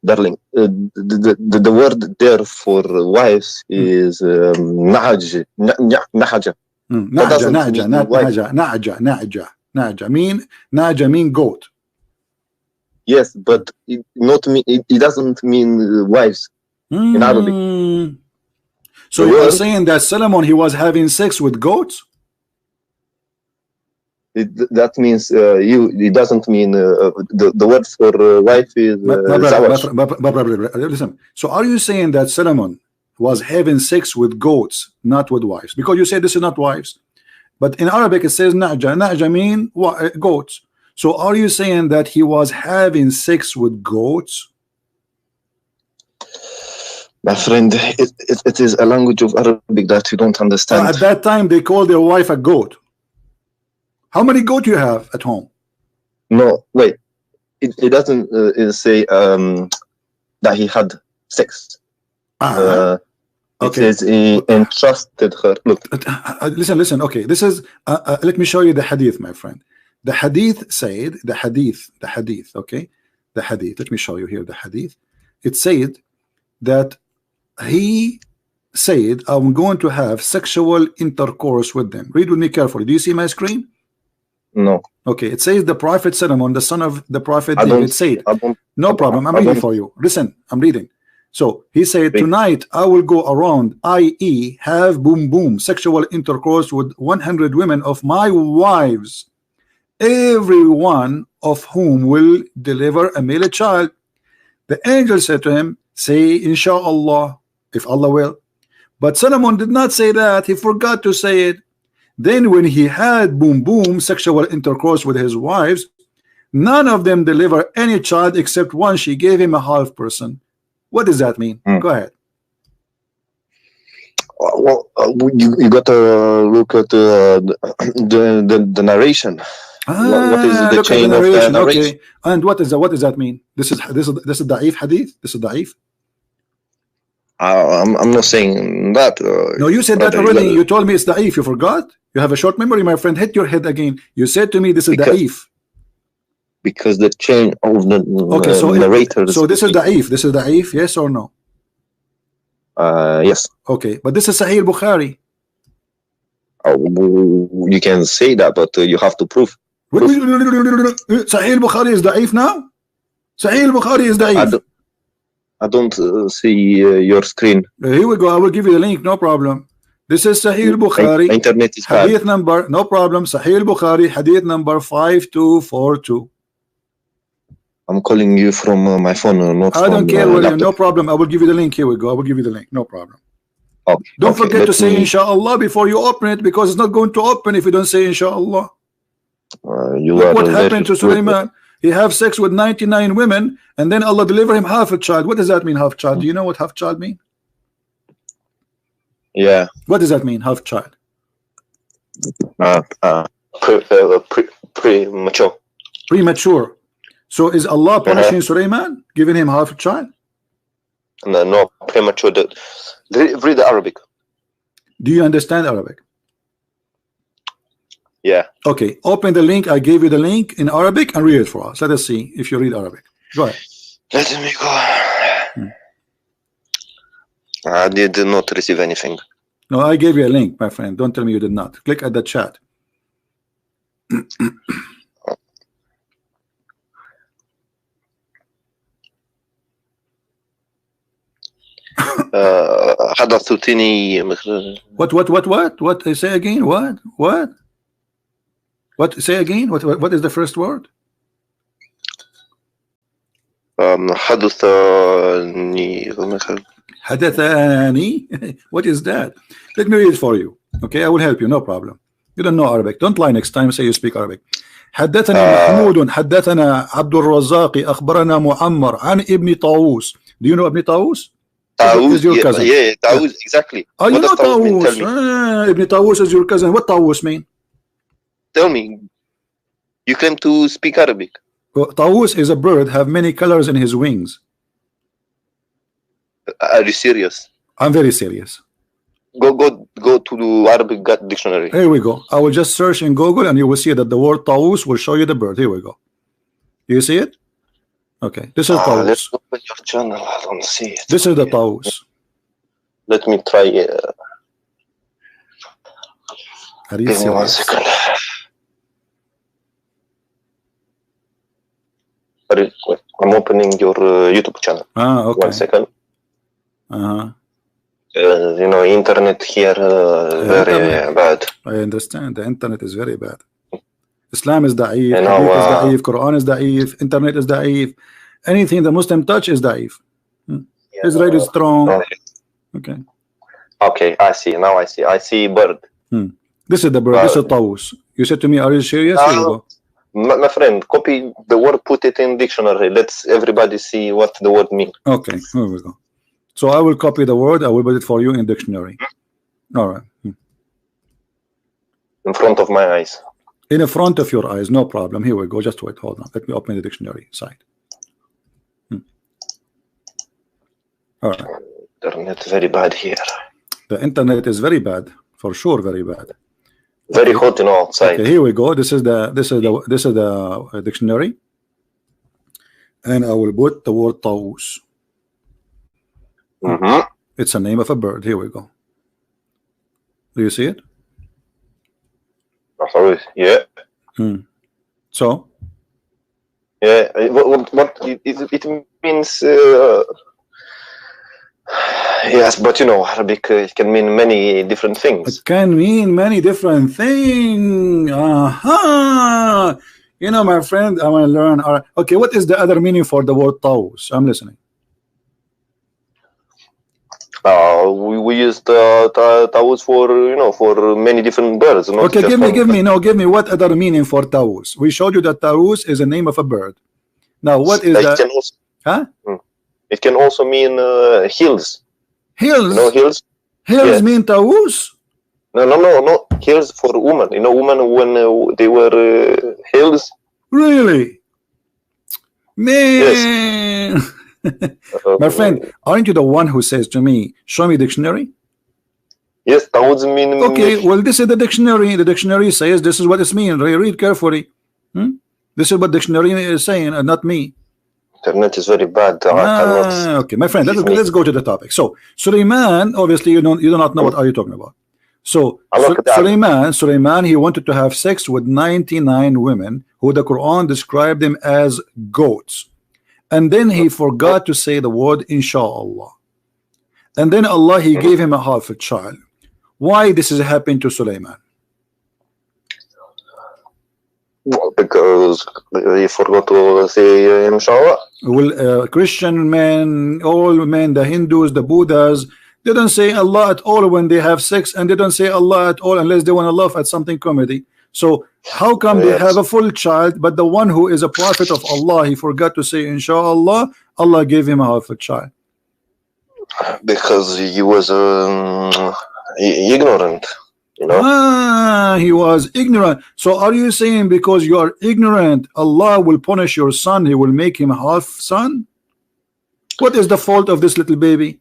darling, the word there for wives is nahaja. Naja mean goat. Yes, but it doesn't mean wives in Arabic. So you are saying that Solomon, he was having sex with goats? That means it doesn't mean the word for wife is listen. So are you saying that Solomon was having sex with goats, not with wives? Because you say this is not wives, but in Arabic it says naja. Naja mean goats. So are you saying that he was having sex with goats? My friend, it is a language of Arabic that you don't understand. At that time they called their wife a goat. How many goats you have at home? No, wait. It doesn't say that he had sex. Okay. It says he entrusted her. Look. Listen. Okay, this is. Let me show you the hadith, my friend. The hadith said, the hadith, okay, the hadith. Let me show you here the hadith. It said that he said, I'm going to have sexual intercourse with them. Read with me carefully. Do you see my screen? No. Okay, it says the Prophet Solomon, the son of the Prophet David, said, no problem, I'm reading for you. Listen, I'm reading. So he said, tonight I will go around, i.e. have boom boom, sexual intercourse with 100 women of my wives, every one of whom will deliver a male child. The angel said to him, say inshallah, if Allah will. But Solomon did not say that. He forgot to say it. Then when he had boom boom, sexual intercourse with his wives, none of them deliver any child except one. She gave him a half person. What does that mean? Go ahead. Well, you got to look at the narration. What is the chain of the narration? Okay. And what does that mean? This is da'if hadith. This is da'if. I'm not saying that. No, you said that already. You told me it's da'if. You forgot. You have a short memory, my friend. Hit your head again. You said to me this is da'if. Because the chain of the narrator. So this is da'if. This is da'if. Yes or no? Yes. Okay, but this is Sahih Bukhari. You can say that, but you have to prove. Sahih Bukhari is da'if now? Sahih Bukhari is da'if. I don't see your screen. Here we go. I will give you the link. No problem. This is Sahih Bukhari. Internet is hadith bad. Number. No problem. Sahih Bukhari. Hadith number 5242. I'm calling you from my phone, not I don't care. Laptop. No problem. I will give you the link. Here we go. I will give you the link. No problem. Okay. Don't forget to say inshallah before you open it, because it's not going to open if you don't say inshallah. Look what happened to Sulaiman. He have sex with 99 women, and then Allah deliver him half a child. What does that mean, half child? Do you know what half child mean? Yeah. What does that mean, half child? Premature. Premature. So is Allah punishing Sulaiman, giving him half a child? No, premature. Read the Arabic. Do you understand Arabic? Yeah. Okay, open the link. I gave you the link in Arabic and read it for us. Let us see if you read Arabic. Go ahead. Let me go. I did not receive anything. No, I gave you a link, my friend. Don't tell me you did not. Click at the chat. حدثتني What? Say again. What? Say again. What is the first word? حدثني. What is that? Let me read it for you. Okay, I will help you. No problem. You don't know Arabic. Don't lie next time. Say you speak Arabic. حدثنا محمود حدثنا عبد الرزاق أخبرنا معمر عن ابن طاووس. Do you know Ibn Tawus? Tawus, yeah, Tawus, exactly. Oh, you know Tawus. Ibn Tawus is your cousin. What Tawus mean? Tell me. You claim to speak Arabic. Well, Tawus is a bird, have many colors in his wings. Are you serious? I'm very serious. Go to the Arabic dictionary. Here we go. I will just search in Google and you will see that the word Tawus will show you the bird. Here we go. Do you see it? Okay, this is Tawus. Let's open your channel. I don't see it. This is the Tawus. Let me try. Are you Give me 1 serious? second. I'm opening your YouTube channel. Okay. 1 second. Uh-huh. You know, internet here very bad. I understand. The internet is very bad. Islam is da'if, Hadith is da'if, Quran is da'if, internet is da'if. Anything the Muslim touch is da'if. Israel is strong. Okay. Okay, I see. Now I see. I see bird. This is the bird. This is Tawus. You said to me, are you serious? Here you go. My friend, copy the word, put it in dictionary. Let's everybody see what the word means. Okay, here we go. So I will copy the word. I will put it for you in dictionary. All right. In front of my eyes. In front of your eyes, no problem. Here we go. Just wait. Hold on. Let me open the dictionary site. All right. Internet very bad here. The internet is very bad, for sure, very bad. Very hot, you know, outside. Okay, here we go. This is the dictionary, and I will put the word طاووس. It's a name of a bird. Here we go. Do you see it? Yeah. So yeah, what it means? Yes, but you know, Arabic it can mean many different things. It can mean many different things. You know, my friend, I want to learn. Okay, what is the other meaning for the word طاووس? I'm listening. We use the طاووس for, you know, for many different birds. Okay, give me what other meaning for طاووس? We showed you that طاووس is a name of a bird. Now, what is that? It can also mean hills. Hills? You know, hills? Hills mean طاووس? No. Hills for women. You know, women when they were hills. Really? Man. Yes. My friend, aren't you the one who says to me, show me dictionary? Yes, that would mean. Okay, well, this is the dictionary. The dictionary says this is what it means. Read carefully. This is what dictionary is saying, and not me. Internet is very bad. Okay, my friend, let's go to the topic. So Sulaiman, obviously you do not know what are you talking about. So Sulaiman, he wanted to have sex with 99 women who the Quran described them as goats. And then he forgot to say the word inshallah. And then Allah, he gave him a half a child. Why this is happening to Sulaiman? Well, because he forgot to say inshallah. Well, Christian men, all men, the Hindus, the Buddhas, they don't say Allah at all when they have sex, and they don't say Allah at all unless they want to laugh at something comedy. So how come they have a full child, but the one who is a prophet of Allah, he forgot to say inshallah, Allah gave him a half a child? Because he was ignorant, you know. He was ignorant. So are you saying because you are ignorant, Allah will punish your son, he will make him half son? What is the fault of this little baby?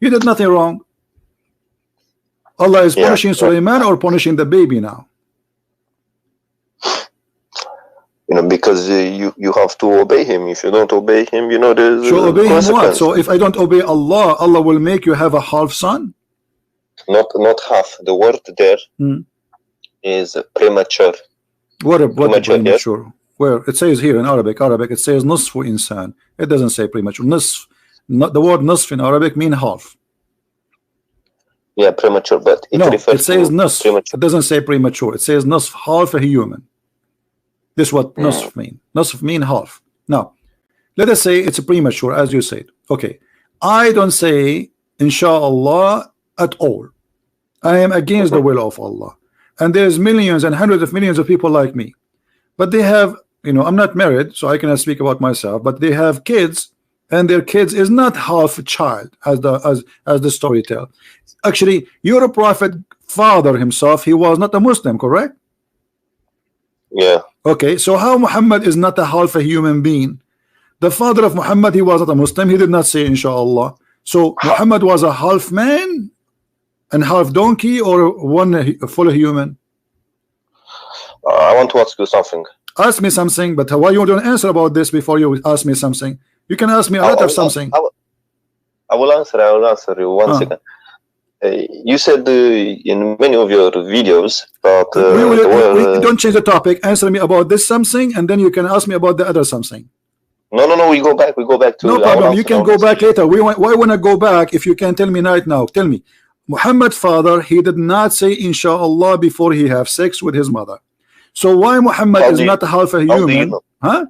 You did nothing wrong. Allah is punishing Sulaiman or punishing the baby now? You know, because you have to obey him. If you don't obey him, you know, there's so obey him what? So if I don't obey Allah, Allah will make you have a half son? Not half. The word there is premature. What premature? Yes? Where it says here in Arabic, it says نصف insan. It doesn't say premature. نصف. Not the word نصف in Arabic mean half. Yeah, premature, but it it says نصف. It doesn't say premature. It says نصف, half a human. This is what نصف mean. نصف mean half. Now, let us say it's a premature, as you said. Okay, I don't say inshallah at all. I am against the will of Allah, and there's millions and hundreds of millions of people like me, but they have, you know, I'm not married, so I cannot speak about myself, but they have kids, and their kids is not half a child, as the story tells. Actually, your prophet father himself, he was not a Muslim, correct? Yeah. Okay, so how Muhammad is not a half a human being? The father of Muhammad, he was not a Muslim, he did not say inshallah. So Muhammad was a half man and half donkey, or one full human? I want to ask you something. Ask me something, but why you don't answer about this before you ask me something? You can ask me a lot of something. I will answer you. One second. You said in many of your videos that we don't change the topic. Answer me about this something, and then you can ask me about the other something. No. We go back to. No problem. You can go back later. Why want to go back if you can tell me right now? Tell me. Muhammad's father, he did not say inshallah before he have sex with his mother. So why Muhammad is not half a human? Huh?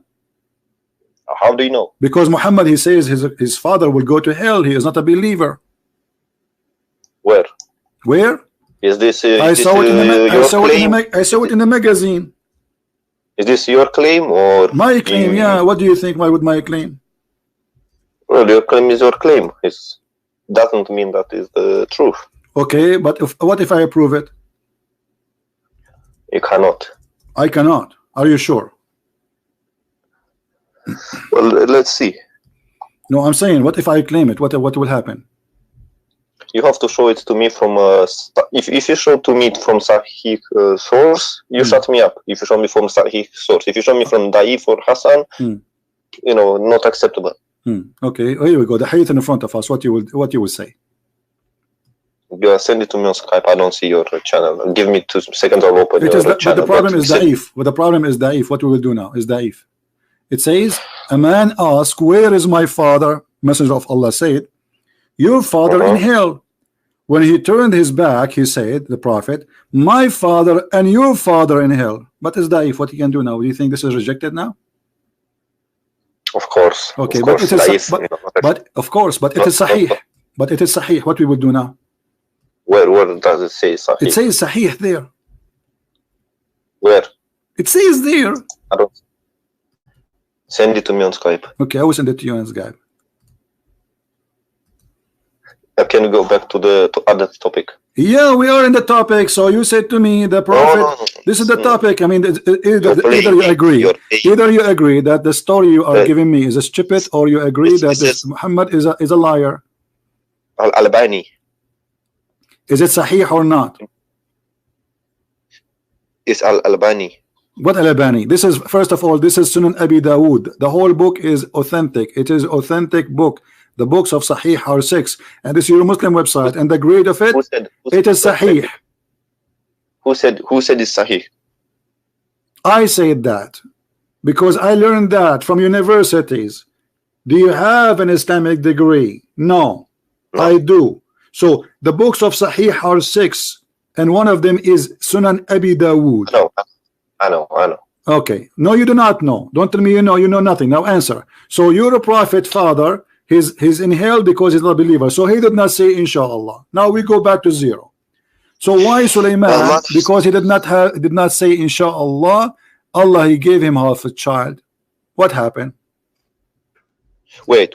How do you know? Because Muhammad, he says his father will go to hell. He is not a believer. Where? Where? Is this? I saw it in the magazine. Is this your claim or my claim? Yeah. What do you think? Why would my claim? Well, your claim is your claim. It doesn't mean that is the truth. Okay, but what if I approve it? You cannot. I cannot. Are you sure? Well, let's see. No, I'm saying, what if I claim it? What will happen? You have to show it to me from if you show to me from Sahih source, you shut me up. If you show me from Sahih source, if you show me from Da'if or Hassan, you know, not acceptable. Okay, here we go. The hadith in front of us. What you will say? You send it to me on Skype. I don't see your channel. Give me 2 seconds. I'll open your channel. But the problem is Da'if. But the problem is Da'if. What we will do now is Da'if. It says, a man asked, where is my father? Messenger of Allah said, your father in hell. When he turned his back, he said, the Prophet, my father and your father in hell. But is Da'if. What he can do now? Do you think this is rejected now? Of course. Okay, of but course, it is but of course, but it is Sahih. But it is Sahih. What we will do now? Where does it say Sahih? It says Sahih there. Where? It says there. I don't. Send it to me on Skype. Okay, I will send it to you on Skype. Can you go back to other topic? Yeah, we are in the topic. So you said to me, the Prophet. This is the topic. I mean, either you agree, that the story you are giving me is a stupid, or you agree that this Muhammad is a liar. Al-Albani. Is it Sahih or not? It's Al-Albani. What Al-Albani? This is, first of all, this is Sunan Abi Dawood. The whole book is authentic. It is authentic book. The books of Sahih are 6, and this is your Muslim website, and the grade of it, it is Sahih. Who said it's Sahih? I said that because I learned that from universities. Do you have an Islamic degree? No, I do. So the books of Sahih are 6, and one of them is Sunan Abi Dawood. I know. Okay, no, you do not know. Don't tell me you know nothing. Now answer. So your Prophet father, he's in hell because he's not a believer, so he did not say inshallah. Now we go back to 0. So why Sulaiman? Because he did not say inshallah. Allah, he gave him half a child. What happened? Wait.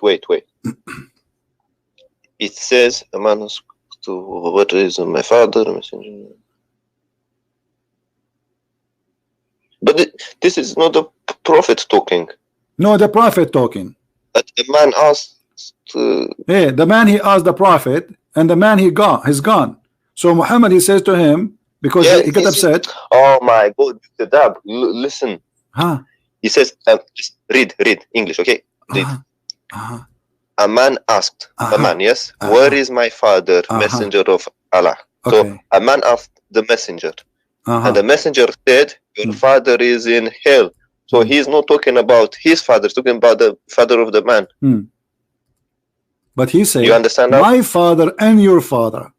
It says a man to what is my father messenger. But this is not the Prophet talking. No, the Prophet talking. But the man asked. Yeah, the man, he asked the Prophet, and the man, he's gone. So Muhammad, he says to him, because he got upset. Oh my God, listen. He says, just read English, okay? Read. A man asked, a man, yes, where is my father, messenger of Allah? So a man asked the messenger, and the messenger said, your father is in hell. So he's not talking about his father, he's talking about the father of the man. But he said, you understand now? My father and your father.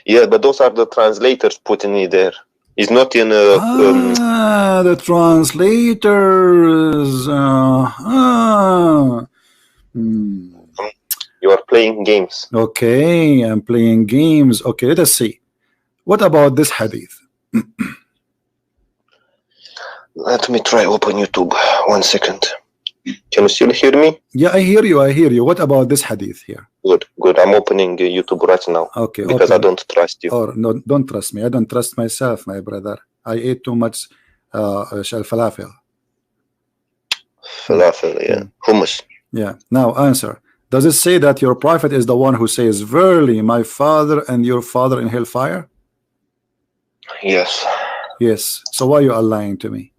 Yeah, but those are the translators putting it there. It's not in the translators. You are playing games. Okay, I'm playing games. Okay, let us see. What about this hadith? Let me try open YouTube. 1 second. Can you still hear me? Yeah, I hear you. What about this hadith here? Good. I'm opening YouTube right now. Okay. Because I don't trust you. Or no, don't trust me. I don't trust myself, my brother. I ate too much falafel. Falafel, yeah. Hummus. Yeah. Now answer. Does it say that your prophet is the one who says, verily my father and your father in hellfire? Yes. Yes. So why you are lying to me?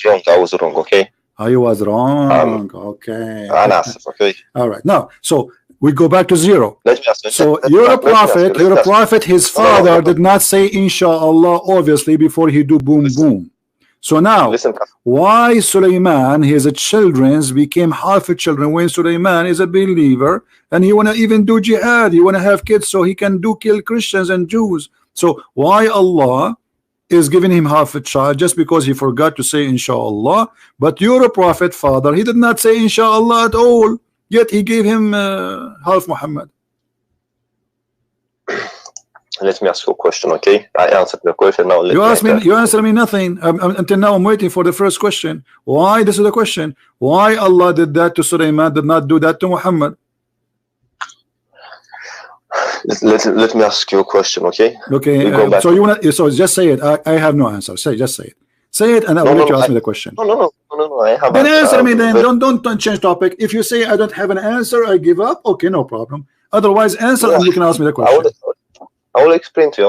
I was wrong, okay? You was wrong. Okay. Okay. All right. Now, so we go back to 0. So you're a prophet, his father did not say inshallah, obviously, before he do boom boom. So now, why Sulaiman, his children became half a children when Sulaiman is a believer and he want to even do jihad, he want to have kids so he can kill Christians and Jews. So why Allah is giving him half a child just because he forgot to say inshallah? But your prophet father, he did not say inshallah at all, yet he gave him half Muhammad. Let me ask you a question, okay? I answered the question. Now you answer me nothing. Until now I'm waiting for the first question. Why? This is the question. Why Allah did that to Sulaiman, did not do that to Muhammad? Let me ask you a question, okay? Okay. So you want to? So just say it. I have no answer. Just say it. Say it, and I will let you ask me the question. No. I have. Then answer me. Then don't change topic. If you say I don't have an answer, I give up. Okay, no problem. Otherwise, answer and you can ask me the question. I will explain to you.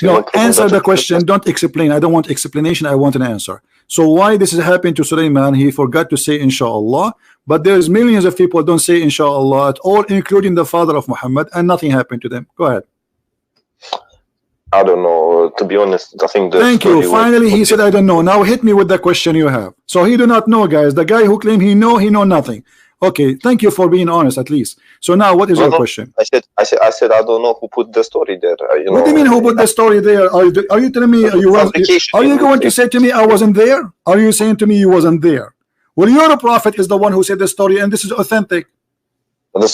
No, answer the question. Don't explain. I don't want explanation. I want an answer. So why this is happening to Sulaiman? He forgot to say inshallah, but there's millions of people don't say inshallah at all, including the father of Muhammad, and nothing happened to them. Go ahead. I don't know. To be honest, I think. Thank you. Finally, he said I don't know. Now hit me with the question you have. So he do not know, guys. The guy who claimed he know nothing. Okay, thank you for being honest at least. So now, what is your question? I said I don't know who put the story there. What do you mean who put the story there? Are you telling me are you going to say to me I wasn't there? Are you saying to me you wasn't there? Well, your prophet is the one who said the story, and this is authentic. The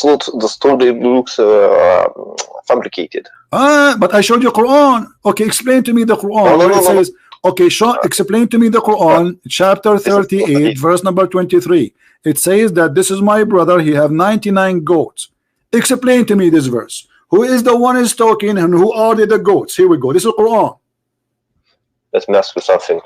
story looks fabricated. But I showed you Quran. Okay, explain to me the Quran. It says, okay, explain to me the Quran, chapter 38, verse number 23. It says that this is my brother. He have 99 goats. Explain to me this verse. Who is the one is talking, and who are the goats? Here we go. This is Quran. Let me ask you something.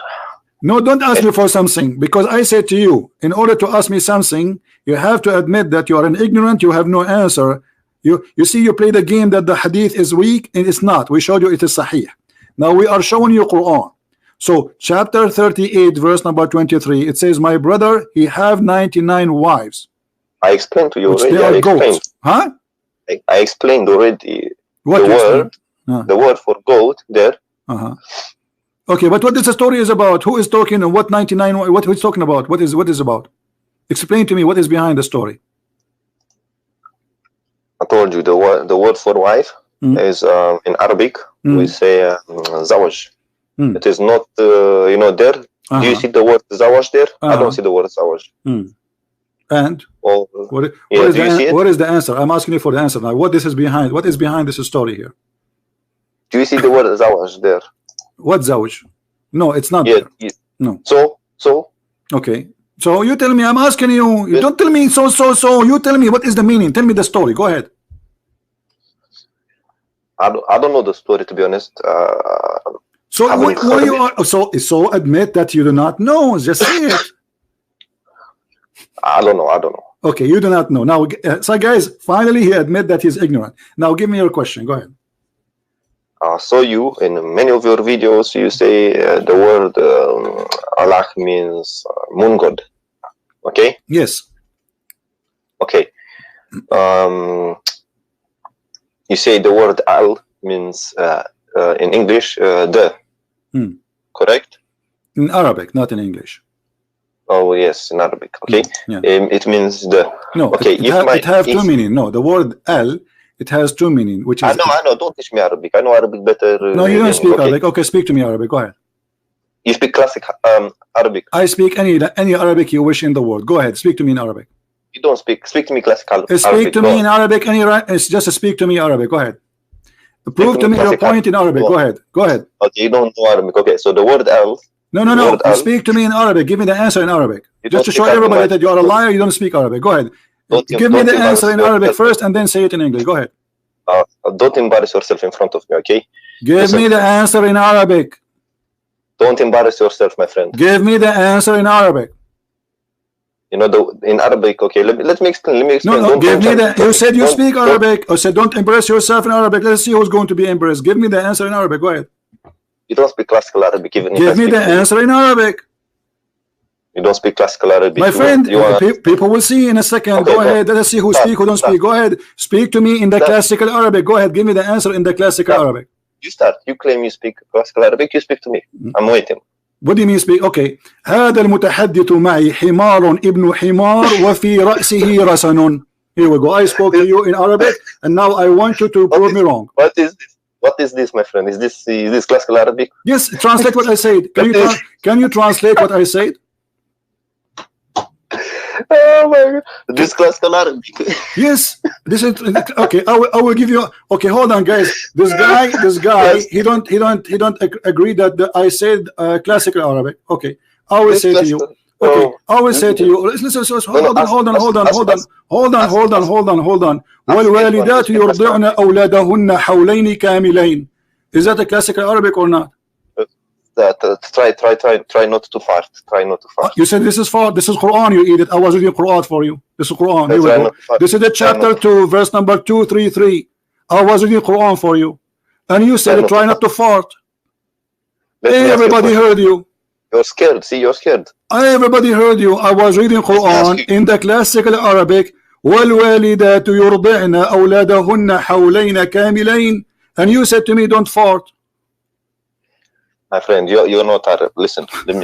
No, don't ask me for something, because I said to you, in order to ask me something, you have to admit that you are an ignorant. You have no answer. You see, you play the game that the hadith is weak, and it's not. We showed you it is sahih. Now we are showing you Quran. So chapter 38, verse number 23, it says, my brother, he have 99 wives. I explained to you already. They are goats. Huh? I explained already what the word for goat there. Okay, but what this story is about? Who is talking, and what 99? What he's talking about? What is about? Explain to me what is behind the story. I told you the word for wife is in Arabic we say zawaj. It is not there. Do you see the word zawaj there? I don't see the word zawaj. And what is the answer? I'm asking you for the answer now. What is behind this story here? Do you see the word zawaj there? What zawj? No, it's not there. No. So okay. So you tell me. I'm asking you. You don't tell me. So you tell me what is the meaning. Tell me the story. Go ahead. I don't know the story, to be honest. So you are so admit that you do not know. Just say it. I don't know. Okay, you do not know. Now, so guys, finally he admit that he's ignorant. Now give me your question. Go ahead. So you, in many of your videos, you say the word Allah means moon god. Okay? Yes. Okay. You say the word al means in English the. Correct? In Arabic, not in English. Oh yes, in Arabic. Okay. Yeah. It means the. No. Okay. It have two meaning. No, the word al. It has two meaning, which is. I know. Don't teach me Arabic. I know Arabic better. No, you don't speak Arabic. Okay, speak to me Arabic. Go ahead. You speak classic Arabic. I speak any Arabic you wish in the world. Go ahead. Speak to me in Arabic. You don't speak. Speak to me classical. Speak to me in Arabic. It's just speak to me Arabic. Go ahead. Prove to me your point in Arabic. Go ahead. Go ahead. Okay, you don't know Arabic. Okay, so the word al. No. Speak to me in Arabic. Give me the answer in Arabic. Just to show everybody that you are a liar. You don't speak Arabic. Go ahead. Give me the answer in Arabic first, and then say it in English. Go ahead. Don't embarrass yourself in front of me, okay? Give me the answer in Arabic. Don't embarrass yourself, my friend. Give me the answer in Arabic. You know, in Arabic, okay? Let me explain. No, give me the. You said you speak Arabic. I said don't embarrass yourself in Arabic. Let's see who's going to be embarrassed. Give me the answer in Arabic. Go ahead. You don't speak classical Arabic. Give me the answer in Arabic. You don't speak classical Arabic. My friend, people will see in a second. Okay, go ahead. Let's see who speak, who don't speak. Go ahead. Speak to me in the classical Arabic. Go ahead. Give me the answer in the classical Arabic. You start. You claim you speak classical Arabic. You speak to me. I'm waiting. What do you mean speak? Okay. هذا المتحدث معي حمار ابن حمار وفي رأسه رسن. Here we go. I spoke to you in Arabic, and now I want you to prove me wrong. What is this? What is this, my friend? Is this classical Arabic? Yes. Translate what I said. Can you translate what I said? Oh my God. This classical Arabic. Yes, this is okay. I will give you. Okay, hold on, guys. This guy, yes. he don't agree that I said classical Arabic. Okay, I will say to you. Okay, I will say to you. Listen, hold on. والوالدات يرضعن أولادهن حولين كاملين. Is that a classical Arabic or not? that try not to fart. Try not to fart. You said this is fart. This is Quran. You eat it. I was reading Quran for you. This is Quran. Here we go. This is the chapter 2, verse number 233. I was reading Quran for you, and you said try not to fart. Everybody heard you. You're scared. See, you're scared. Everybody heard you. I was reading Quran in the classical Arabic. والوالدات يرضعن أولادهن حولين كاملين, and you said to me don't fart. My friend, you're not Arab. Listen, let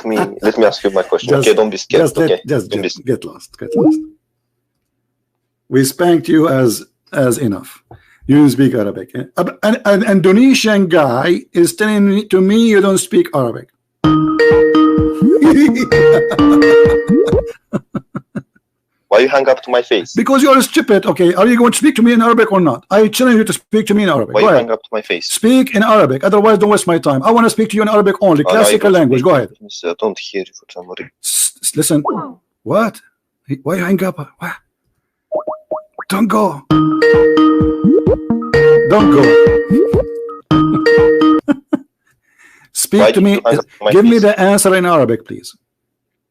me ask you my question. Okay, don't be scared. Just get lost. We spanked you as enough. You don't speak Arabic. An Indonesian guy is telling to me you don't speak Arabic. Why you hang up to my face? Because you are stupid. Okay, are you going to speak to me in Arabic or not? I challenge you to speak to me in Arabic. Why you hang up to my face? Speak in Arabic, otherwise don't waste my time. I want to speak to you in Arabic only, classical language. Go ahead. I don't hear you for some reason. Listen. What? Why you hang up? What? Don't go. Don't go. Speak to me. Give me the answer in Arabic, please.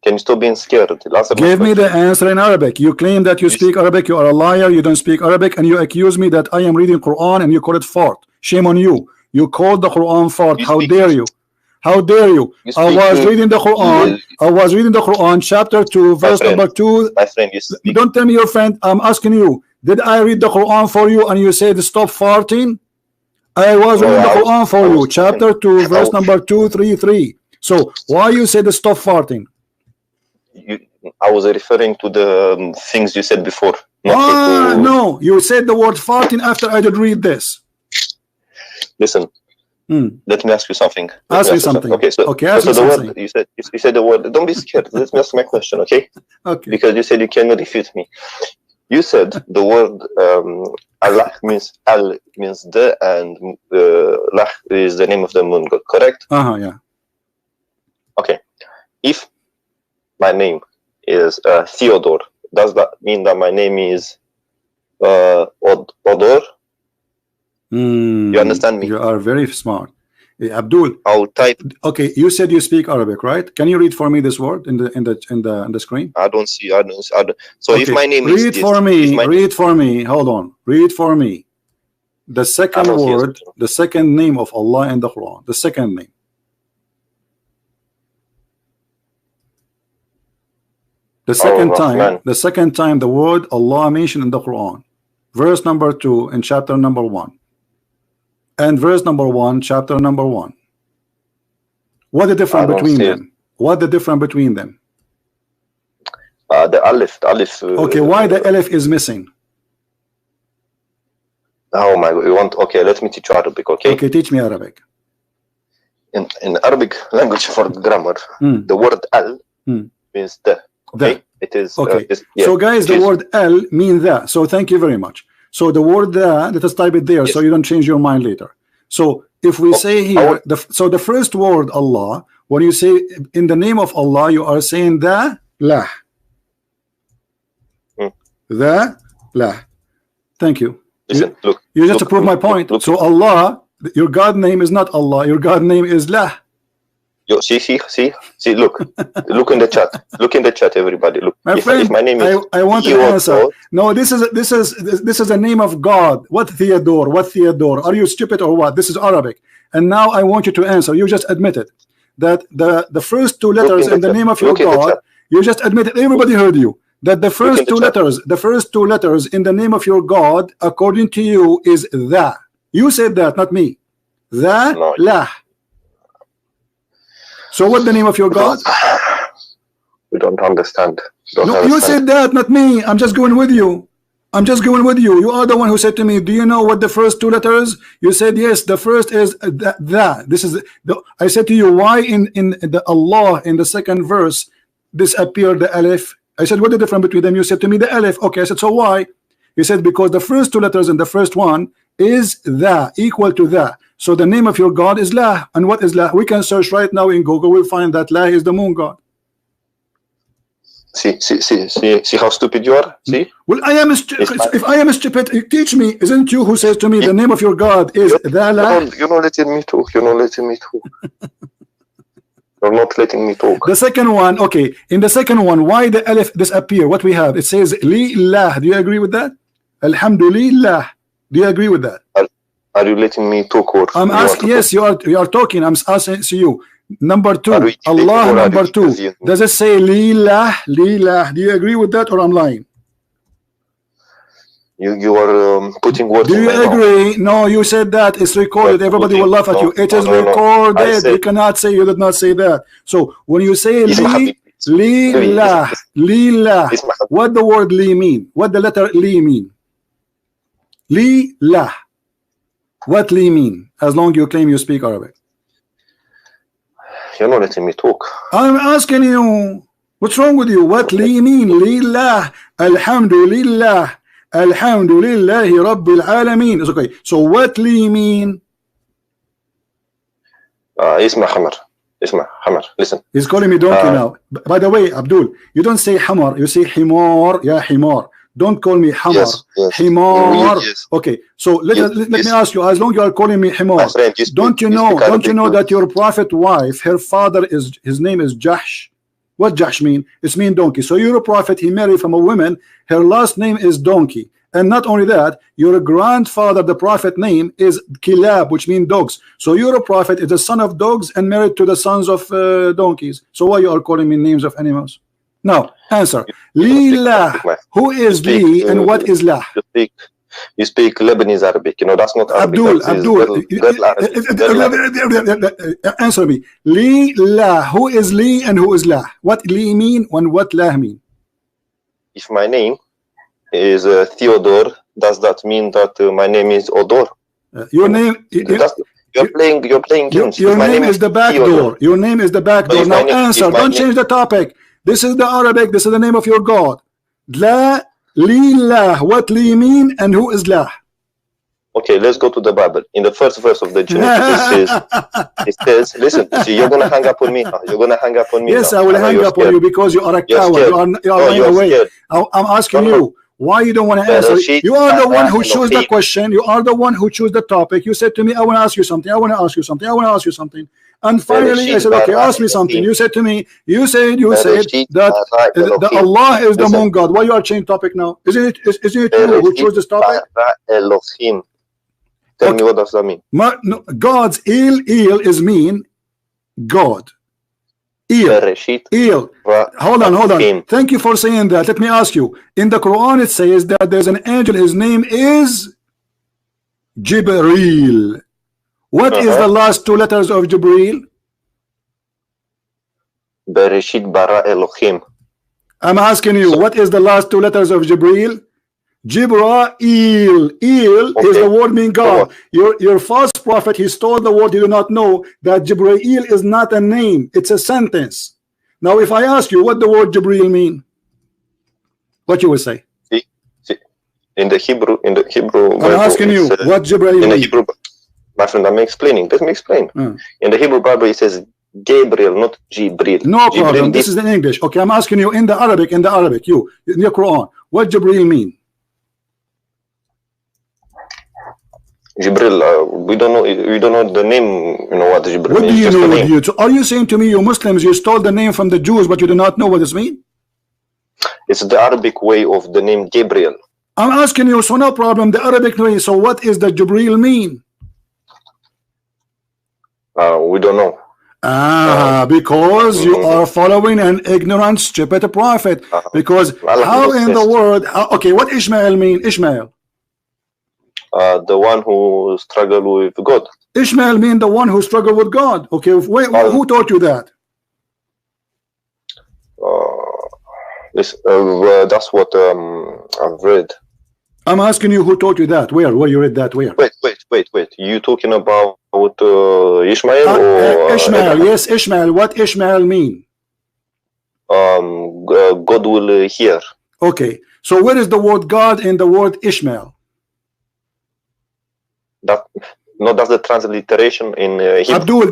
Can you stop being scared? Give me the answer in Arabic. You claim that you speak Arabic. You are a liar. You don't speak Arabic, and you accuse me that I am reading Quran and you call it fart. Shame on you. You called the Quran fart. How dare you? How dare you? I was reading the Quran. I was reading the Quran, chapter 2, verse number 2. My friend, don't tell me your friend. I'm asking you. Did I read the Quran for you and you said stop farting? I was reading the Quran for you, chapter 2, verse number 233. So why you said stop farting? I was referring to the things you said before. No, you said the word farting after I did read this. Listen, let me ask you something. Ask me something. Okay, so the word you said the word. Don't be scared. Let me ask my question, okay? Okay. Because you said you cannot refute me. You said the word Allah means the, and Lah is the name of the moon god, correct? Yeah. Okay. If my name is Theodore, does that mean that my name is Odor? You understand me? You are very smart. Abdul, I'll type. Okay, you said you speak Arabic, right? Can you read for me this word in the screen? I don't see. I don't. So okay. If my name is read for me. Read for me. Hold on. Read for me. The second word, the second name of Allah in the Quran. The second name. The second time the word Allah mentioned in the Quran. Verse number 2 in chapter number 1. And verse number 1, chapter number 1. What the difference between them? What the difference between them? The alif. Okay, why the alif is missing? Oh my God! You want? Okay, let me teach you Arabic. Okay. Okay, teach me Arabic. In Arabic language for grammar, the word al means the. Okay, it is. Okay. So guys, the word al means that. So thank you very much. So the word that, let us type it there, so you don't change your mind later. So if we say here, the first word Allah, when you say in the name of Allah, you are saying the lah. The lah. Thank you. Listen, look. You just to prove my point. So Allah, your God name is not Allah. Your God name is lah. Yo, see, look in the chat. Look in the chat, everybody. Look. My friend, if my name is I want an answer. No, this is the name of God. What Theodore? What Theodore? Are you stupid or what? This is Arabic. And now I want you to answer. You just admitted that the first two letters in the name of your God. You just admitted. Everybody heard you. That the first two letters in the name of your God, according to you, is the. You said that, not me. The lah. So what's the name of your God? We don't understand. You said that, not me. I'm just going with you. You are the one who said to me, do you know what the first two letters? You said yes, the first is that. This is I said to you, why in the Allah in the second verse disappeared the alif? I said, what the difference between them? You said to me the alif. Okay, I said, so why? You said because the first two letters in the first one is the, equal to the. So the name of your God is lah. And what is lah? We can search right now in Google. We'll find that lah is the moon god. See how stupid you are. See. Well, if I am stupid, teach me. Isn't you who says to me the name of your God is Allah? You're not letting me talk. You're not letting me talk. You're not letting me talk. The second one, okay. In the second one, why the alif disappear? What we have? It says Lillah. Do you agree with that? Alhamdulillah. Do you agree with that? Are you letting me talk? Or I'm asking. Yes, you are talking. I'm asking to you. Number two, Allah. Number two. Does it say Lillah? Lillah. Do you agree with that, or I'm lying? You are putting words. Do you agree? No, you said that. It's recorded. Everybody will laugh at you. It is recorded. You cannot say you did not say that. So when you say Lillah, Lillah, what the word Li mean? What the letter Li mean? Lillah. What Li mean? As long as you claim you speak Arabic. You're not letting me talk. I'm asking you. What's wrong with you? What Li mean? Lillah. Alhamdulillah. Alhamdulillahi Rabbil Alameen. It's okay. So what Li mean? Isma Hamar. Isma Hamar. Listen. He's calling me donkey now. By the way, Abdul, you don't say Hamar. You say Himar. Ya Himar. Don't call me Hamar. Yes, yes. Himar. Yes. Okay. So let me ask you. As long as you are calling me Himar, don't you know that your prophet wife, her father his name is Jahsh? What Jahsh mean? It's mean donkey. So you're a prophet, he married from a woman, her last name is donkey. And not only that, your grandfather, the prophet name is Kilab, which means dogs. So you're a prophet, is a son of dogs and married to the sons of donkeys. So why you are calling me names of animals? Now, answer. Lillah. Who is Li and what is Lah? You speak Lebanese Arabic. You know, that's not Arabic. Answer me. Lillah. Who is Li and who is Lah? What Li mean and what Lah mean? If my name is Theodore, does that mean that my name is Odor? Your name. You're playing games. Your name is the back door. Your name is the back door. Now answer. Don't change the topic. This is the Arabic. This is the name of your God. La. Lillah, what Li mean and who is Lah? Okay, let's go to the Bible. In the first verse of the Genesis, it says, listen, see, you're gonna hang up on me now. You're gonna hang up on me. Yes, now. I will hang up on you because you are a coward. You are running away. I'm asking you why you don't want to answer. You are the one who chose the question. You are the one who chose the topic. You said to me, I want to ask you something. I want to ask you something. I want to ask you something. And finally, I said, okay, ask me something. You said to me, you said that Allah is the moon God. Why you are changing topic now? Isn't it you who chose this topic? Elohim. Tell me what does that mean? No, God's il is mean God. Il. Hold on. Thank you for saying that. Let me ask you. In the Quran, it says that there's an angel. His name is Jibreel. What is the last two letters of Jibreel? Bereshit bara Elohim. I'm asking you, what is the last two letters of Jibreel? Jibreel. Is the word mean God. Your false prophet, he stole the word. You do not know that Jibreel is not a name. It's a sentence. Now, if I ask you what the word Jibreel mean, what you will say? In the Hebrew. I'm asking you what Jibreel mean. Hebrew. My friend, I'm explaining. Let me explain. In the Hebrew Bible, it says Gabriel, not Jibril. No problem. This is in English. Okay, I'm asking you in the Arabic. You in your Quran, what Jibril mean? Jibril, we don't know the name. You know what Jibril what means. Do you know? So are you saying to me, you Muslims, you stole the name from the Jews, but you do not know what this means? It's the Arabic way of the name Gabriel. I'm asking you, so no problem. The Arabic way. So what is the Jibril mean? We don't know. Because you are following an ignorant, stupid prophet. Because how in the world? Okay, what Ishmael mean? Ishmael. The one who struggled with God. Ishmael mean the one who struggled with God. Okay, wait, who taught you that? That's what I've read. I'm asking you who taught you that. Where you read that? Where? Wait. You talking about Ishmael or Ishmael? Yes, Ishmael. What Ishmael mean? God will hear. Okay. So where is the word God in the word Ishmael? That's the transliteration in Hebrew. Abdul,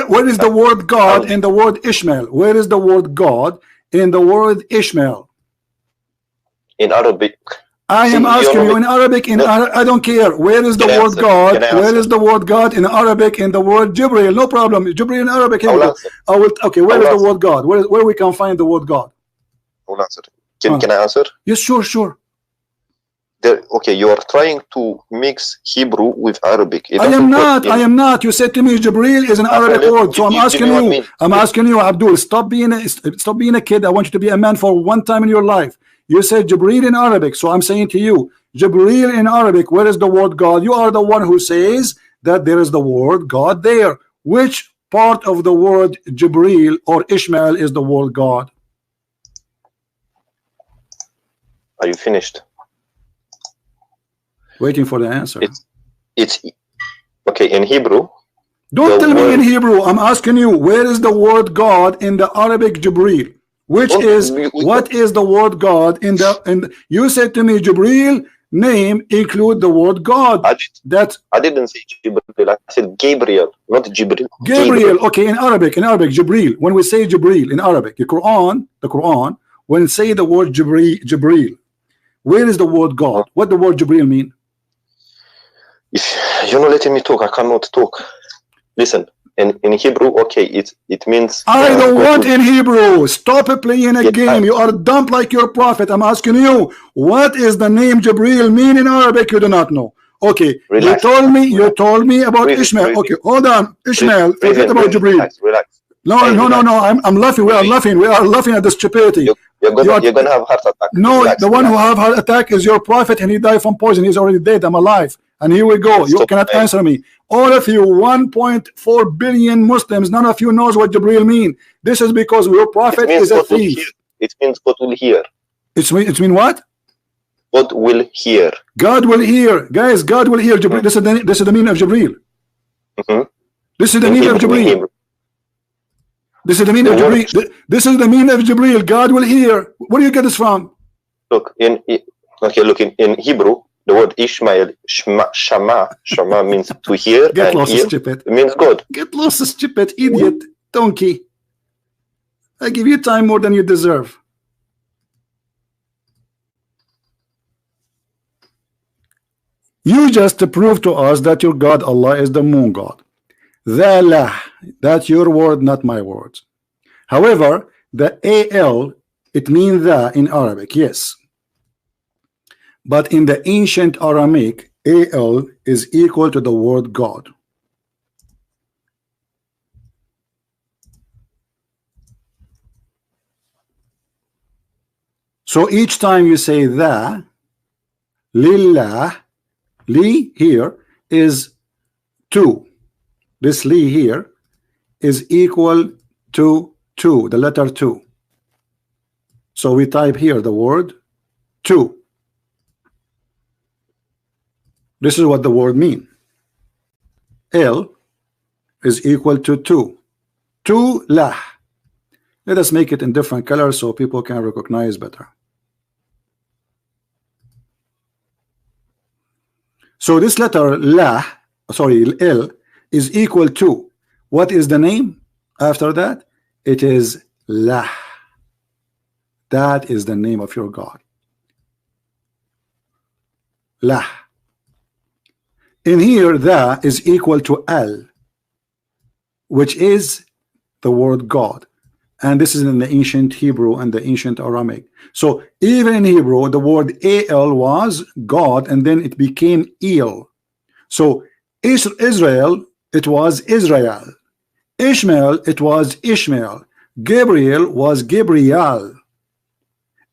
where is the word God in the word Ishmael? Where is the word God in the word Ishmael? In Arabic. I am asking you in Arabic, I don't care. Where is the word God? Where is the word God in Arabic in the word Jibril? No problem. Jibril in Arabic. Here we go. Okay, where is the word God? Where we can find the word God? I'll answer. Can I answer? Yes, sure. Okay, you are trying to mix Hebrew with Arabic. I am not. You said to me Jibril is an Arabic word, so I'm asking you, Abdul, stop being a kid. I want you to be a man for one time in your life. You said Jibril in Arabic, so I'm saying to you, Jibril in Arabic, where is the word God? You are the one who says that there is the word God there. Which part of the word Jibril or Ishmael is the word God? Are you finished? Waiting for the answer. It's okay in Hebrew. Don't tell me in Hebrew. I'm asking you, where is the word God in the Arabic Jibril? What is the word God in the you said to me Jibril name include the word God. I didn't say Jibril, I said Gabriel, not Jibril. Gabriel. Okay, in Arabic Jibril. When we say Jibril in Arabic, the Quran, when we say the word Jibril, where is the word God? What the word Jibril mean? If you're not letting me talk, I cannot talk. Listen, in Hebrew, okay, it means I don't want in Hebrew. Stop playing a game. You are dumb like your prophet. I'm asking you, what is the name Jibril mean in Arabic? You do not know. Okay, relax. You told me about Ishmael. Okay, hold on. Ishmael, forget about Jibril. Relax. No. I'm laughing. We are laughing at the stupidity. You're gonna have heart attack. No, the one who have heart attack is your prophet, and he died from poison. He's already dead. I'm alive. And here we go. You cannot answer me. All of you, 1.4 billion Muslims, none of you knows what Jibril mean. This is because your prophet is a thief. It means God will hear. It mean what? God will hear. God will hear. Guys, God will hear. Jibril. This is the meaning of Jibril. This is the meaning of Jibril. This is the meaning of Jibril. This is the meaning of Jibril. God will hear. Where do you get this from? Look, in Hebrew, the word Ishmael, Shama means to hear. Get lost, stupid. It means God. Get lost, stupid, idiot, donkey. I give you time more than you deserve. You just proved to us that your God Allah is the moon God. That's your word, not my words. However, the al, it means the in Arabic, yes. But in the ancient Aramaic, al is equal to the word God. So each time you say the, lillah, li here is 2. This li here is equal to 2, the letter 2. So we type here the word 2. This is what the word mean. L is equal to 2. 2 lah. Let us make it in different colors so people can recognize better. So this letter la, sorry, L is equal to, what is the name after that? It is lah. That is the name of your God. Lah. In here, the is equal to al, which is the word God. And this is in the ancient Hebrew and the ancient Aramaic. So even in Hebrew, the word al was God, and then it became el. So Israel, it was Israel. Ishmael, it was Ishmael. Gabriel was Gabriel.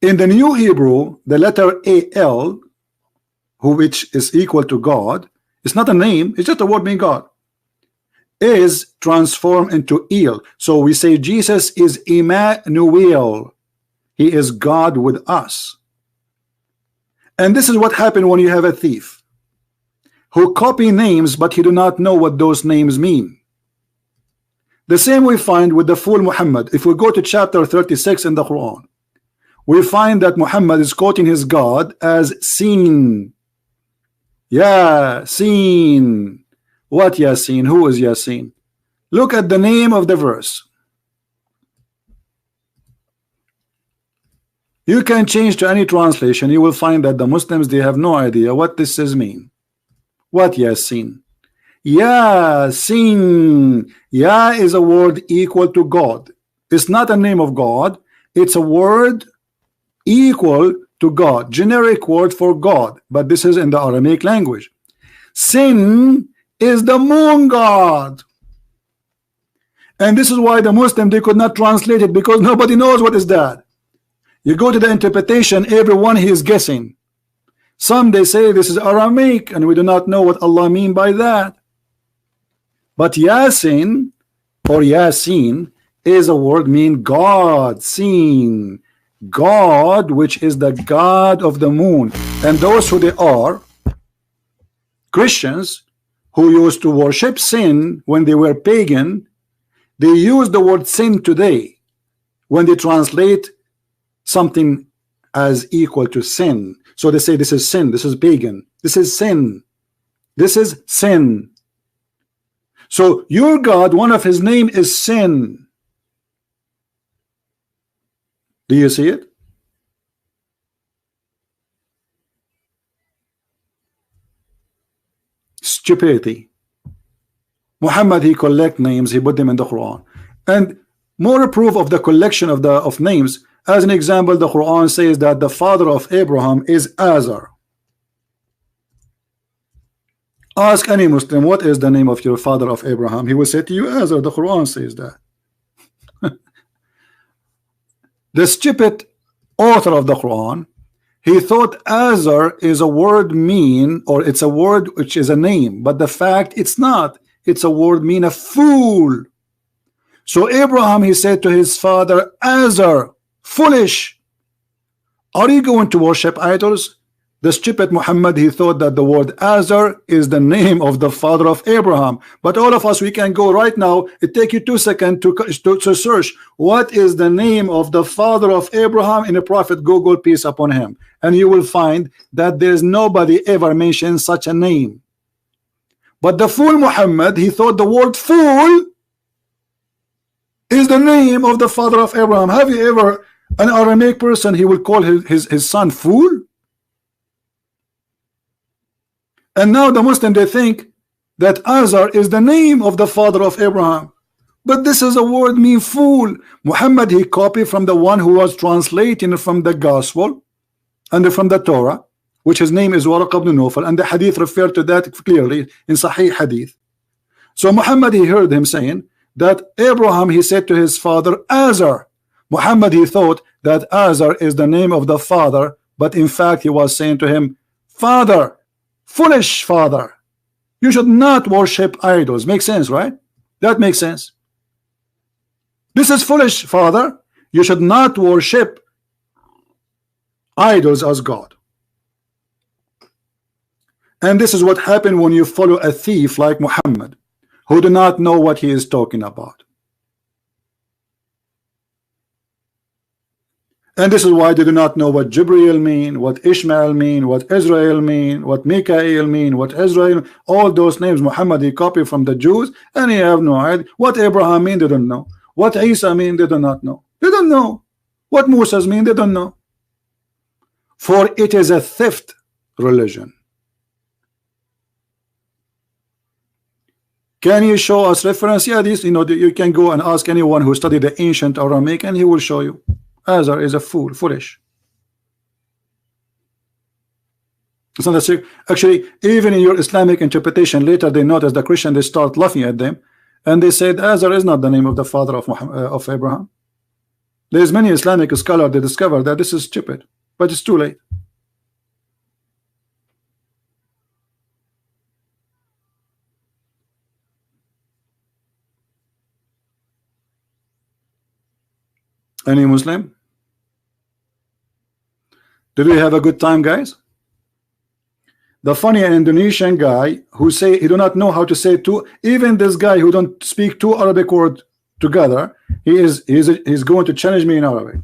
In the New Hebrew, the letter al, which is equal to God, it's not a name, it's just a word meaning God, is transformed into El. So we say Jesus is Emmanuel. He is God with us. And this is what happened when you have a thief who copy names, but he do not know what those names mean. The same we find with the fool Muhammad. If we go to chapter 36 in the Quran, we find that Muhammad is quoting his God as seen. Yasin. What Yasin? Who is Yasin? Look at the name of the verse. You can change to any translation. You will find that the Muslims, they have no idea what this is mean. What Yasin? Yasin. Ya is a word equal to God. It's not a name of God. It's a word equal to God. Generic word for God. But this is in the Aramaic language. Sin is the moon god. And this is why the Muslim, they could not translate it, because nobody knows what is that. You go to the interpretation, everyone he is guessing. Some they say this is Aramaic and we do not know what Allah mean by that. But Yasin or Yasin is a word mean God, seen, God, which is the God of the moon. And those who they are Christians who used to worship sin when they were pagan, they use the word sin today when they translate something as equal to sin. So they say this is sin, this is pagan, this is sin, this is sin. So your God, one of his name is sin. Do you see it? Stupidity. Muhammad, he collect names, he put them in the Quran. And more proof of the collection of names. As an example, the Quran says that the father of Abraham is Azar. Ask any Muslim, what is the name of your father of Abraham? He will say to you, Azar. The Quran says that. The stupid author of the Quran, he thought Azar is a word mean, or it's a word which is a name, but the fact it's not. It's a word mean a fool. So Abraham, he said to his father, Azar, foolish, are you going to worship idols? The stupid Muhammad, he thought that the word Azar is the name of the father of Abraham. But all of us, we can go right now. It take you 2 seconds to search what is the name of the father of Abraham in the Prophet Google, peace upon him, and you will find that there's nobody ever mentioned such a name. But the fool Muhammad, he thought the word fool is the name of the father of Abraham. Have you ever an Aramaic person, he will call his son fool? And now the Muslim, they think that Azar is the name of the father of Abraham. But this is a word mean fool. Muhammad, he copied from the one who was translating from the gospel and from the Torah, which his name is Waraq ibn Nawfal, and the hadith referred to that clearly in Sahih hadith. So Muhammad, he heard him saying that Abraham, he said to his father Azar. Muhammad, he thought that Azar is the name of the father, but in fact he was saying to him, father, foolish father, you should not worship idols. Makes sense, right? That makes sense. This is foolish, father, you should not worship idols as God. And this is what happened when you follow a thief like Muhammad, who do not know what he is talking about. And this is why they do not know what Jibreel mean, what Ishmael mean, what Israel mean, what Mikael mean, what Israel, all those names Muhammad, he copied from the Jews, and he have no idea. What Abraham mean, they don't know. What Isa mean, they do not know. They don't know. What Moses mean, they don't know. For it is a theft religion. Can you show us reference? Yeah, this, you can go and ask anyone who studied the ancient Aramaic, and he will show you. Azar is a fool, foolish. It's not a, actually, even in your Islamic interpretation, later they notice the Christian, they start laughing at them, and they said Azar is not the name of the father of of Abraham. There's many Islamic scholars that discover that this is stupid, but it's too late. Any Muslim? Did we have a good time, guys? The funny Indonesian guy who say he do not know how to say two, even this guy who don't speak two Arabic words together, he's going to challenge me in Arabic.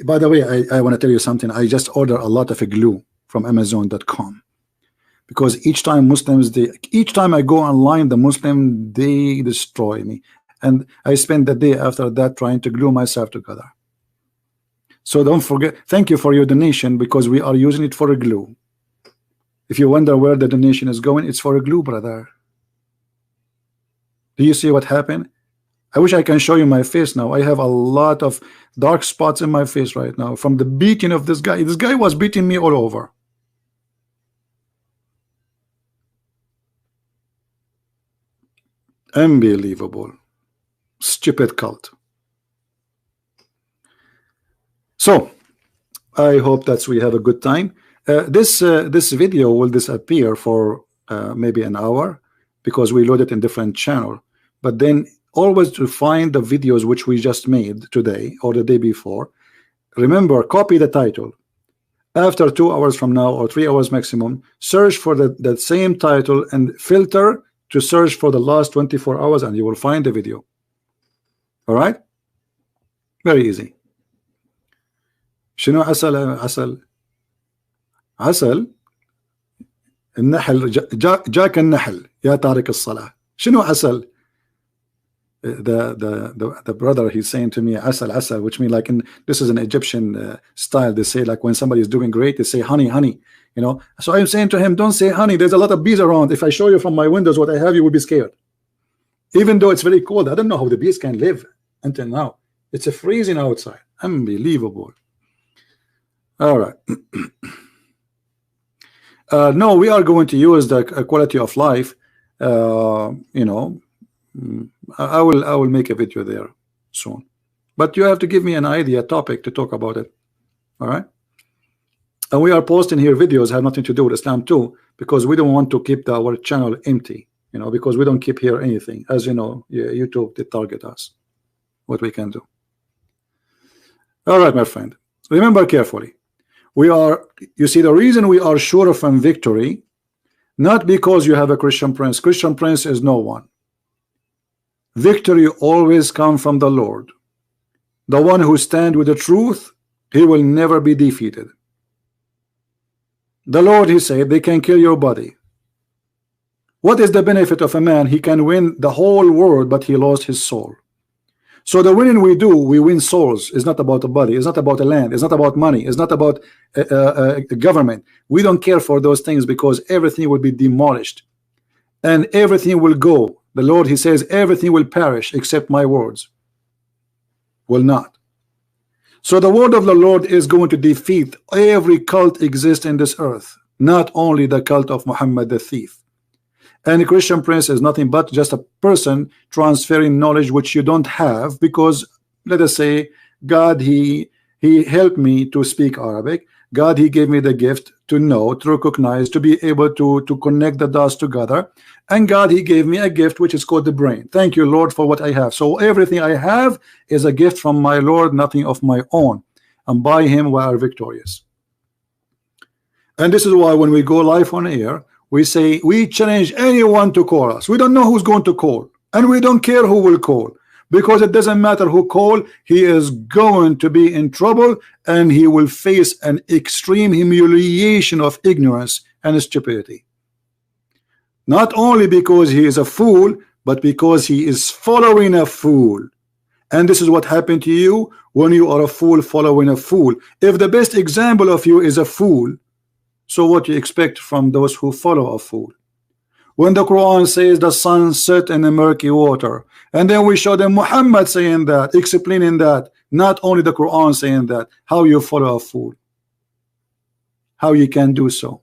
By the way, I want to tell you something. I just ordered a lot of glue from Amazon.com. Because each time Muslims, each time I go online, the Muslim, they destroy me. and I spent the day after that trying to glue myself together. So don't forget, thank you for your donation, because we are using it for a glue. If you wonder where the donation is going, it's for a glue, brother. Do you see what happened? I wish I can show you my face now. I have a lot of dark spots in my face right now from the beating of this guy. This guy was beating me all over. Unbelievable. Stupid cult. So I hope that we have a good time. This video will disappear for maybe an hour, because we load it in different channel. But then always to find the videos which we just made today or the day before, remember, copy the title. After 2 hours from now, or 3 hours maximum, search for that same title and filter to search for the last 24 hours, and you will find the video. All right, very easy. شنو عسل النحل جاك النحل يا تارك الصلاة. شنو عسل? The brother, he's saying to me asal, which means like this is an Egyptian style. They say like when somebody is doing great, they say honey, you know. So I'm saying to him, don't say honey, there's a lot of bees around. If I show you from my windows what I have, you will be scared. Even though it's very cold, I don't know how the bees can live until now. It's a freezing outside. Unbelievable. All right. No, we are going to use the quality of life. You know, I will make a video there soon, but you have to give me an idea, topic to talk about it. All right. And we are posting here videos have nothing to do with Islam too, because we don't want to keep our channel empty, you know, because we don't keep here anything. As you know, YouTube, they target us. What we can do. All right, my friend, remember carefully. We are, you see, the reason we are sure of victory, not because you have a Christian prince. Christian prince is no one. Victory always comes from the Lord. The one who stands with the truth, he will never be defeated. The Lord, he said, they can kill your body. What is the benefit of a man? He can win the whole world, but he lost his soul. So the winning we do, we win souls. It's not about the body. It's not about the land. It's not about money. It's not about government. We don't care for those things, because everything will be demolished and everything will go. The Lord, he says, everything will perish except my words will not. So the word of the Lord is going to defeat every cult exists in this earth, not only the cult of Muhammad the thief. And a Christian prince is nothing but just a person transferring knowledge which you don't have, because let us say God, he helped me to speak Arabic. God, he gave me the gift to know, to recognize, to be able to connect the dots together. And God, he gave me a gift which is called the brain. Thank you, Lord, for what I have. So everything I have is a gift from my Lord, nothing of my own. And by him we are victorious. And this is why when we go live on air, we say we challenge anyone to call us. We don't know who's going to call, and we don't care who will call, because it doesn't matter who call. He is going to be in trouble, and he will face an extreme humiliation of ignorance and stupidity. Not only because he is a fool, but because he is following a fool. And this is what happened to you when you are a fool following a fool. If the best example of you is a fool, so what you expect from those who follow a fool? When the Quran says the sun set in the murky water, and then we show them Muhammad saying that, explaining that, not only the Quran saying that, how you follow a fool? How you can do so?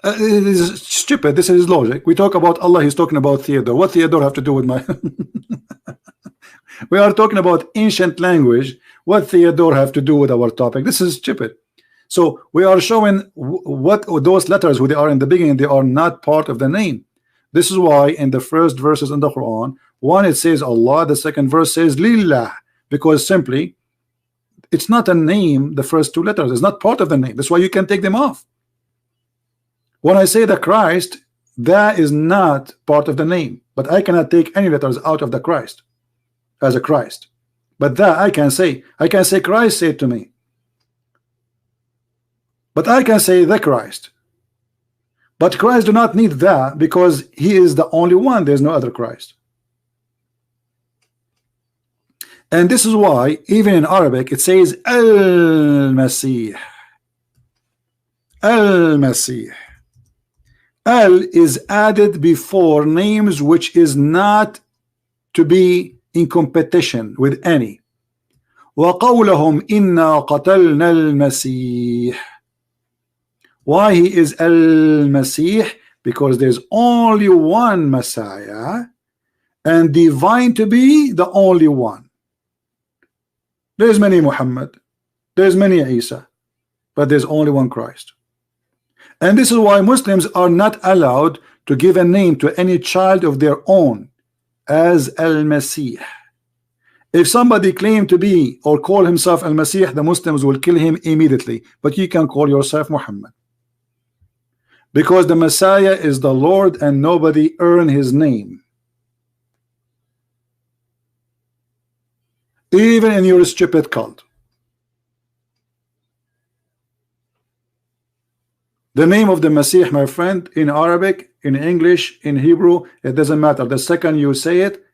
It is stupid. This is logic. We talk about Allah, he's talking about Theodore. What Theodore have to do with my we are talking about ancient language. What Theodore have to do with our topic? This is stupid. So we are showing what those letters who they are in the beginning, they are not part of the name. This is why in the first verses in the Quran, one it says Allah, the second verse says Lillah, because simply it's not a name. The first two letters is not part of the name. That's why you can take them off. When I say the Christ, that is not part of the name, but I cannot take any letters out of the Christ as a Christ. But that I can say Christ said to me, but I can say the Christ. But Christ do not need that because he is the only one. There's no other Christ. And this is why even in Arabic it says Al-Masih. Al-Masih. Al is added before names which is not to be in competition with any. وَقَوْلَهُمْ إِنَّا قَتَلْنَا الْمَسِيحِ. Why he is Al-Masih? Because there's only one Messiah and divine to be the only one. There's many Muhammad, there's many Isa, but there's only one Christ. And this is why Muslims are not allowed to give a name to any child of their own as Al-Masih. If somebody claim to be or call himself Al-Masih, the Muslims will kill him immediately. But you can call yourself Muhammad, because the Messiah is the Lord and nobody earned his name. Even in your stupid cult. The name of the Messiah, my friend, in Arabic, in English, in Hebrew, it doesn't matter. The second you say it,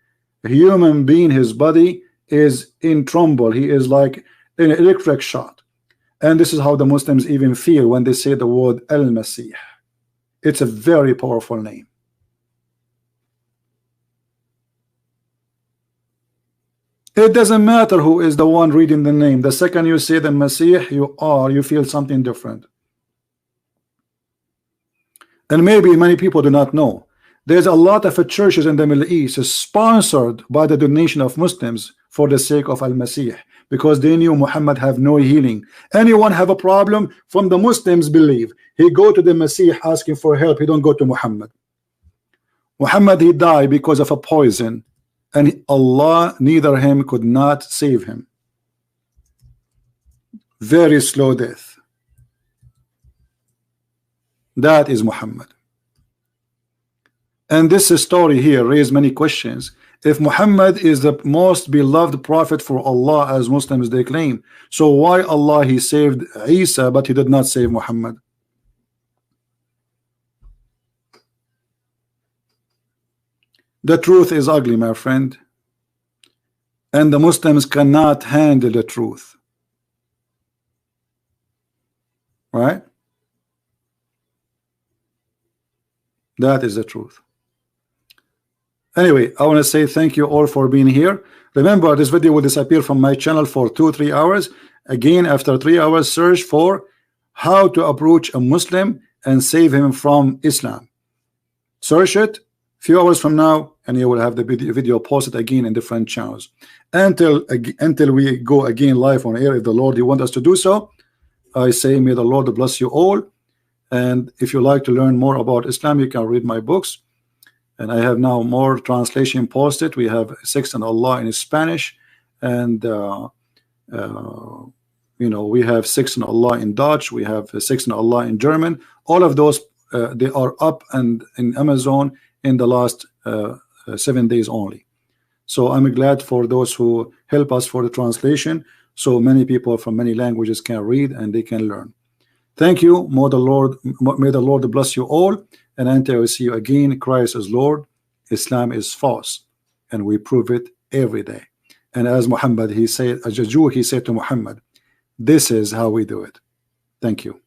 a human being, his body is in tremble. He is like an electric shot. And this is how the Muslims even feel when they say the word Al-Masih. It's a very powerful name. It doesn't matter who is the one reading the name. The second you say the Messiah, you feel something different. And maybe many people do not know. There's a lot of churches in the Middle East sponsored by the donation of Muslims for the sake of Al-Masih, because they knew Muhammad have no healing. Anyone have a problem from the Muslims believe he go to the Messiah asking for help. He don't go to Muhammad. Muhammad, he died because of a poison, and Allah neither him could not save him. Very slow death. That is Muhammad. And this story here raised many questions. If Muhammad is the most beloved prophet for Allah, as Muslims they claim, so why Allah he saved Isa but he did not save Muhammad? The truth is ugly, my friend, and the Muslims cannot handle the truth, right? That is the truth. Anyway, I want to say thank you all for being here. Remember, this video will disappear from my channel for 2-3 hours. Again, after 3 hours, search for how to approach a Muslim and save him from Islam. Search it few hours from now, and you will have the video posted again in different channels. Until we go again live on air, if the Lord you want us to do so, I say may the Lord bless you all. And if you like to learn more about Islam, you can read my books. And I have now more translation posted. We have 6 on Allah in Spanish, and we have 6 on Allah in Dutch. We have 6 on Allah in German. All of those they are up and in Amazon in the last 7 days only. So I'm glad for those who help us for the translation, so many people from many languages can read and they can learn. Thank you. May the Lord bless you all. And until we see you again, Christ is Lord, Islam is false, and we prove it every day. And as Muhammad, he said, as a Jew, he said to Muhammad, this is how we do it. Thank you.